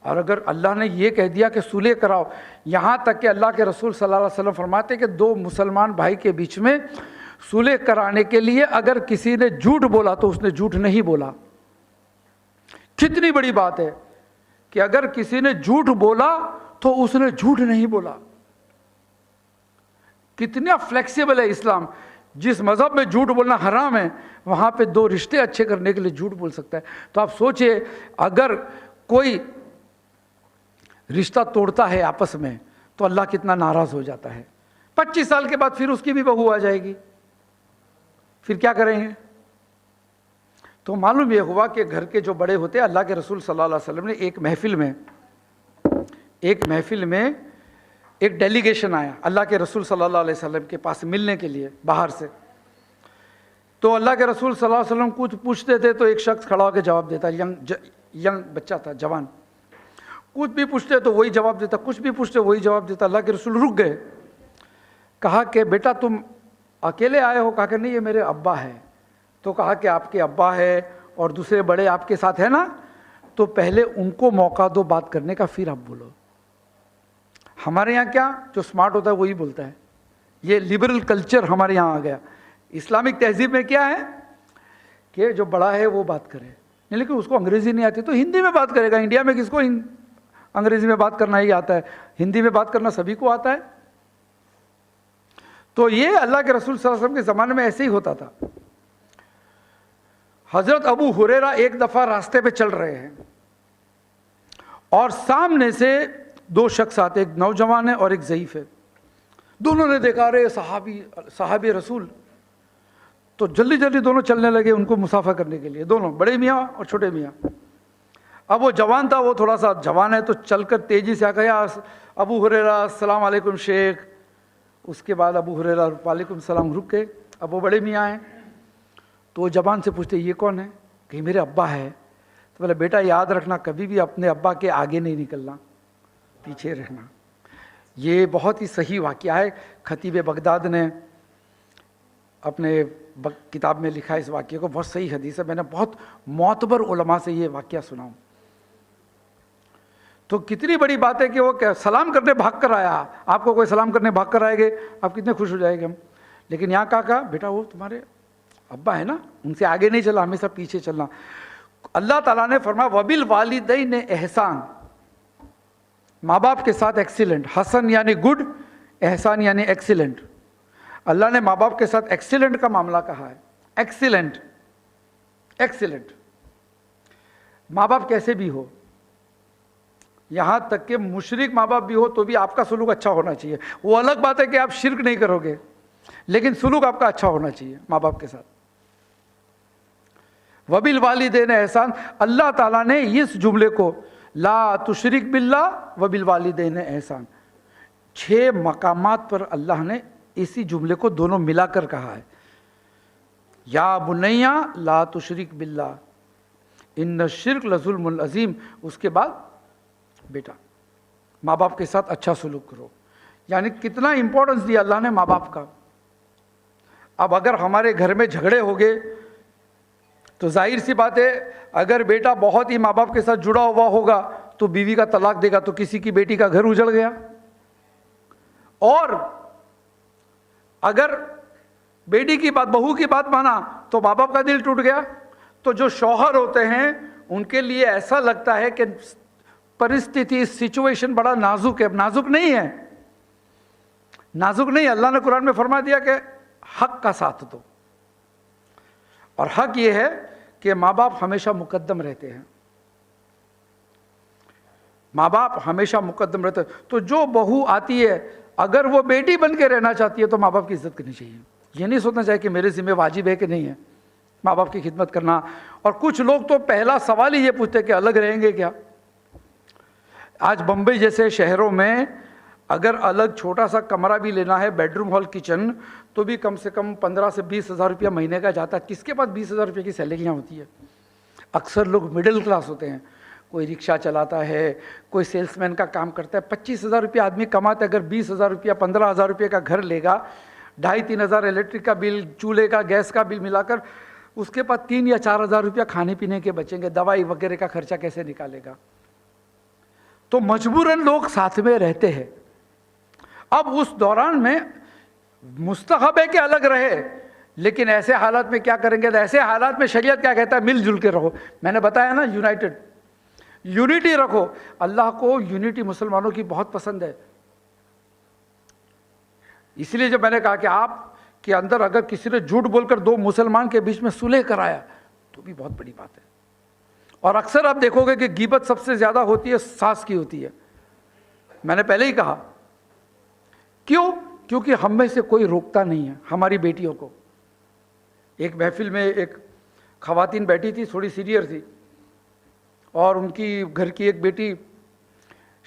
और अगर अल्लाह ने ये कह दिया कि सुलह कराओ, यहाँ तक कि अल्लाह के रसूल सल्लल्लाहु अलैहि वसल्लम फरमाते कि दो मुसलमान भाई के बीच में सुलह कराने के लिए अगर किसी ने झूठ बोला तो उसने झूठ नहीं बोला। कितनी बड़ी बात है कि अगर किसी ने झूठ बोला तो उसने झूठ नहीं बोला। कितना फ्लेक्सिबल है इस्लाम। जिस मजहब में झूठ बोलना हराम है, वहां पे दो रिश्ते अच्छे करने के लिए झूठ बोल सकता है। तो आप सोचिए, अगर कोई रिश्ता तोड़ता है आपस में तो अल्लाह कितना नाराज हो जाता है। 25 साल के बाद फिर उसकी भी बहू आ जाएगी, फिर क्या करेंगे? तो मालूम यह हुआ कि घर के जो बड़े होते हैं, अल्लाह के रसूल सल्लल्लाहु अलैहि वसल्लम ने एक महफिल में एक डेलीगेशन आया अल्लाह के रसूल सल्लल्लाहु अलैहि वसल्लम के पास मिलने के लिए बाहर से। तो अल्लाह के रसूल सल्लल्लाहु अलैहि वसल्लम कुछ पूछते थे तो एक शख्स खड़ा होकर जवाब देता, यंग बच्चा था, जवान। कुछ भी पूछते तो वही जवाब देता, कुछ भी पूछते वही जवाब देता। अल्लाह के रसूल रुक गए, कहा कि बेटा तुम अकेले आए हो? कहा कि नहीं, ये मेरे अब्बा है। तो कहा कि आपके अब्बा है और दूसरे बड़े आपके साथ है ना, तो पहले उनको मौका दो बात करने का, फिर आप बोलो। हमारे यहाँ क्या, जो स्मार्ट होता है वही बोलता है। ये लिबरल कल्चर हमारे यहाँ आ गया। इस्लामिक तहजीब में क्या है कि जो बड़ा है वो बात करे, नहीं लेकिन उसको अंग्रेजी नहीं आती तो हिंदी में बात करेगा। इंडिया में किसको अंग्रेजी में बात करना ही आता है? हिंदी में बात करना सभी को आता है। तो ये अल्लाह के रसूल सल्लल्लाहु अलैहि वसल्लम के ज़माने में ऐसे ही होता था। हज़रत अबू हुरैरा एक दफ़ा रास्ते पे चल रहे हैं और सामने से दो शख्स आते, एक नौजवान है और एक ज़ईफ़ है। दोनों ने देखा, रे सहाबी रसूल। तो जल्दी जल्दी दोनों चलने लगे उनको मुसाफा करने के लिए, दोनों बड़े मियाँ और छोटे मियाँ। अब वो जवान था, वो थोड़ा सा जवान है तो चलकर तेज़ी से आ गया, अबू हुरैरा अस्सलाम वालेकुम शेख। उसके बाद अबू हुरैरा वालेकुम सलाम, रुक गए। अब वो बड़े मियाँ हैं तो जवान से पूछते, ये कौन है? कि मेरे अब्बा है। तो बोले, बेटा याद रखना, कभी भी अपने अब्बा के आगे नहीं निकलना, पीछे रहना। ये बहुत ही सही वाक़या है। खतीब बगदाद ने अपने किताब में लिखा है इस वाक़ये को, बहुत सही हदीस है। मैंने बहुत मोतबर उलमा से ये वाक़या सुना हूँ। तो कितनी बड़ी बात है कि वो क्या सलाम करने भाग कर आया। आपको कोई सलाम करने भाग कर आएंगे, आप कितने खुश हो जाएंगे हम। लेकिन यहाँ कहा बेटा वो तुम्हारे अब्बा है ना, उनसे आगे नहीं चला, हमेशा पीछे चलना। अल्लाह ताला ने फरमाया वबिल वालिदैन एहसान, माँ बाप के साथ एक्सीलेंट। हसन यानी गुड, एहसान यानी एक्सीलेंट। अल्लाह ने माँ बाप के साथ एक्सीलेंट का मामला कहा है। Excellent, excellent. माँ बाप कैसे भी हो, यहाँ तक कि मुशरिक माँ बाप भी हो तो भी आपका सुलूक अच्छा होना चाहिए। वो अलग बात है कि आप शिर्क नहीं करोगे, लेकिन सुलूक आपका अच्छा होना चाहिए माँ बाप के साथ। वबिल वालिदैन एहसान, अल्लाह ताला ने इस जुमले को ला तुशरिक बिल्लाह वबिल वालिदैन एहसान 6 मकामात पर अल्लाह ने इसी जुमले को दोनों मिलाकर कहा है। या बुनैया ला तुशरिक बिल्लाह इन्न शिर्क लजुल्मुल अजीम। उसके बाद बेटा माँ बाप के साथ अच्छा सलूक करो। यानी कितना इंपॉर्टेंस दिया अल्लाह ने माँ बाप का। अब अगर हमारे घर में झगड़े हो गए तो जाहिर सी बात है, अगर बेटा बहुत ही माँ बाप के साथ जुड़ा हुआ होगा तो बीवी का तलाक देगा तो किसी की बेटी का घर उजड़ गया। और अगर बेटी की बात, बहू की बात माना तो माँ बाप का दिल टूट गया। तो जो शौहर होते हैं उनके लिए ऐसा लगता है कि परिस्थिति, सिचुएशन बड़ा नाजुक है। नाजुक नहीं है, नाजुक नहीं। अल्लाह ने कुरान में फरमा दिया कि हक का साथ दो, और हक ये है कि माँ बाप हमेशा मुकद्दम रहते हैं। माँ बाप हमेशा मुकद्दम रहते हैं। तो जो बहू आती है, अगर वो बेटी बन के रहना चाहती है तो माँ बाप की इज्जत करनी चाहिए। ये नहीं सोचना चाहिए कि मेरे जिम्मे वाजिब है कि नहीं है माँ बाप की खिदमत करना। और कुछ लोग तो पहला सवाल ही ये पूछते हैं कि अलग रहेंगे क्या। आज बम्बई जैसे शहरों में अगर अलग छोटा सा कमरा भी लेना है, बेडरूम हॉल किचन, तो भी कम से कम 15 से 20 हज़ार रुपया महीने का जाता है। किसके पास 20 हज़ार रुपये की सैलरियाँ होती है? अक्सर लोग मिडिल क्लास होते हैं। कोई रिक्शा चलाता है, कोई सेल्समैन का काम करता है। 25 हज़ार रुपया आदमी कमाता है। अगर 20 हज़ार रुपया, 15 हज़ार रुपये का घर लेगा, 2,5-3 हज़ार इलेक्ट्रिक का बिल, चूल्हे का, गैस का बिल मिलाकर उसके पास 3 या 4 हज़ार रुपया खाने पीने के बचेंगे। दवाई वगैरह का खर्चा कैसे निकालेगा? तो मजबूरन लोग साथ में रहते हैं। अब उस दौरान में मुस्तहब है कि अलग रहे, लेकिन ऐसे हालात में क्या करेंगे? तो ऐसे हालात में शरीयत क्या कहता है? मिलजुल के रहो। मैंने बताया ना, यूनाइटेड, यूनिटी रखो। अल्लाह को यूनिटी मुसलमानों की बहुत पसंद है। इसलिए जब मैंने कहा कि आप के अंदर अगर किसी ने झूठ बोलकर दो मुसलमान के बीच में सुलह कराया तो भी बहुत बड़ी बात है। और अक्सर आप देखोगे कि गीबत सबसे ज्यादा होती है सास की होती है। मैंने पहले ही कहा, क्यों? क्योंकि हम में से कोई रोकता नहीं है हमारी बेटियों को। एक महफिल में एक खवातीन बैठी थी, थोड़ी सीनियर थी, और उनकी घर की एक बेटी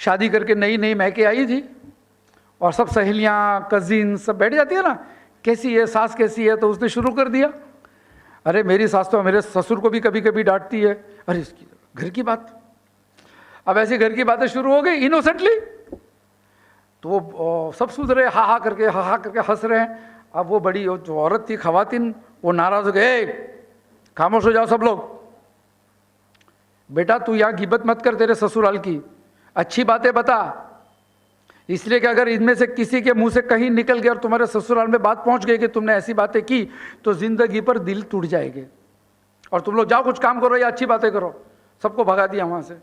शादी करके नई नई मैके आई थी, और सब सहेलियाँ कजिन सब बैठ जाती है ना, कैसी है सास, कैसी है? तो उसने शुरू कर दिया, अरे मेरी सास तो मेरे ससुर को भी कभी कभी डांटती है। अरे इसकी घर की बात। अब ऐसी घर की बातें शुरू हो गई इनोसेंटली, तो वो सब सुन रहे, हा करके हंस रहे हैं। अब वो बड़ी जो औरत थी, खवातीन, वो नाराज हो गए, खामोश हो जाओ सब लोग, बेटा तू यहाँ गिबत मत कर तेरे ससुराल की, अच्छी बातें बता। इसलिए कि अगर इनमें से किसी के मुंह से कहीं निकल गया और तुम्हारे ससुराल में बात पहुंच गई कि तुमने ऐसी बातें की, तो जिंदगी पर दिल टूट जाएंगे। और तुम लोग जाओ कुछ काम करो या अच्छी बातें करो। सबको भगा दिया वहां से।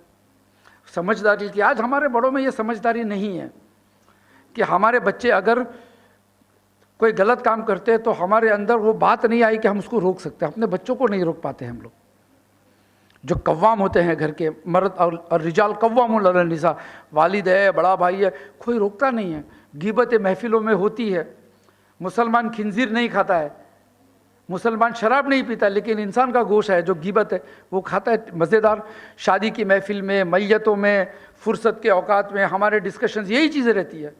समझदारी की, आज हमारे बड़ों में ये समझदारी नहीं है कि हमारे बच्चे अगर कोई गलत काम करते हैं तो हमारे अंदर वो बात नहीं आई कि हम उसको रोक सकते हैं। अपने बच्चों को नहीं रोक पाते हम लोग। जो कव्वाम होते हैं घर के, मर्द और रिजाल कव्वामुन अलन निसा, वालिद है, बड़ा भाई है, कोई रोकता नहीं है। गिबत महफिलों में होती है। मुसलमान खिंजीर नहीं खाता है, मुसलमान शराब नहीं पीता, लेकिन इंसान का गोश्त है जो गिबत है वो खाता है। मज़ेदार शादी की महफिल में, मैयतों में, फुर्सत के औकात में हमारे डिस्कशंस यही चीज़ें रहती है।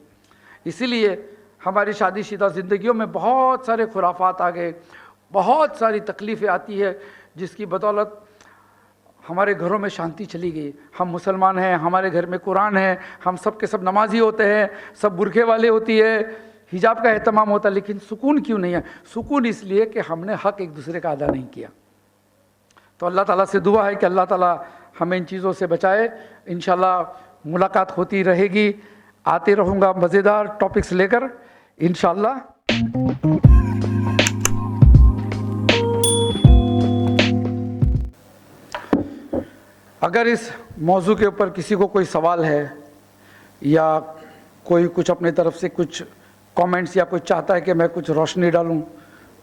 इसीलिए हमारी शादीशुदा ज़िंदगियों में बहुत सारे खुराफात आ गए, बहुत सारी तकलीफ़ें आती है, जिसकी बदौलत हमारे घरों में शांति चली गई। हम मुसलमान हैं, हमारे घर में कुरान है, हम सब के सब नमाजी होते हैं, सब बुरखे वाले होती है, हिजाब का एहतमाम होता है, लेकिन सुकून क्यों नहीं है? सुकून इसलिए कि हमने हक एक दूसरे का अदा नहीं किया। तो अल्लाह ताला से दुआ है कि अल्लाह ताला हमें इन चीज़ों से बचाए। इंशाल्लाह मुलाकात होती रहेगी, आते रहूँगा मज़ेदार टॉपिक्स लेकर इंशाल्लाह। अगर इस मौजू के ऊपर किसी को कोई सवाल है या कोई कुछ अपने तरफ से कुछ कमेंट्स या कोई चाहता है कि मैं कुछ रोशनी डालूं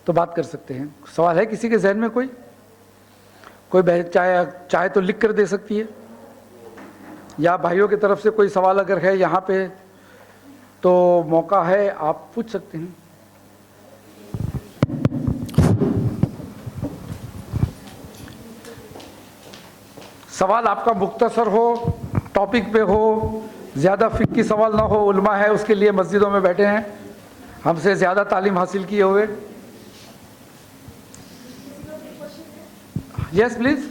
तो बात कर सकते हैं। सवाल है किसी के जहन में? कोई बहन चाहे तो लिख कर दे सकती है, या भाइयों की तरफ से कोई सवाल अगर है यहाँ पे तो मौका है, आप पूछ सकते हैं। सवाल आपका मुख्तसर हो, टॉपिक पे हो, ज़्यादा फिक्र की सवाल ना हो। उलमा है, उसके लिए मस्जिदों में बैठे हैं, हमसे ज़्यादा तालीम हासिल किए हुए। Yes please.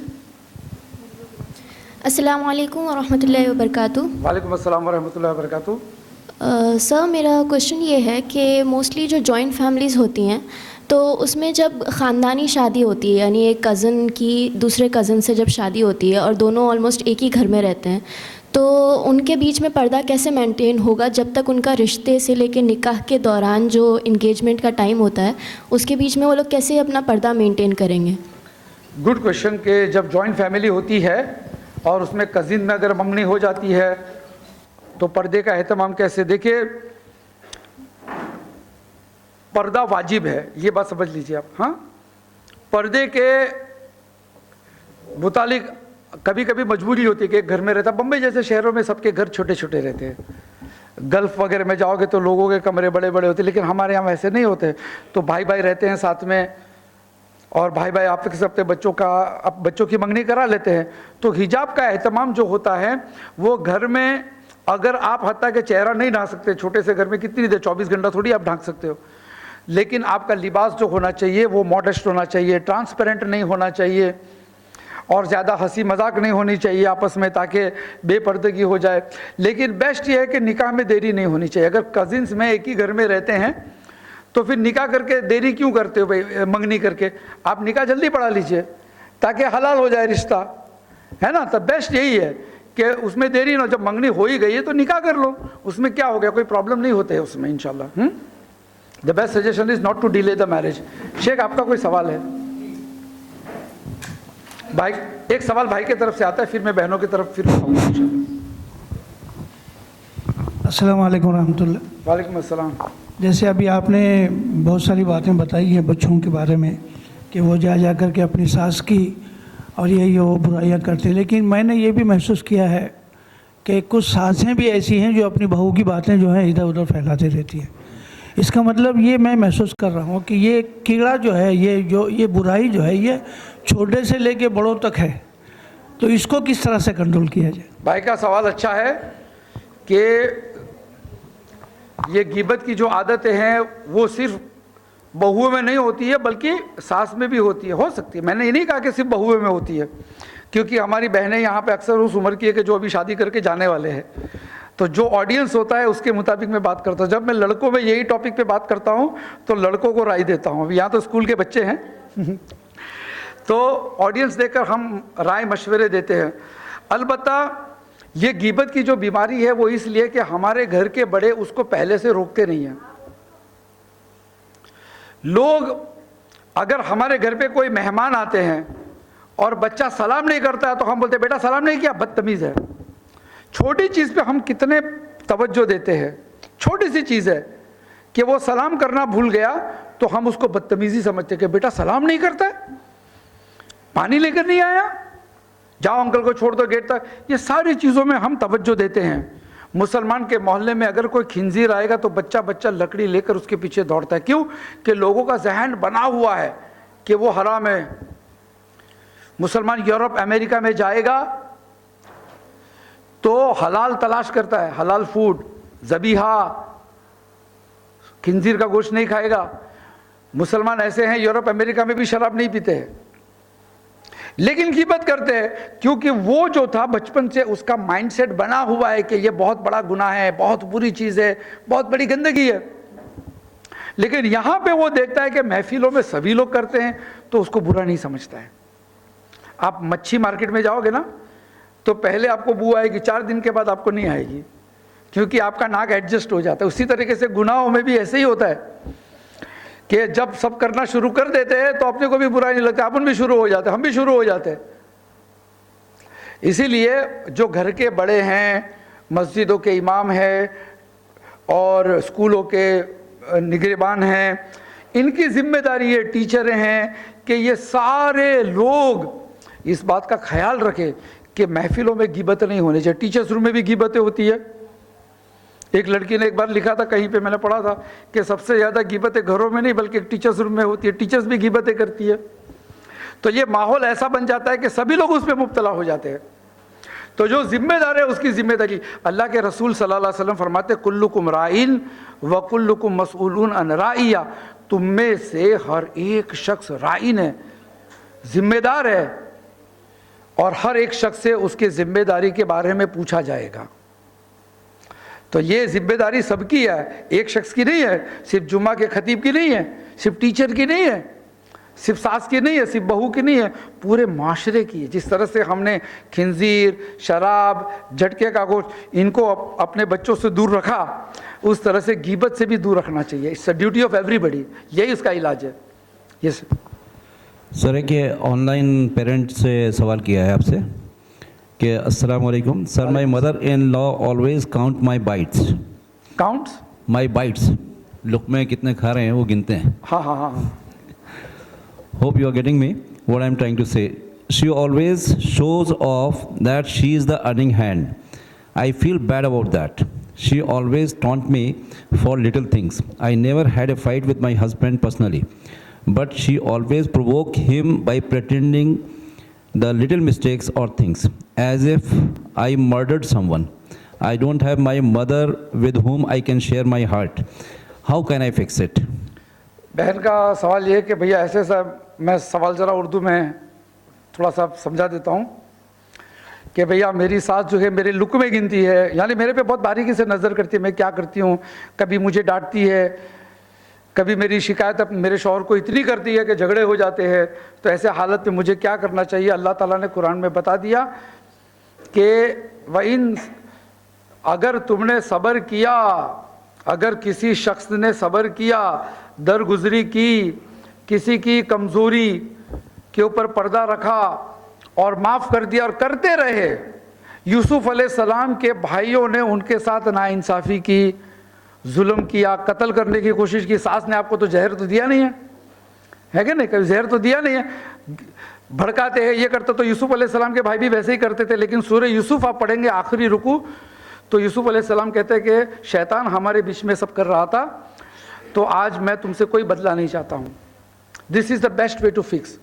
अस्सलाम वालेकुम व रहमतुल्लाहि व बरकातुहू। वालेकुम अस्सलाम व रहमतुल्लाहि व बरकातुहू। सर मेरा क्वेश्चन ये है कि मोस्टली जो जॉइंट फैमिलीज़ होती हैं तो उसमें जब ख़ानदानी शादी होती है, यानी एक कज़न की दूसरे कज़न से जब शादी होती है और दोनों ऑलमोस्ट एक ही घर में रहते हैं, तो उनके बीच में पर्दा कैसे मेंटेन होगा जब तक उनका रिश्ते से लेकर निकाह के दौरान जो इंगेजमेंट का टाइम होता है उसके बीच में वो लोग कैसे अपना पर्दा मेंटेन करेंगे? Good question. के जब जॉइंट फैमिली होती है और उसमें कज़िन में अगर मंगनी हो जाती है तो पर्दे का एहतमाम कैसे? देखिए, पर्दा वाजिब है, ये बात समझ लीजिए आप। हाँ, पर्दे के मुतालिक कभी कभी मजबूरी होती है कि एक घर में रहता। बम्बई जैसे शहरों में सबके घर छोटे छोटे रहते हैं। गल्फ़ वगैरह में जाओगे तो लोगों के कमरे बड़े बड़े होते हैं, लेकिन हमारे यहाँ वैसे नहीं होते। तो भाई भाई रहते हैं साथ में, और भाई भाई आप अपने बच्चों की मंगनी करा लेते हैं। तो हिजाब का एहतमाम जो होता है वो घर में, अगर आप हत्ता के चेहरा नहीं ढांक सकते, छोटे से घर में कितनी देर, 24 घंटा थोड़ी आप ढांक सकते हो, लेकिन आपका लिबास जो होना चाहिए वो मॉडेस्ट होना चाहिए, ट्रांसपेरेंट नहीं होना चाहिए, और ज़्यादा हंसी मजाक नहीं होनी चाहिए आपस में ताकि बेपर्दगी हो जाए। लेकिन बेस्ट ये है कि निकाह में देरी नहीं होनी चाहिए। अगर कजिन्स में एक ही घर में रहते हैं तो फिर निकाह करके देरी क्यों करते हो भाई? मंगनी करके आप निकाह जल्दी पढ़ा लीजिए ताकि हलाल हो जाए रिश्ता, है ना। तो बेस्ट यही है कि उसमें देरी ना, जब मंगनी हो ही गई है तो निकाह कर लो, उसमें क्या हो गया, कोई प्रॉब्लम नहीं होते है उसमें इंशाल्लाह। The best suggestion is not to delay the marriage. शेख आपका कोई सवाल है? भाई एक सवाल भाई की तरफ से आता है, फिर मैं बहनों की तरफ फिर आऊँगा इंशाल्लाह। अस्सलाम वालेकुम रहमतुल्लाह। वालेकुम अस्सलाम। जैसे अभी आपने बहुत सारी बातें बताई हैं बच्चों के बारे में कि वो जा कर के अपनी सास की और ये वो बुराइयां करते हैं, लेकिन मैंने ये भी महसूस किया है कि कुछ सासें भी ऐसी हैं जो अपनी बहू की बातें जो हैं इधर उधर फैलाते रहती हैं। इसका मतलब ये मैं महसूस कर रहा हूँ कि ये कीड़ा जो है, ये बुराई जो है, ये छोटे से लेके बड़ों तक है, तो इसको किस तरह से कंट्रोल किया जाए? भाई का सवाल अच्छा है कि ये गिबत की जो आदतें हैं वो सिर्फ बहुओं में नहीं होती है बल्कि सास में भी होती है, हो सकती है। मैंने ये नहीं कहा कि सिर्फ बहुओं में होती है, क्योंकि हमारी बहनें यहाँ पे अक्सर उस उम्र की है कि जो अभी शादी करके जाने वाले हैं, तो जो ऑडियंस होता है उसके मुताबिक मैं बात करता हूँ। जब मैं लड़कों में यही टॉपिक पे बात करता हूँ तो लड़कों को राय देता हूँ। अभी यहाँ तो स्कूल के बच्चे हैं तो ऑडियंस देखकर हम राय मशवरे देते हैं। अलबत्ता ये गिबत की जो बीमारी है वो इसलिए कि हमारे घर के बड़े उसको पहले से रोकते नहीं हैं। लोग अगर हमारे घर पे कोई मेहमान आते हैं और बच्चा सलाम नहीं करता है तो हम बोलते हैं बेटा सलाम नहीं किया, बदतमीज़ है। छोटी चीज़ पे हम कितने तवज्जो देते हैं। छोटी सी चीज़ है कि वो सलाम करना भूल गया तो हम उसको बदतमीज़ी समझते हैं कि बेटा सलाम नहीं करता है, पानी लेकर नहीं आया, जाओ अंकल को छोड़ दो गेट तक। ये सारी चीज़ों में हम तवज्जो देते हैं। मुसलमान के मोहल्ले में अगर कोई खिंजीर आएगा तो बच्चा बच्चा लकड़ी लेकर उसके पीछे दौड़ता है। क्यों? कि लोगों का जहन बना हुआ है कि वो हराम है। मुसलमान यूरोप अमेरिका में जाएगा तो हलाल तलाश करता है, हलाल फूड, ज़बीहा, खिंजीर का गोश्त नहीं खाएगा। मुसलमान ऐसे हैं यूरोप अमेरिका में भी शराब नहीं पीते हैं, लेकिन गिबत करते हैं क्योंकि वो जो था बचपन से उसका माइंडसेट बना हुआ है कि ये बहुत बड़ा गुनाह है, बहुत बुरी चीज़ है, बहुत बड़ी गंदगी है। लेकिन यहाँ पे वो देखता है कि महफिलों में सभी लोग करते हैं तो उसको बुरा नहीं समझता है। आप मच्छी मार्केट में जाओगे ना तो पहले आपको बू आएगी, 4 दिन के बाद आपको नहीं आएगी, क्योंकि आपका नाक एडजस्ट हो जाता है। उसी तरीके से गुनाहों में भी ऐसे ही होता है कि जब सब करना शुरू कर देते हैं तो अपने को भी बुरा नहीं लगता, अपन भी शुरू हो जाते हैं, हम भी शुरू हो जाते हैं। इसीलिए जो घर के बड़े हैं, मस्जिदों के इमाम हैं और स्कूलों के निगरान हैं, इनकी जिम्मेदारी है, टीचर हैं, कि ये सारे लोग इस बात का ख्याल रखें कि महफिलों में गिबत नहीं होनी चाहिए। टीचर्स रूम में भी गिबतें होती है। एक लड़की ने एक बार लिखा था, कहीं पे मैंने पढ़ा था कि सबसे ज़्यादा गिबतें घरों में नहीं बल्कि टीचर्स रूम में होती है। टीचर्स भी गिबतें करती है, तो ये माहौल ऐसा बन जाता है कि सभी लोग उस पर मुब्तला हो जाते हैं। तो जो जिम्मेदार है उसकी जिम्मेदारी, अल्लाह के रसूल सल्लल्लाहु अलैहि वसल्लम फरमाते कुल्लुकुम राइन व कुल्लुकुम मसऊलुन अन राइया, तुम में से हर एक शख्स राइन है, जिम्मेदार है, और हर एक शख्स से उसके जिम्मेदारी के बारे में पूछा जाएगा। तो ये जिम्मेदारी सबकी है, एक शख्स की नहीं है, सिर्फ जुम्मा के खतीब की नहीं है, सिर्फ टीचर की नहीं है, सिर्फ सास की नहीं है, सिर्फ बहू की नहीं है, पूरे माशरे की है। जिस तरह से हमने खिंजीर, शराब, झटके का गोश्त इनको अपने बच्चों से दूर रखा, उस तरह से गिबत से भी दूर रखना चाहिए। It's a duty of everybody, यही उसका इलाज है। यस सर, एक ये ऑनलाइन पेरेंट से सवाल किया है आपसे कि अस्सलाम वालेकुम sir, my mother in law always count my bites. Counts? My bites, लुक़मे कितने खा रहे हैं वो गिनते हैं। हाँ हाँ हाँ। Hope you are getting me what I am trying to say. She always shows off that she is the earning hand. I feel bad about that. She always taunt me for little things. I never had a fight with my husband personally, but she always provoke him by pretending the little mistakes or things as if I murdered someone. I don't have my mother with whom I can share my heart. How can I fix it? बहन का सवाल ये है कि भैया ऐसे सा, मैं सवाल ज़रा उर्दू में थोड़ा सा समझा देता हूँ कि भैया मेरी सास जो है मेरे लुक़मे गिनती है, यानी मेरे पे बहुत बारीकी से नज़र करती है मैं क्या करती हूँ। कभी मुझे डांटती है, कभी मेरी शिकायत मेरे शौहर को इतनी करती है कि झगड़े हो जाते हैं। तो ऐसे हालत में मुझे क्या करना चाहिए? अल्लाह ताला ने कुरान में बता दिया कि वइन, अगर तुमने सब्र किया, अगर किसी शख्स ने सब्र किया, दरगुजरी की, किसी की कमज़ोरी के ऊपर पर्दा रखा और माफ़ कर दिया और करते रहे। यूसुफ अलैहिस्सलाम के भाइयों ने उनके साथ नाइंसाफ़ी की, जुल्म किया, कत्ल करने की कोशिश की। सास ने आपको तो जहर तो दिया नहीं है कि नहीं? कभी जहर तो दिया नहीं है। भड़काते हैं, ये करते। तो यूसुफ अलैहिस्सलाम के भाई भी वैसे ही करते थे। लेकिन सूरह यूसुफ आप पढ़ेंगे आखिरी रुकू, तो यूसुफ अलैहिस्सलाम कहते हैं कि शैतान हमारे बीच में सब कर रहा था, तो आज मैं तुमसे कोई बदला नहीं चाहता हूँ। This is the best way to fix.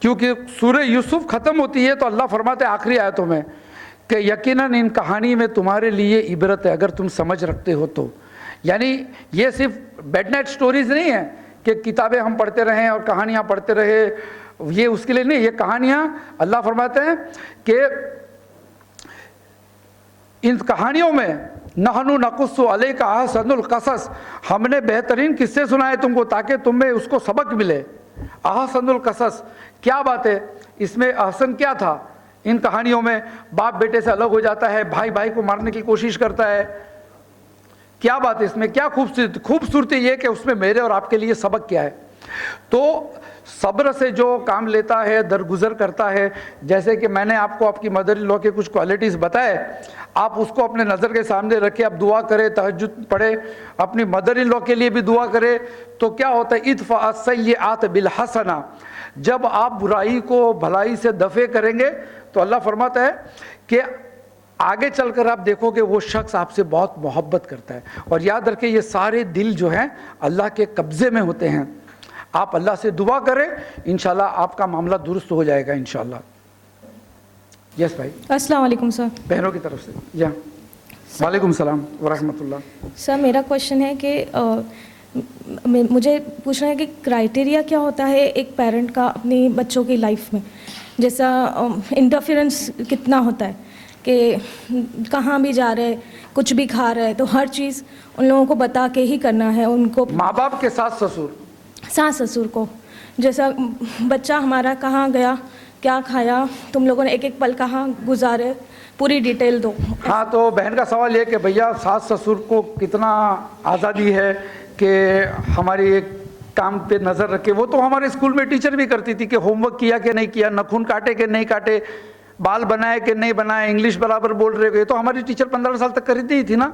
क्योंकि सूरह यूसुफ ख़त्म होती है तो अल्लाह फरमाते हैं आखिरी आयतों में कि यकीनन इन कहानी में तुम्हारे लिए इबरत है, अगर तुम समझ रखते हो तो। यानी ये सिर्फ बेड नाइट स्टोरीज़ नहीं है कि किताबें हम पढ़ते रहें और कहानियाँ पढ़ते रहे, ये उसके लिए नहीं। ये कहानियाँ अल्लाह फरमाते हैं कि इन कहानियों में नहनु नकुस्सु अलैका अहसनुल क़सस, हमने बेहतरीन किस्से सुनाए तुमको ताकि तुम्हें उसको सबक मिले। अहसनुल क़सस, क्या बात है इसमें? अहसन क्या था इन कहानियों में? बाप बेटे से अलग हो जाता है, भाई भाई को मारने की कोशिश करता है, क्या बात है इसमें? क्या खूबसूरती ये कि उसमें मेरे और आपके लिए सबक क्या है? तो सब्र से जो काम लेता है, दरगुजर करता है, जैसे कि मैंने आपको आपकी मदर इन लॉ के कुछ क्वालिटीज़ बताए, आप उसको अपने नज़र के सामने रखें, आप दुआ करें, तहज्जुद पढ़े, अपनी मदर इन लॉ के लिए भी दुआ करें, तो क्या होता है? इदफ़ा सय्यआत बिल हसना, जब आप बुराई को भलाई से दफ़े करेंगे तो अल्लाह फरमाता है कि आगे चलकर आप देखोगे वो शख्स आपसे बहुत मोहब्बत करता है। और याद रखें ये सारे दिल जो हैं अल्लाह के कब्ज़े में होते हैं। आप अल्लाह से दुआ करें, इंशाल्लाह आपका मामला दुरुस्त हो जाएगा इंशाल्लाह। यस भाई। अस्सलाम वालेकुम सर। बहनों की तरफ से या वालेकुम सलाम व रहमतुल्लाह। सर मेरा क्वेश्चन है कि मुझे पूछना है कि क्राइटेरिया क्या होता है एक पेरेंट का अपनी बच्चों की लाइफ में, जैसा इंटरफेरेंस कितना होता है कि कहाँ भी जा रहे, कुछ भी खा रहे, तो हर चीज़ उन लोगों को बता के ही करना है उनको। माँ बाप के साथ ससुर, सास ससुर को, जैसा बच्चा हमारा कहाँ गया, क्या खाया, तुम लोगों ने एक एक पल कहाँ गुजारे, पूरी डिटेल दो। हाँ, तो बहन का सवाल ये कि भैया सास ससुर को कितना आज़ादी है कि हमारी एक काम पे नज़र रखे। वो तो हमारे स्कूल में टीचर भी करती थी कि होमवर्क किया कि नहीं किया, नाखून काटे कि नहीं काटे, बाल बनाए कि नहीं बनाए, इंग्लिश बराबर बोल रहे हो। ये तो हमारी टीचर 15 साल तक करती ही थी ना।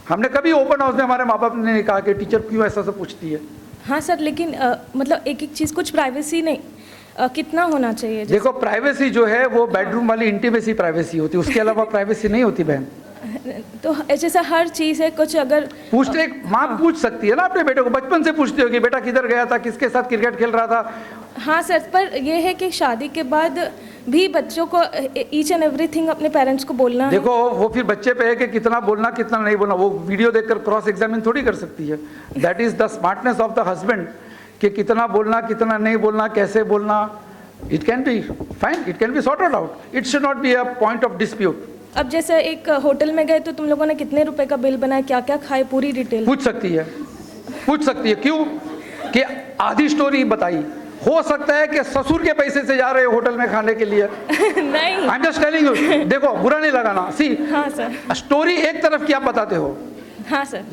हमने कभी ओपन हाउस में हमारे माँ बाप ने नहीं कहा कि टीचर क्यों ऐसा सब पूछती है। हाँ सर, लेकिन मतलब एक एक चीज़, कुछ प्राइवेसी नहीं, कितना होना चाहिए? देखो प्राइवेसी जो है वो बेडरूम वाली इंटीमेसी प्राइवेसी होती है, उसके अलावा प्राइवेसी नहीं होती बहन। तो जैसा हर चीज़ है, कुछ अगर पूछते, माँ पूछ सकती है ना अपने बेटे को, बचपन से पूछती होगी बेटा किधर गया था, किसके साथ क्रिकेट खेल रहा था। हाँ सर, पर यह है कि शादी के बाद भी बच्चों को ईच एंड एवरीथिंग अपने पेरेंट्स को बोलना है। देखो वो फिर बच्चे पे है कि कितना बोलना कितना नहीं बोलना। वो वीडियो देखकर क्रॉस एग्जामिन थोड़ी कर सकती है। That is the smartness of the husband कि कितना बोलना कितना नहीं बोलना, कैसे बोलना। It can be fine, it can be sorted out, it should not be a point of dispute. अब जैसे एक होटल में गए तो तुम लोगों ने कितने रुपए का बिल बनाया, क्या क्या खाए, पूरी डिटेल पूछ सकती है, पूछ सकती है। क्यों कि आधी स्टोरी बताई। हो सकता है कि ससुर के पैसे से जा रहे हो होटल में खाने के लिए। नहीं, I am just telling you, देखो बुरा नहीं लगाना। सी हाँ सर, स्टोरी एक तरफ की आप बताते हो, हाँ सर,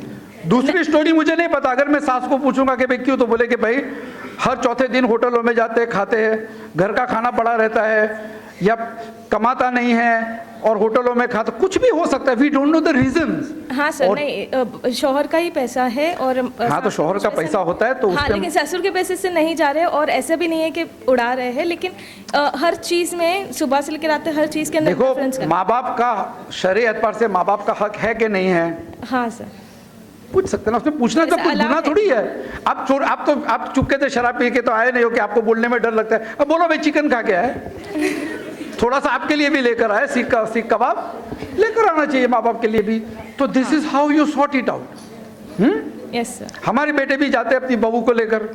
दूसरी स्टोरी मुझे नहीं पता। अगर मैं सास को पूछूंगा कि भाई क्यों, तो बोले कि भाई हर चौथे दिन होटलों में जाते खाते हैं, घर का खाना पड़ा रहता है, या कमाता नहीं है और होटलों में खाता, कुछ भी हो सकता है। We don't know the reasons. हाँ सर, नहीं शौहर का ही पैसा है और हाँ, तो शौहर का पैसा होता है तो हाँ, लेकिन ससुर के पैसे से नहीं जा रहे, और ऐसा भी नहीं है कि उड़ा रहे हैं, लेकिन हर चीज़ में सुबह से लेकर रात तक हर चीज़ के अंदर देखो माँ बाप का शरई एतबार से माँ बाप का हक है कि नहीं है। हाँ सर, पूछ सकते ना, उसमें पूछना तो कुछ गुनाह थोड़ी है। आप चुपके से शराब पी के तो आए नहीं हो कि आपको बोलने में डर लगता है। अब बोलो भाई चिकन खा के आए, थोड़ा सा आपके लिए भी लेकर आए, सीख कबाब लेकर आना चाहिए माँ बाप के लिए भी। तो this is how you sort it out. Yes sir. हमारे बेटे भी जाते हैं अपनी बहू को लेकर,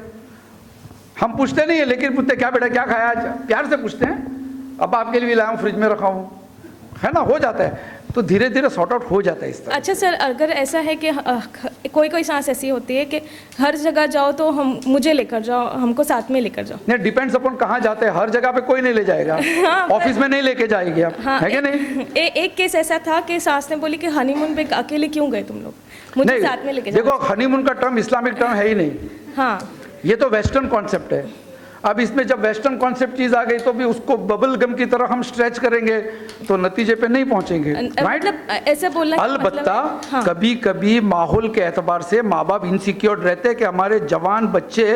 हम पूछते नहीं है लेकिन पूछते क्या बेटा क्या खाया आज, प्यार से पूछते हैं। अब आपके लिए भी लाया हूँ, फ्रिज में रखा हूँ, है ना, हो जाता है। तो धीरे धीरे सॉर्ट आउट हो जाता है इस तरह। अच्छा सर, अगर ऐसा है कि कोई कोई सांस ऐसी होती है कि हर जगह जाओ तो हम मुझे लेकर जाओ, हमको साथ में लेकर जाओ। नहीं, डिपेंड्स अपॉन कहाँ जाते हैं, हर जगह पे कोई नहीं ले जाएगा। ऑफिस में नहीं लेके जाएगी आप, है कि नहीं? एक केस ऐसा था कि सास ने बोली कि हनीमून पे अकेले क्यों गए तुम लोग, मुझे नहीं, साथ में लेके जाओ। देखो हनीमून का टर्म इस्लामिक टर्म है ही नहीं, हाँ, ये तो वेस्टर्न कॉन्सेप्ट है। अब इसमें जब वेस्टर्न कॉन्सेप्ट चीज आ गई तो भी उसको बबल गम की तरह हम स्ट्रेच करेंगे तो नतीजे पे नहीं पहुंचेंगे, राइट? मतलब ऐसा बोलना अलबत्ता हाँ। कभी कभी माहौल के एतबार से माँ बाप इनसिक्योर रहते हैं कि हमारे जवान बच्चे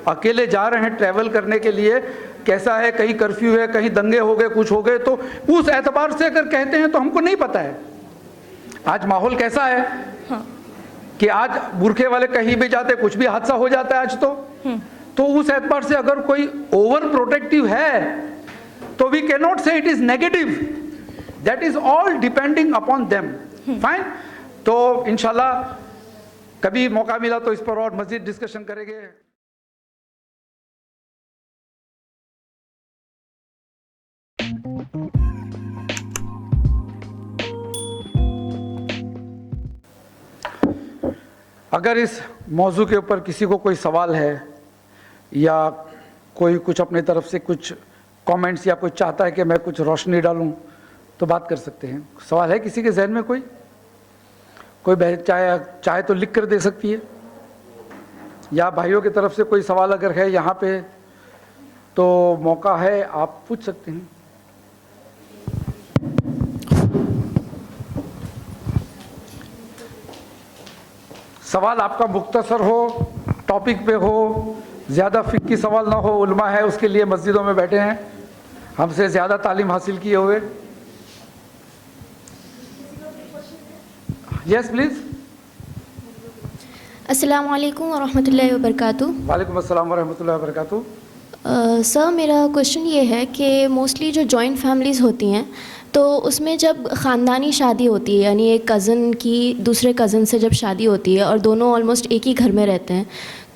अकेले जा रहे हैं ट्रैवल करने के लिए, कैसा है, कहीं कर्फ्यू है, कहीं दंगे हो गए, कुछ हो गए, तो उस एतबार से अगर कहते हैं तो हमको नहीं पता है आज माहौल कैसा है। हाँ। कि आज बुरखे वाले कहीं भी जाते कुछ भी हादसा हो जाता है आज तो उस एतबार से अगर कोई ओवर प्रोटेक्टिव है तो वी कैन नॉट से it is negative, that is all depending upon them, fine. तो इंशाल्लाह कभी मौका मिला तो इस पर और मजीद डिस्कशन करेंगे। अगर इस मौजू के ऊपर किसी को कोई सवाल है या कोई कुछ अपने तरफ से कुछ कमेंट्स या कोई चाहता है कि मैं कुछ रोशनी डालूं तो बात कर सकते हैं। सवाल है किसी के जहन में कोई बहन चाहे तो लिख कर दे सकती है, या भाइयों की तरफ से कोई सवाल अगर है यहाँ पे तो मौका है, आप पूछ सकते हैं। सवाल आपका मुख्तसर हो, टॉपिक पे हो, ज़्यादा फिक्की सवाल ना हो। उलमा है उसके लिए मस्जिदों में बैठे हैं, हमसे ज़्यादा तालीम हासिल किए हुए। Yes please. अस्सलाम वालेकुम वरहमतुल्लाहि वबरकातुहू। वालेकुम अस्सलाम वरहमतुल्लाहि वबरकातुहू। सर, मेरा क्वेश्चन ये है कि मोस्टली जो जॉइंट फैमिलीज़ होती हैं तो उसमें जब ख़ानदानी शादी होती है, यानी एक कज़न की दूसरे कज़न से जब शादी होती है और दोनों ऑलमोस्ट एक ही घर में रहते हैं,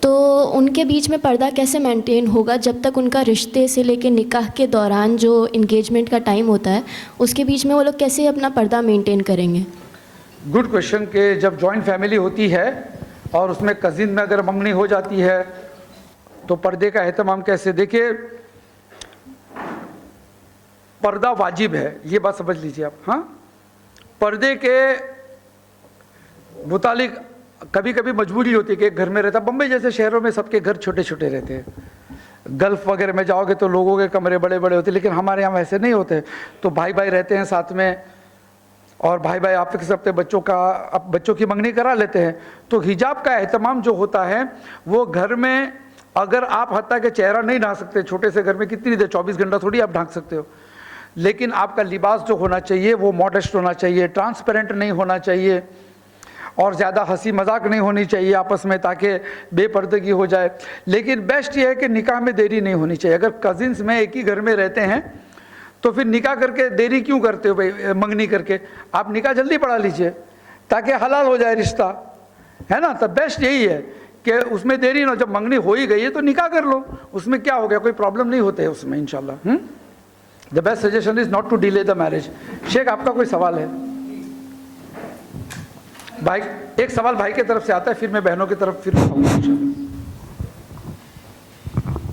तो उनके बीच में पर्दा कैसे मेंटेन होगा जब तक उनका रिश्ते से लेकर निकाह के दौरान जो इंगेजमेंट का टाइम होता है उसके बीच में वो लोग कैसे अपना पर्दा मेंटेन करेंगे? Good question. के जब जॉइंट फैमिली होती है और उसमें कज़िन में अगर मंगनी हो जाती है तो पर्दे का एहतमाम कैसे? देखिए, पर्दा वाजिब है, ये बात समझ लीजिए आप। हाँ, पर्दे के मुतालिक कभी कभी मजबूरी होती है कि एक घर में रहता। बम्बई जैसे शहरों में सबके घर छोटे छोटे रहते हैं, गल्फ़ वगैरह में जाओगे तो लोगों के कमरे बड़े बड़े होते हैं, लेकिन हमारे यहाँ वैसे नहीं होते। तो भाई भाई रहते हैं साथ में और भाई भाई आपस अपने बच्चों की मंगनी करा लेते हैं। तो हिजाब का एहतमाम जो होता है वो घर में, अगर आप हत्ता के चेहरा नहीं ढांक सकते, छोटे से घर में कितनी देर 24 घंटा थोड़ी आप ढांक सकते हो, लेकिन आपका लिबास जो होना चाहिए वो मॉडेस्ट होना चाहिए, ट्रांसपेरेंट नहीं होना चाहिए और ज़्यादा हंसी मजाक नहीं होनी चाहिए आपस में ताकि बेपर्दगी हो जाए। लेकिन बेस्ट ये है कि निकाह में देरी नहीं होनी चाहिए। अगर कजिन्स में एक ही घर में रहते हैं तो फिर निकाह करके देरी क्यों करते हो भाई? मंगनी करके आप निकाह जल्दी पढ़ा लीजिए ताकि हलाल हो जाए रिश्ता, है ना? तो बेस्ट यही है कि उसमें देरी ना, जब मंगनी हो ही गई है तो निकाह कर लो, उसमें क्या हो गया, कोई प्रॉब्लम नहीं होते है उसमें इंशाल्लाह। The best suggestion is not to delay the marriage. शेख, आपका कोई सवाल है? भाई, एक सवाल भाई की तरफ से आता है, फिर मैं बहनों की तरफ फिर बताऊंगा इंशाल्लाह।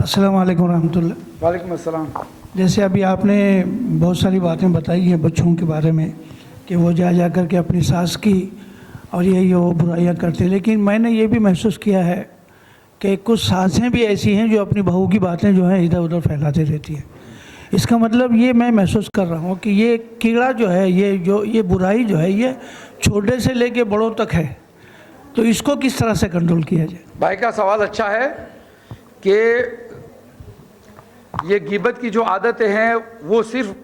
अस्सलाम वालेकुम रहमतुल्लाह। वालेकुम अस्सलाम। जैसे अभी आपने बहुत सारी बातें बताई हैं बच्चों के बारे में कि वो जा कर के अपनी सास की और यही वो बुराइयां करते हैं, लेकिन मैंने ये भी महसूस किया है कि कुछ सासें भी ऐसी हैं जो अपनी बहू की बातें जो हैं इधर उधर फैलाती रहती हैं। इसका मतलब ये मैं महसूस कर रहा हूँ कि ये कीड़ा जो है, ये बुराई जो है, ये छोटे से लेके बड़ों तक है। तो इसको किस तरह से कंट्रोल किया जाए? भाई का सवाल अच्छा है कि ये गिबत की जो आदतें हैं वो सिर्फ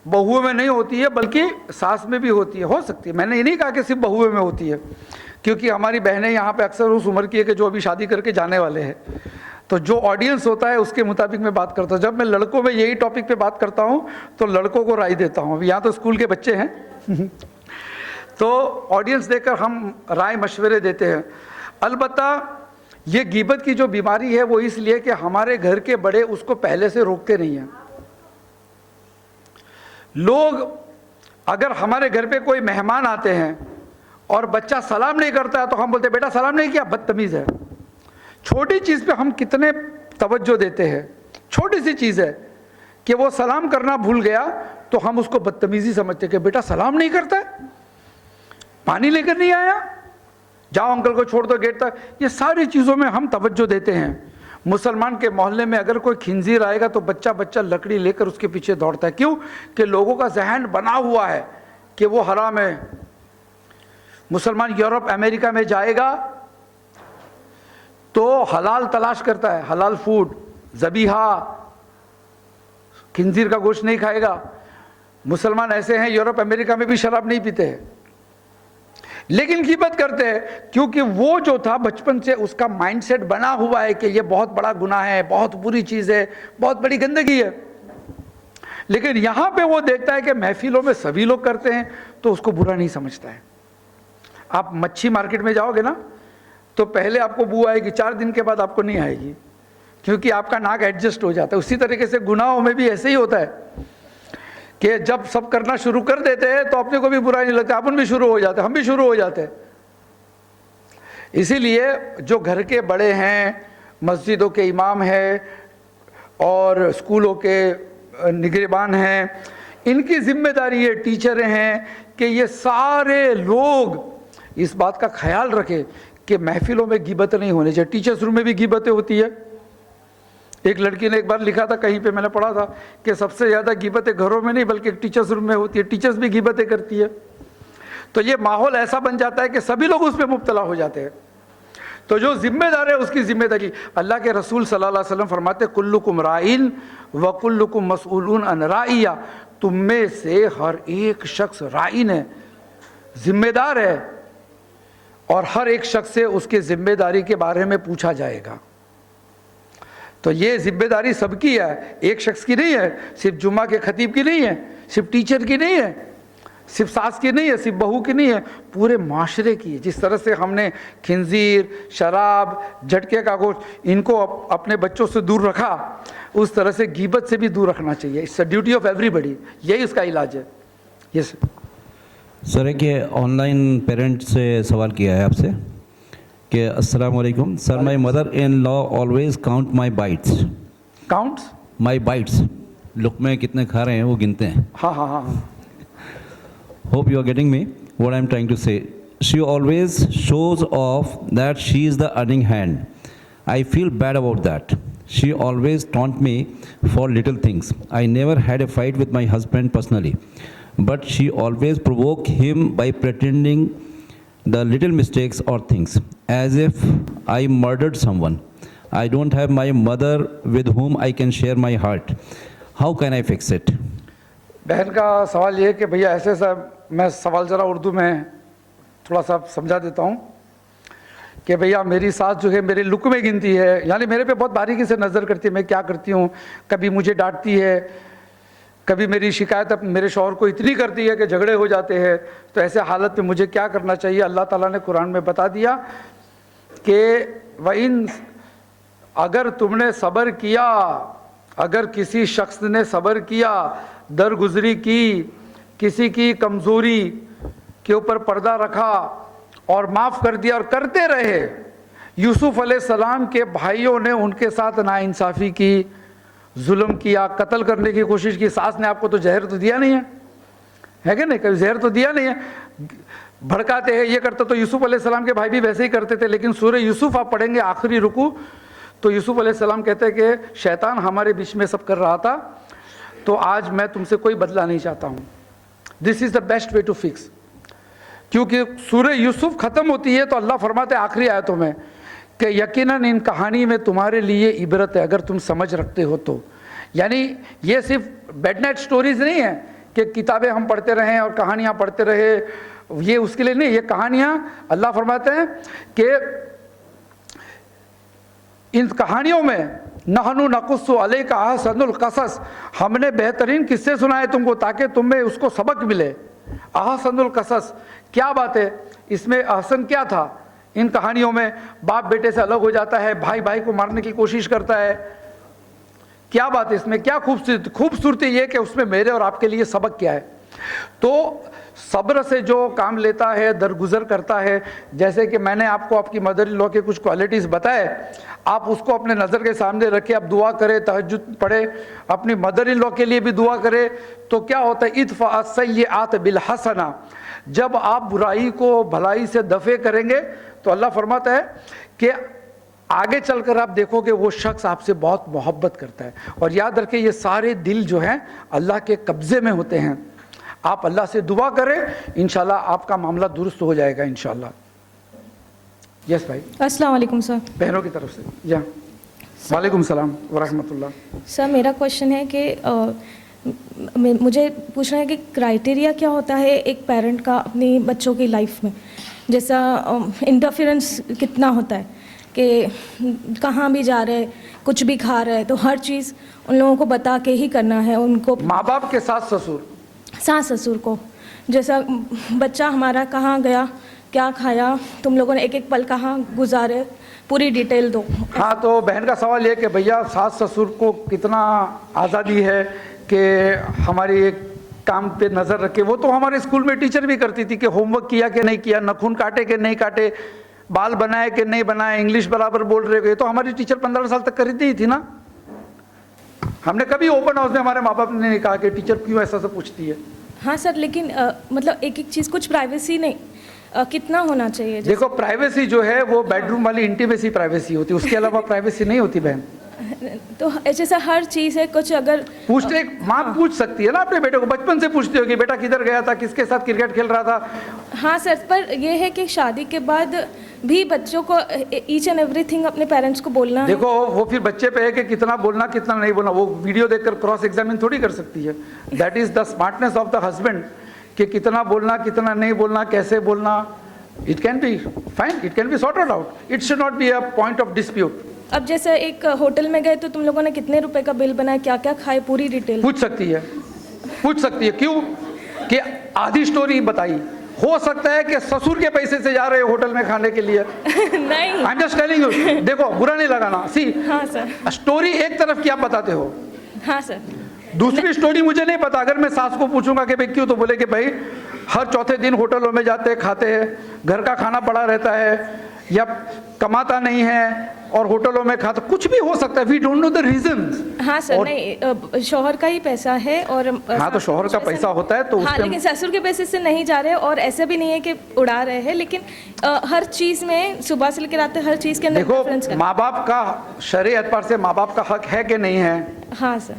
बहुओं में नहीं होती है बल्कि सास में भी होती है। हो सकती है, मैंने ये नहीं कहा कि सिर्फ बहुओं में होती है, क्योंकि हमारी बहनें यहाँ पे अक्सर उस उम्र की है कि जो अभी शादी करके जाने वाले हैं, तो जो ऑडियंस होता है उसके मुताबिक मैं बात करता हूँ। जब मैं लड़कों में यही टॉपिक पे बात करता हूँ तो लड़कों को राय देता हूँ। यहाँ तो स्कूल के बच्चे हैं तो ऑडियंस देकर हम राय मशवरे देते हैं। अलबत्ता ये गिबत की जो बीमारी है वो इसलिए कि हमारे घर के बड़े उसको पहले से रोकते नहीं हैं। लोग अगर हमारे घर पे कोई मेहमान आते हैं और बच्चा सलाम नहीं करता है तो हम बोलते हैं बेटा सलाम नहीं किया, बदतमीज़ है। छोटी चीज़ पे हम कितने तवज्जो देते हैं। छोटी सी चीज़ है कि वो सलाम करना भूल गया तो हम उसको बदतमीज़ी समझते हैं कि बेटा सलाम नहीं करता है, पानी लेकर नहीं आया, जाओ अंकल को छोड़ दो गेट तक। ये सारी चीज़ों में हम तवज्जो देते हैं। मुसलमान के मोहल्ले में अगर कोई खिंजीर आएगा तो बच्चा बच्चा लकड़ी लेकर उसके पीछे दौड़ता है। क्यों? कि लोगों का जहन बना हुआ है कि वो हराम है। मुसलमान यूरोप अमेरिका में जाएगा तो हलाल तलाश करता है, हलाल फूड, ज़बीहा, खिंजीर का गोश्त नहीं खाएगा। मुसलमान ऐसे हैं यूरोप अमेरिका में भी शराब नहीं पीते हैं, लेकिन गिबत करते हैं क्योंकि वो जो था बचपन से उसका माइंडसेट बना हुआ है कि ये बहुत बड़ा गुनाह है, बहुत बुरी चीज़ है, बहुत बड़ी गंदगी है। लेकिन यहाँ पे वो देखता है कि महफिलों में सभी लोग करते हैं तो उसको बुरा नहीं समझता है। आप मच्छी मार्केट में जाओगे ना तो पहले आपको बू आएगी, 4 दिन के बाद आपको नहीं आएगी, क्योंकि आपका नाक एडजस्ट हो जाता है। उसी तरीके से गुनाहों में भी ऐसे ही होता है कि जब सब करना शुरू कर देते हैं तो अपने को भी बुरा नहीं लगता, अपन भी शुरू हो जाते हैं, हम भी शुरू हो जाते हैं। इसीलिए जो घर के बड़े हैं, मस्जिदों के इमाम हैं और स्कूलों के निगरान हैं, इनकी जिम्मेदारी है, टीचर हैं, कि ये सारे लोग इस बात का ख्याल रखें कि महफिलों में गिबत नहीं होनी चाहिए। टीचर्स रूम में भी गिबतें होती है। एक लड़की ने एक बार लिखा था, कहीं पे मैंने पढ़ा था कि सबसे ज़्यादा गिबतें घरों में नहीं बल्कि टीचर्स रूम में होती है। टीचर्स भी गिबतें करती है। तो ये माहौल ऐसा बन जाता है कि सभी लोग उसमें मुब्तला हो जाते हैं। तो जो जिम्मेदार है उसकी जिम्मेदारी, अल्लाह के रसूल सल्लल्लाहु अलैहि वसल्लम फरमाते कुल्लुकुम राइन व कुल्लुकुम मसऊलुन अन राइया, तुम में से हर एक शख्स राइन है, जिम्मेदार है, और हर एक शख्स से उसके जिम्मेदारी के बारे में पूछा जाएगा। तो ये जिम्मेदारी सबकी है, एक शख्स की नहीं है, सिर्फ जुम्मा के खतीब की नहीं है, सिर्फ टीचर की नहीं है, सिर्फ सास की नहीं है, सिर्फ बहू की नहीं है, पूरे माशरे की है। जिस तरह से हमने खिंजीर, शराब, झटके का गोश्त इनको अपने बच्चों से दूर रखा, उस तरह से गिबत से भी दूर रखना चाहिए। It's a duty of everybody, यही उसका इलाज है। यस सर, एक ऑनलाइन पेरेंट से सवाल किया है आपसे कि अस्सलाम वालेकुम sir, my mother in law always count my bites. Counts my bites, लुक़मे कितने खा रहे हैं वो गिनते हैं। हाँ हाँ हाँ हाँ। Hope you are getting me what I am trying to say. She always shows off that she is the earning hand. I feel bad about that. She always taunt me for little things. I never had a fight with my husband personally, but she always provoked him by pretending the little mistakes or things as if I murdered someone. I don't have my mother with whom I can share my heart. How can I fix it? बहन का सवाल ये है कि भैया ऐसे सब, मैं सवाल ज़रा उर्दू में थोड़ा सा समझा देता हूँ कि भैया मेरी सास जो है मेरे लुक़मे गिनती है, यानी मेरे पे बहुत बारीकी से नज़र करती है मैं क्या करती हूँ। कभी मुझे डांटती है, कभी मेरी शिकायत अब मेरे शौहर को इतनी करती है कि झगड़े हो जाते हैं। तो ऐसे हालत में मुझे क्या करना चाहिए? अल्लाह ताला ने कुरान में बता दिया कि वइन, अगर तुमने सब्र किया, अगर किसी शख्स ने सब्र किया, दरगुजरी की, किसी की कमज़ोरी के ऊपर पर्दा रखा और माफ़ कर दिया और करते रहे। यूसुफ अलैहिस्सलाम के भाइयों ने उनके साथ नाइंसाफ़ी की, जुल्म किया, कत्ल करने की कोशिश की। सास ने आपको तो जहर तो दिया नहीं है कि नहीं? कभी जहर तो दिया नहीं है। भड़काते हैं, ये करते। तो यूसुफ अलैहिस्सलाम के भाई भी वैसे ही करते थे। लेकिन सूरह यूसुफ आप पढ़ेंगे आखिरी रुकू, तो यूसुफ अलैहिस्सलाम कहते हैं कि शैतान हमारे बीच में सब कर रहा था, तो आज मैं तुमसे कोई बदला नहीं चाहता हूँ। This is the best way to fix. क्योंकि सूरह यूसुफ ख़त्म होती है तो अल्लाह फरमाते हैं आखिरी आयतों में कि यकीनन इन कहानी में तुम्हारे लिए इबरत है अगर तुम समझ रखते हो तो। यानी ये सिर्फ बेड नाइट स्टोरीज़ नहीं है कि किताबें हम पढ़ते रहें और कहानियाँ पढ़ते रहे, ये उसके लिए नहीं। ये कहानियाँ अल्लाह फरमाते हैं कि इन कहानियों में नहनु नकुस्सु अलैका अहसनुल क़सस, हमने बेहतरीन किस्से सुनाए तुमको ताकि तुम्हें उसको सबक मिले। अहसनुल क़सस, क्या बात है इसमें? अहसन क्या था इन कहानियों में? बाप बेटे से अलग हो जाता है, भाई भाई को मारने की कोशिश करता है, क्या बात है इसमें? क्या खूबसूरती? खूबसूरती ये कि उसमें मेरे और आपके लिए सबक क्या है। तो सब्र से जो काम लेता है, दरगुजर करता है, जैसे कि मैंने आपको आपकी मदर इन लॉ के कुछ क्वालिटीज़ बताए, आप उसको अपने नज़र के सामने रखें, आप दुआ करें, तहज्जुद पढ़े, अपनी मदर इन लॉ के लिए भी दुआ करें। तो क्या होता है, इदफ़ा सय्यआत बिल हसना, जब आप बुराई को भलाई से दफ़े करेंगे तो अल्लाह फरमाता है कि आगे चलकर आप देखोगे वो शख्स आपसे बहुत मोहब्बत करता है। और याद रखें, ये सारे दिल जो हैं अल्लाह के कब्ज़े में होते हैं। आप अल्लाह से दुआ करें, इंशाल्लाह आपका मामला दुरुस्त हो जाएगा इंशाल्लाह। यस भाई। अस्सलाम वालेकुम सर। बहनों की तरफ से या वालेकुम सलाम व रहमतुल्लाह। सर मेरा क्वेश्चन है कि मुझे पूछना है कि क्राइटेरिया क्या होता है एक पेरेंट का अपनी बच्चों की लाइफ में, जैसा इंटरफेरेंस कितना होता है कि कहाँ भी जा रहे, कुछ भी खा रहे, तो हर चीज़ उन लोगों को बता के ही करना है उनको, माँ बाप के साथ ससुर, सास ससुर को, जैसा बच्चा हमारा कहाँ गया, क्या खाया, तुम लोगों ने एक एक पल कहाँ गुजारे, पूरी डिटेल दो। हाँ, तो बहन का सवाल ये कि भैया सास ससुर को कितना आज़ादी है कि हमारी एक काम पे नज़र रखे। वो तो हमारे स्कूल में टीचर भी करती थी कि होमवर्क किया कि नहीं किया, नखून काटे कि नहीं काटे, बाल बनाए कि नहीं बनाए, इंग्लिश बराबर बोल रहे हो, तो हमारी टीचर 15 साल तक करती ही थी ना। हमने कभी ओपन हाउस में हमारे माँ बाप ने नहीं कहा कि टीचर क्यों ऐसा से पूछती है। हाँ सर, लेकिन मतलब एक एक चीज़, कुछ प्राइवेसी नहीं, कितना होना चाहिए? देखो, प्राइवेसी जो है वो बेडरूम वाली इंटीमेसी प्राइवेसी होती है, उसके अलावा प्राइवेसी नहीं होती बहन। तो जैसा हर चीज़ है, कुछ अगर पूछते, माँ पूछ सकती है ना अपने बेटे को, बचपन से पूछती होगी बेटा किधर गया था, किसके साथ क्रिकेट खेल रहा था। हाँ सर, पर यह है कि शादी के बाद भी बच्चों को ईच एंड एवरीथिंग अपने पेरेंट्स को बोलना है। देखो, वो फिर बच्चे पे है कि कितना बोलना कितना नहीं बोलना, वो वीडियो देखकर क्रॉस एग्जामिन थोड़ी कर सकती है। That is the smartness of the husband कि कितना बोलना कितना नहीं बोलना, कैसे बोलना। It can be fine, it can be sorted out, it should not be a point of dispute. अब जैसे एक होटल में गए तो तुम लोगों ने कितने रुपए का बिल बनाया, क्या क्या खाए, पूरी डिटेल पूछ सकती है, पूछ सकती है। क्यों कि आधी स्टोरी बताई, हो सकता है कि ससुर के पैसे से जा रहे हो होटल में खाने के लिए। नहीं, I am just telling you, देखो बुरा नहीं लगाना। सी, हाँ सर, स्टोरी एक तरफ की आप बताते हो, हाँ सर, दूसरी स्टोरी मुझे नहीं पता। अगर मैं सास को पूछूंगा कि भाई क्यों, तो बोले कि भाई हर चौथे दिन होटलों में जाते हैं, खाते हैं, घर का खाना पड़ा रहता है, या कमाता नहीं है और होटलों में खाता, कुछ भी हो सकता है। We don't know the reasons. हाँ सर, नहीं, शौहर का ही पैसा है और हाँ, तो शौहर का पैसा होता है तो हाँ, लेकिन ससुर के पैसे से नहीं जा रहे, और ऐसा भी नहीं है कि उड़ा रहे हैं, लेकिन हर चीज़ में सुबह से लेकर आते हर चीज़ के अंदर देखो, माँ बाप का शरई एतबार से माँ बाप का हक है कि नहीं है। हाँ सर,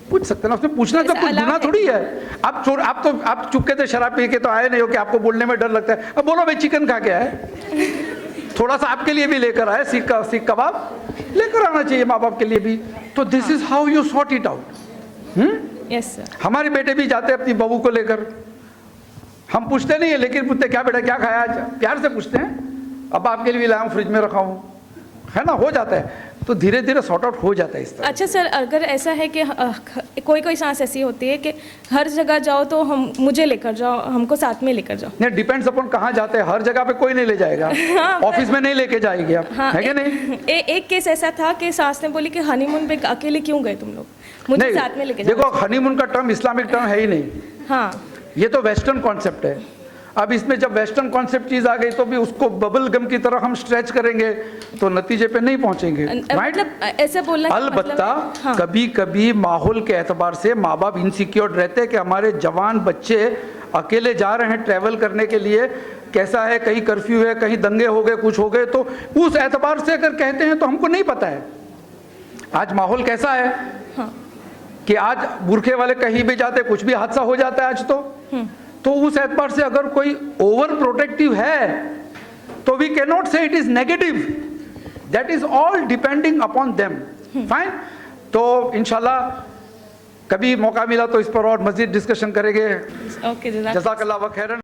पूछ सकते ना, उसमें पूछना तो कुछ गुनाह थोड़ी है। आप चोर, आप चुपके से शराब पी के तो आए नहीं हो कि आपको बोलने में डर लगता है। अब बोलो भाई चिकन खा के आए, थोड़ा सा आपके लिए भी लेकर आए, सीख कबाब लेकर आना चाहिए माँ बाप के लिए भी। तो this is how you sort it out. Yes sir. हमारे बेटे भी जाते हैं अपनी बहू को लेकर, हम पूछते नहीं है, लेकिन पूछते क्या बेटा क्या खाया आज, प्यार से पूछते हैं। अब आपके लिए भी लाया हूँ, फ्रिज में रखा हूँ, है ना, हो जाता है। तो धीरे धीरे सॉर्ट आउट हो जाता है इस तरह। अच्छा सर, अगर ऐसा है कि कोई कोई सांस ऐसी होती है कि हर जगह जाओ तो हम मुझे लेकर जाओ, हमको साथ में लेकर जाओ। नहीं, डिपेंड्स अपॉन कहाँ जाते हैं, हर जगह पे कोई नहीं ले जाएगा। हाँ, ऑफिस में नहीं लेके जाएगी आप, हाँ, है कि नहीं? एक केस ऐसा था कि सास ने बोली कि हनीमून पे अकेले क्यों गए तुम लोग, मुझे साथ में लेके जाओ। देखो, हनीमून का टर्म इस्लामिक टर्म है ही नहीं। हाँ, ये तो वेस्टर्न कॉन्सेप्ट है। अब इसमें जब वेस्टर्न कॉन्सेप्ट चीज आ गई तो भी उसको बबल गम की तरह हम स्ट्रेच करेंगे तो नतीजे पे नहीं पहुंचेंगे। मतलब ऐसे बोलना अलबत्ता हाँ। कभी कभी माहौल के एतबार से माँ बाप इनसिक्योर रहते हैं कि हमारे जवान बच्चे अकेले जा रहे हैं ट्रैवल करने के लिए, कैसा है, कहीं कर्फ्यू है, कहीं दंगे हो गए, कुछ हो गए, तो उस एतबार से अगर कहते हैं तो हमको नहीं पता है आज माहौल कैसा है। हाँ। कि आज बुरखे वाले कहीं भी जाते, कुछ भी हादसा हो जाता है आज तो उस एतबार से अगर कोई ओवर प्रोटेक्टिव है तो वी कैन नॉट से it is negative, that is all depending upon them. Fine, तो इंशाल्लाह कभी मौका मिला तो इस पर और मजीद डिस्कशन करेंगे। ओके, जज़ाकल्लाह व खैरन।